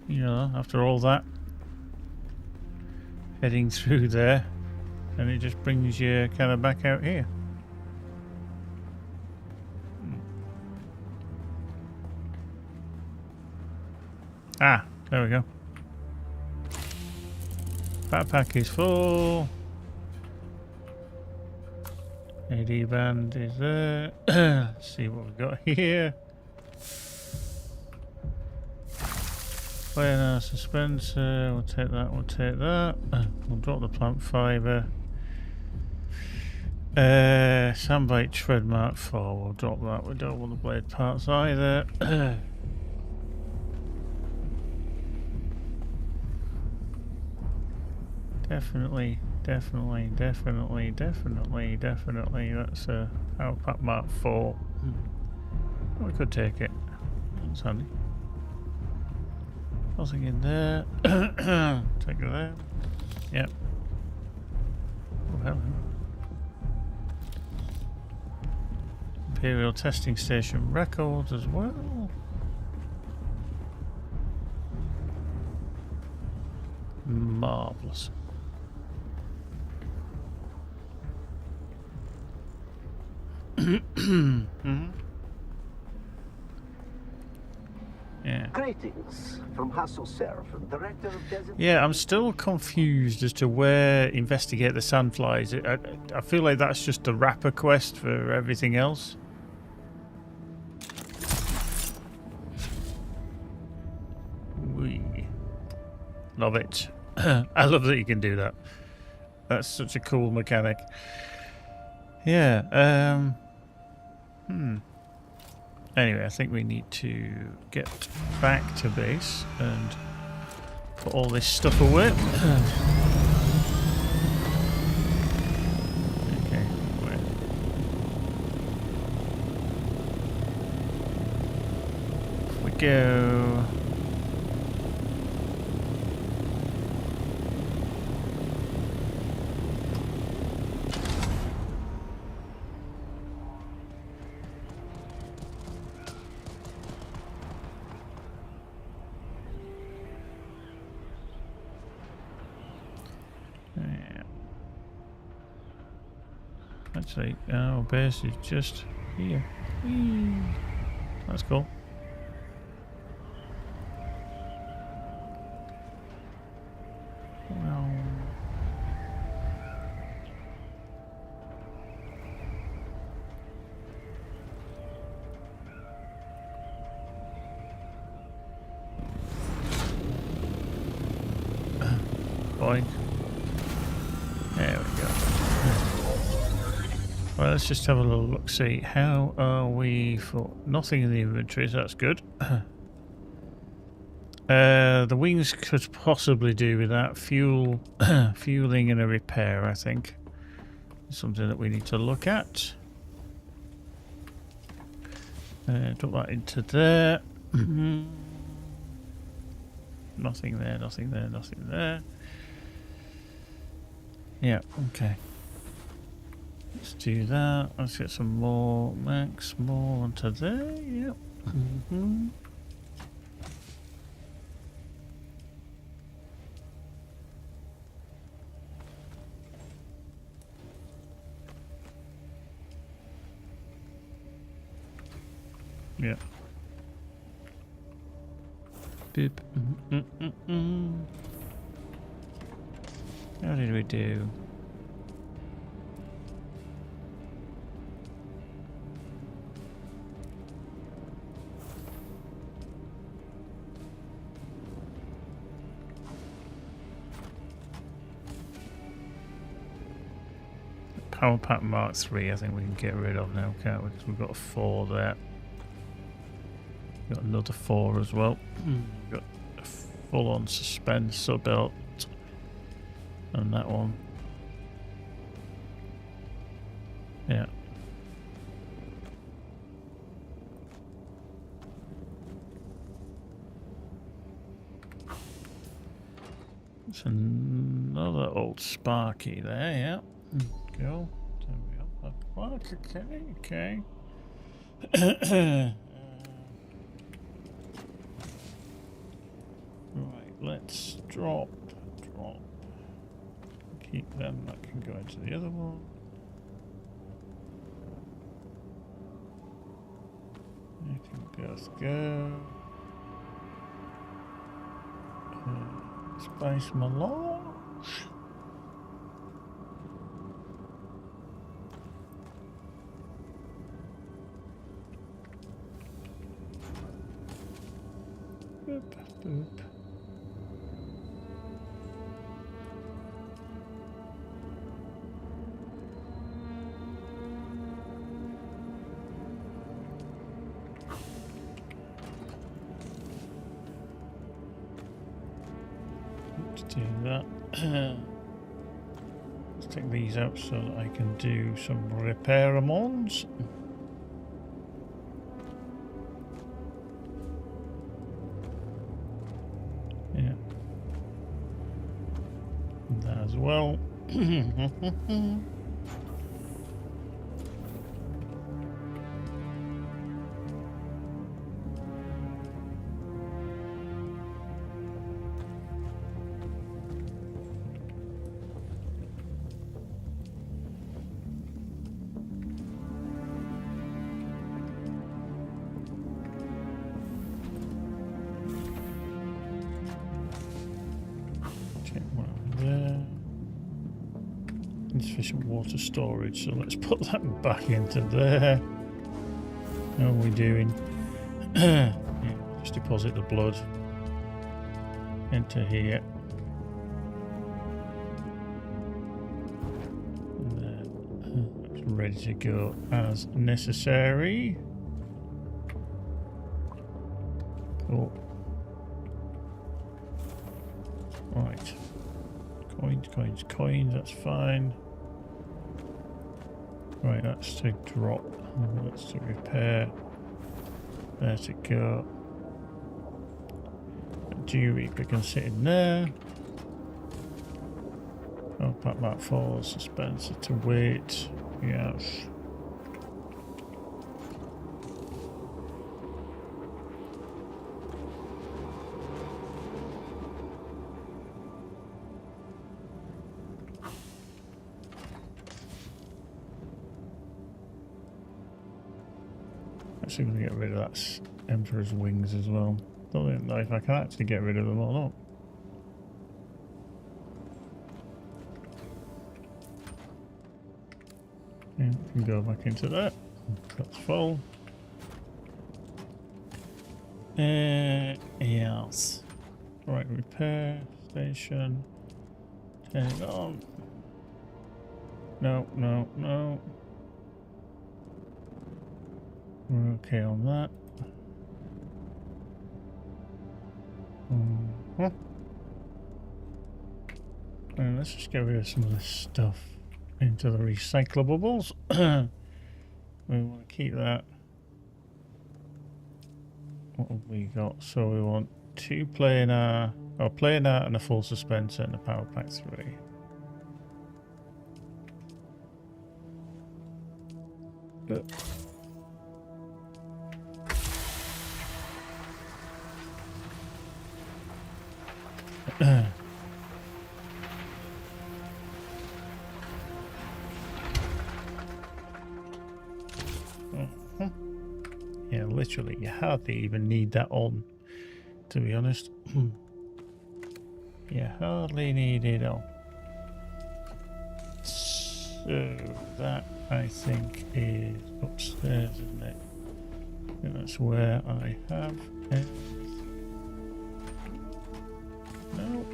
You know, after all that, heading through there, and it just brings you kind of back out here. Ah, there we go. Backpack is full. AD band is there. Let's see what we've got here. Flare dispenser. We'll take that. We'll take that. We'll drop the plant fiber. Sandbite tread mark 4. We'll drop that. We don't want the blade parts either. Definitely. That's a power pack mark 4. Oh, we could take it. That's handy. Nothing in there. Take it there. Yep. Oh, hello. Imperial testing station records as well. Marvelous. Yeah. Greetings from Hassel Seraphim, Director of Desert. Yeah, I'm still confused as to where investigate the Sandflies. I feel like that's just a wrapper quest for everything else. Love it. I love that you can do that. That's such a cool mechanic. Yeah. Anyway, I think we need to get back to base and put all this stuff away. Okay, wait. Off we go. Actually, our base is just here. Whee. That's cool. Well. Boing. There we go. Well, let's just have a little look, see how are we for nothing in the inventory, so that's good. The wings could possibly do with that fueling and a repair, I think. Something that we need to look at. Drop that into there. Nothing there, nothing there, nothing there. Yeah, okay. Let's do that. Let's get some more max, more onto there. Yep. Yeah. Boop. How did we do? Power Pack Mark 3, I think we can get rid of now, can't we? Because we've got a 4 there. Got another 4 as well. Got a full-on suspensor belt. And that one. Yeah. It's another old Sparky there, yeah. Go. Turn me up. Okay. Right, let's drop. Keep them, that can go into the other one. You can both go. Space Melange. Boop, boop. Let's do that. Let's take these out so that I can do some repair-a-mons. Yeah. That as well. Insufficient water storage, so let's put that back into there. How are we doing? Yeah, just deposit the blood into here. ready to go as necessary. Oh. Right. Coins, coins, coins, that's fine. Right, that's to drop. That's to repair. There to go. Dew Reaper can sit in there. Oh, Pack Mark 4, Dispenser to wait. Yes. Actually going to get rid of that Emperor's wings as well. Don't know if I can actually get rid of them or not. Yeah, we can go back into that. That's full. Yes. Right, repair station. Turn it on. No, no, no. We're okay on that. And let's just get rid of some of this stuff into the recyclables. We want to keep that. What have we got? So we want 2 planar, or planar and a full dispenser and a power pack 3. Yeah, literally, you hardly even need that on, to be honest. You hardly need it on. So, that I think is upstairs, isn't it? And that's where I have it. No.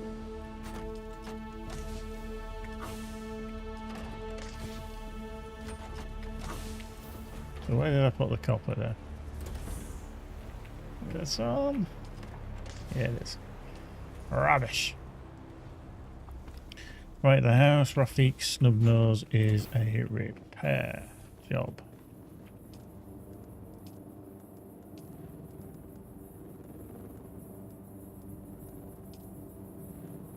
So where did I put the copper there? That's on. Yeah, it is. Rubbish. Right, the house, Rafik Snubnose, is a repair job.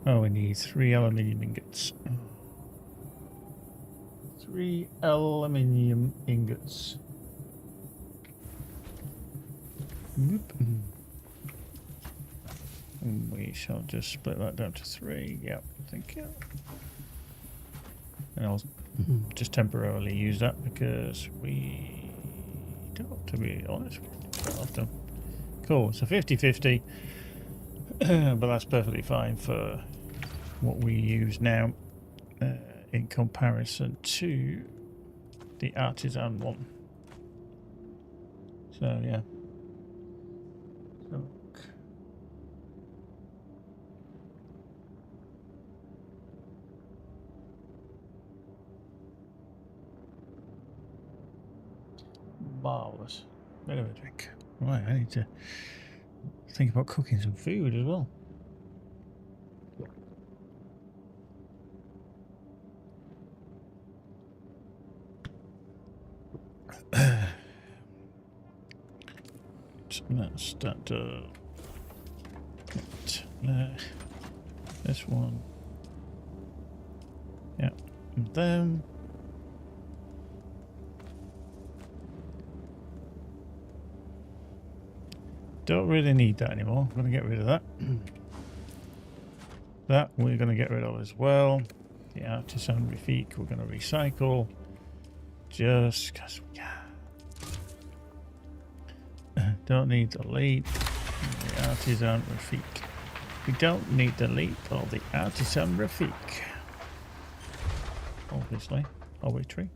Oh, we need 3 aluminium ingots. 3 aluminium ingots. Whoop. And we shall just split that down to 3. Yep, thank you. And I'll just temporarily use that because we don't, to be honest, quite often. Cool, so 50-50, but that's perfectly fine for what we use now in comparison to the artisan one. So yeah. So, marvellous. Bit of a drink. Right, I need to think about cooking some food as well. That's that. This one. Yeah, and then. Don't really need that anymore. I'm going to get rid of that. That we're going to get rid of as well. The artisan Rafik we're going to recycle. Just because we can. Don't need the lead. The artisan Rafik. We don't need the lead or the artisan Rafik. Obviously. Poetry.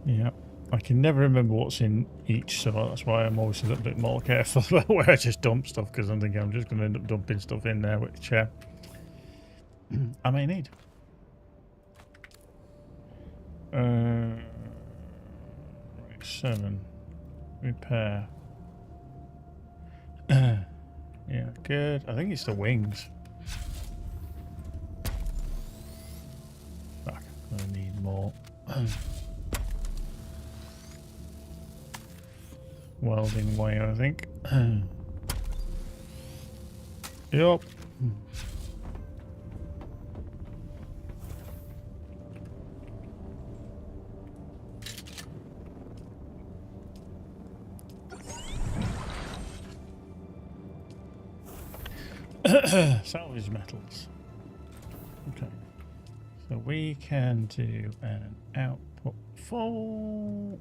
Yeah, I can never remember what's in each, so that's why I'm always a little bit more careful about where I just dump stuff, because I'm thinking I'm just going to end up dumping stuff in there, which I may need. Right, 7. Repair. Yeah, good. I think it's the wings. Fuck, I'm going to need more. Welding wire, I think. Yup. Salvage metals. Okay. So we can do an output full.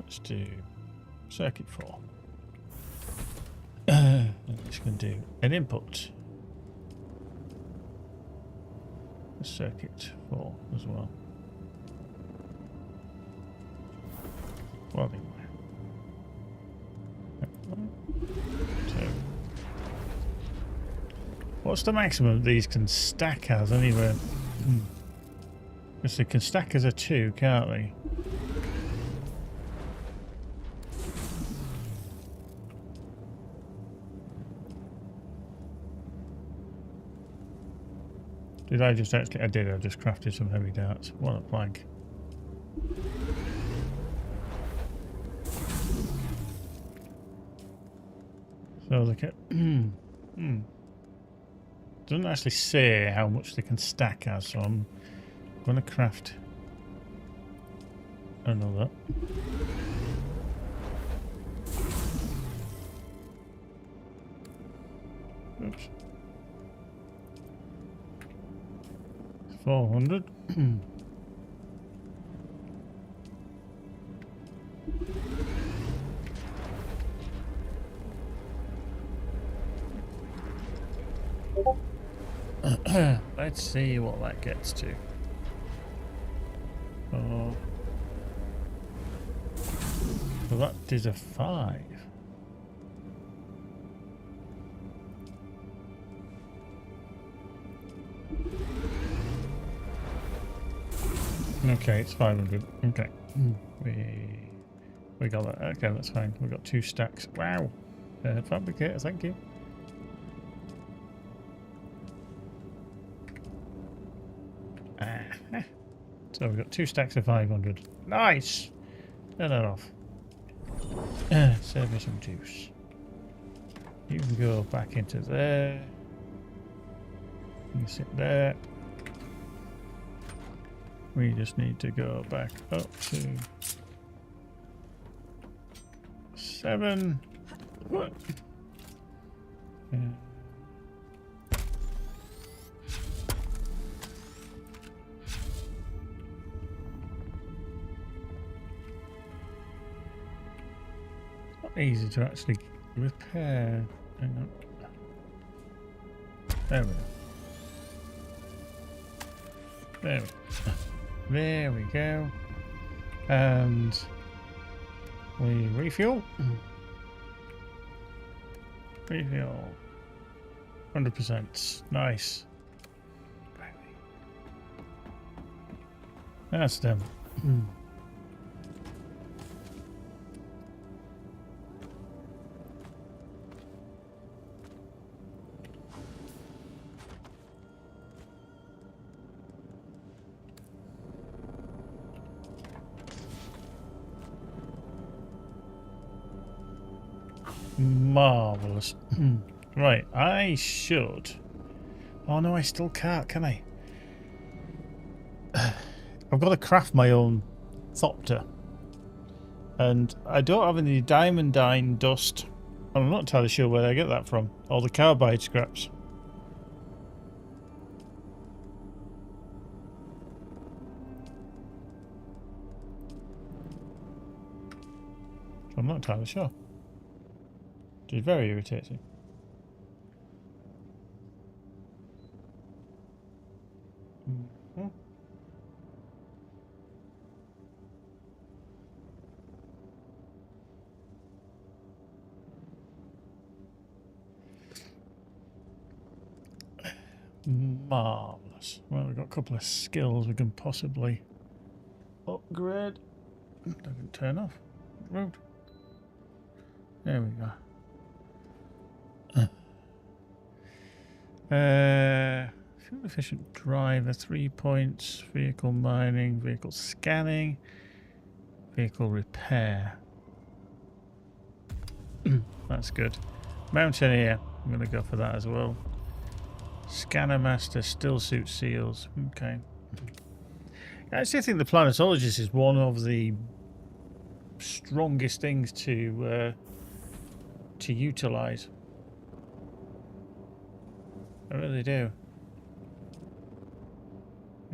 Let's do circuit 4. I'm just going to do an input. A circuit 4 as well. Welding wire. So, what's the maximum these can stack as anyway? Because they can stack as a 2, can't they? Did I just actually? I did. I just crafted some heavy darts. What a plank. So they can. Doesn't actually say how much they can stack as, so I'm going to craft another. Oops. 400. Let's see what that gets to. Oh. So that is a 5. Okay, it's 500. Okay. We got that. Okay, that's fine. We got 2 stacks. Wow. Fabricator, thank you. So we've got 2 stacks of 500. Nice! Turn that off. Save me some juice. You can go back into there. You can sit there. We just need to go back up to 7. What? Easy to actually repair. Hang on. There we go. There we go. There we go. And we refuel. Refuel. 100%. Nice. That's them. Marvellous. Right, I should... Oh no, I still can't, can I? I've got to craft my own thopter. And I don't have any diamondine dust. I'm not entirely sure where I get that from. All the carbide scraps. I'm not entirely sure. It's very irritating. Mhm. Marvellous. Well, we've got a couple of skills we can possibly upgrade. Doesn't turn off. Rude. There we go. Fuel efficient driver, 3 points. Vehicle mining, vehicle scanning, vehicle repair. That's good. Mountaineer, I'm going to go for that as well. Scanner master, still suit seals. Okay. I actually think the planetologist is one of the strongest things to utilize. I really do.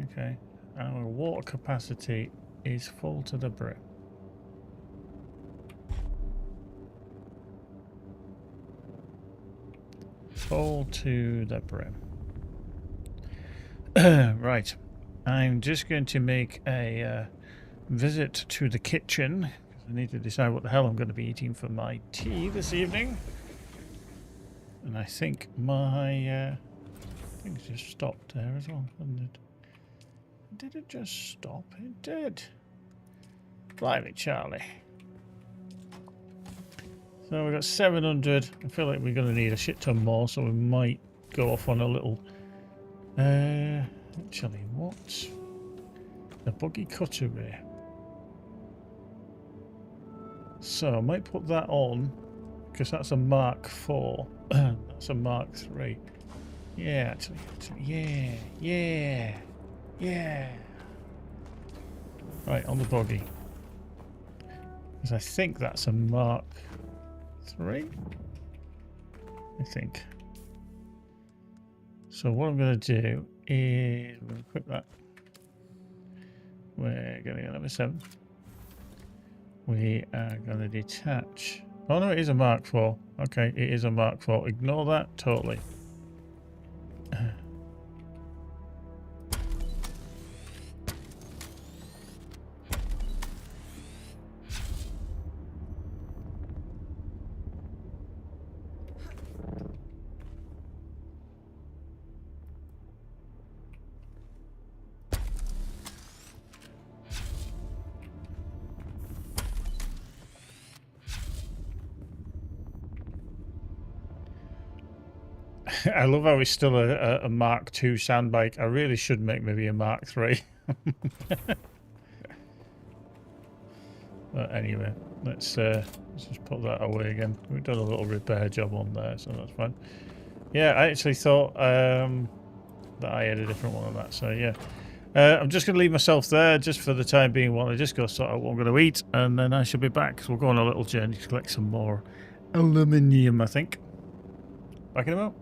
Okay. Our water capacity is full to the brim. Full to the brim. Right. I'm just going to make a visit to the kitchen, because I need to decide what the hell I'm going to be eating for my tea this evening. And I think my things just stopped there as well, didn't it? Did it just stop? It did. Blimey, Charlie. So we've got 700. I feel like we're going to need a shit ton more, so we might go off on a little... actually, what? A buggy cutaway. So I might put that on, because that's a Mark 4. That's a Mark 3. Yeah, actually, yeah. Right, on the buggy. Because I think that's a Mark 3. I think. So what I'm going to do is we're going to equip that. We're going to go number 7. We are going to detach. Oh no, it is a Mark 4. Okay, it is a Mark 4. Ignore that totally. I love how it's still a Mark II soundbike. I really should make maybe a Mark III. But anyway, let's just put that away again. We've done a little repair job on there, so that's fine. Yeah, I actually thought that I had a different one on that, so yeah. I'm just going to leave myself there just for the time being while I just go sort out what I'm going to eat, and then I shall be back. So we'll go on a little journey to collect some more aluminium, I think. Back in a moment.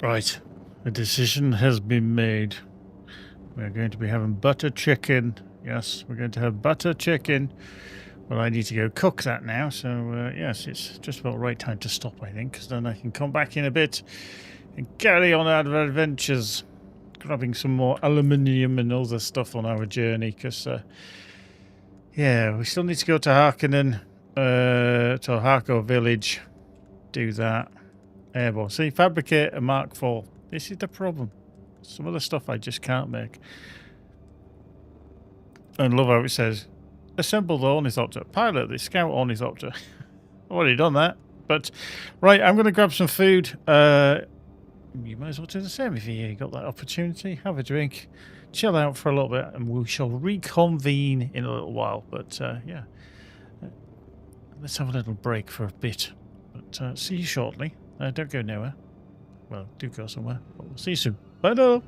Right. A decision has been made. We're going to be having butter chicken. Yes, we're going to have butter chicken. Well, I need to go cook that now, so yes, it's just about the right time to stop, I think, because then I can come back in a bit and carry on our adventures, grabbing some more aluminium and other stuff on our journey, because, yeah, we still need to go to Harkonnen, to Harko village, do that. Airborne. See, fabricate a Mark IV. This is the problem. Some of the stuff I just can't make. And love how it says, assemble the ornithopter. Pilot the scout ornithopter. I've already done that. But, right, I'm going to grab some food. You might as well do the same if you got that opportunity. Have a drink. Chill out for a little bit. And we shall reconvene in a little while. But, yeah. Let's have a little break for a bit. But see you shortly. Don't go nowhere. Well, do go somewhere. But we'll see you soon. Bye now.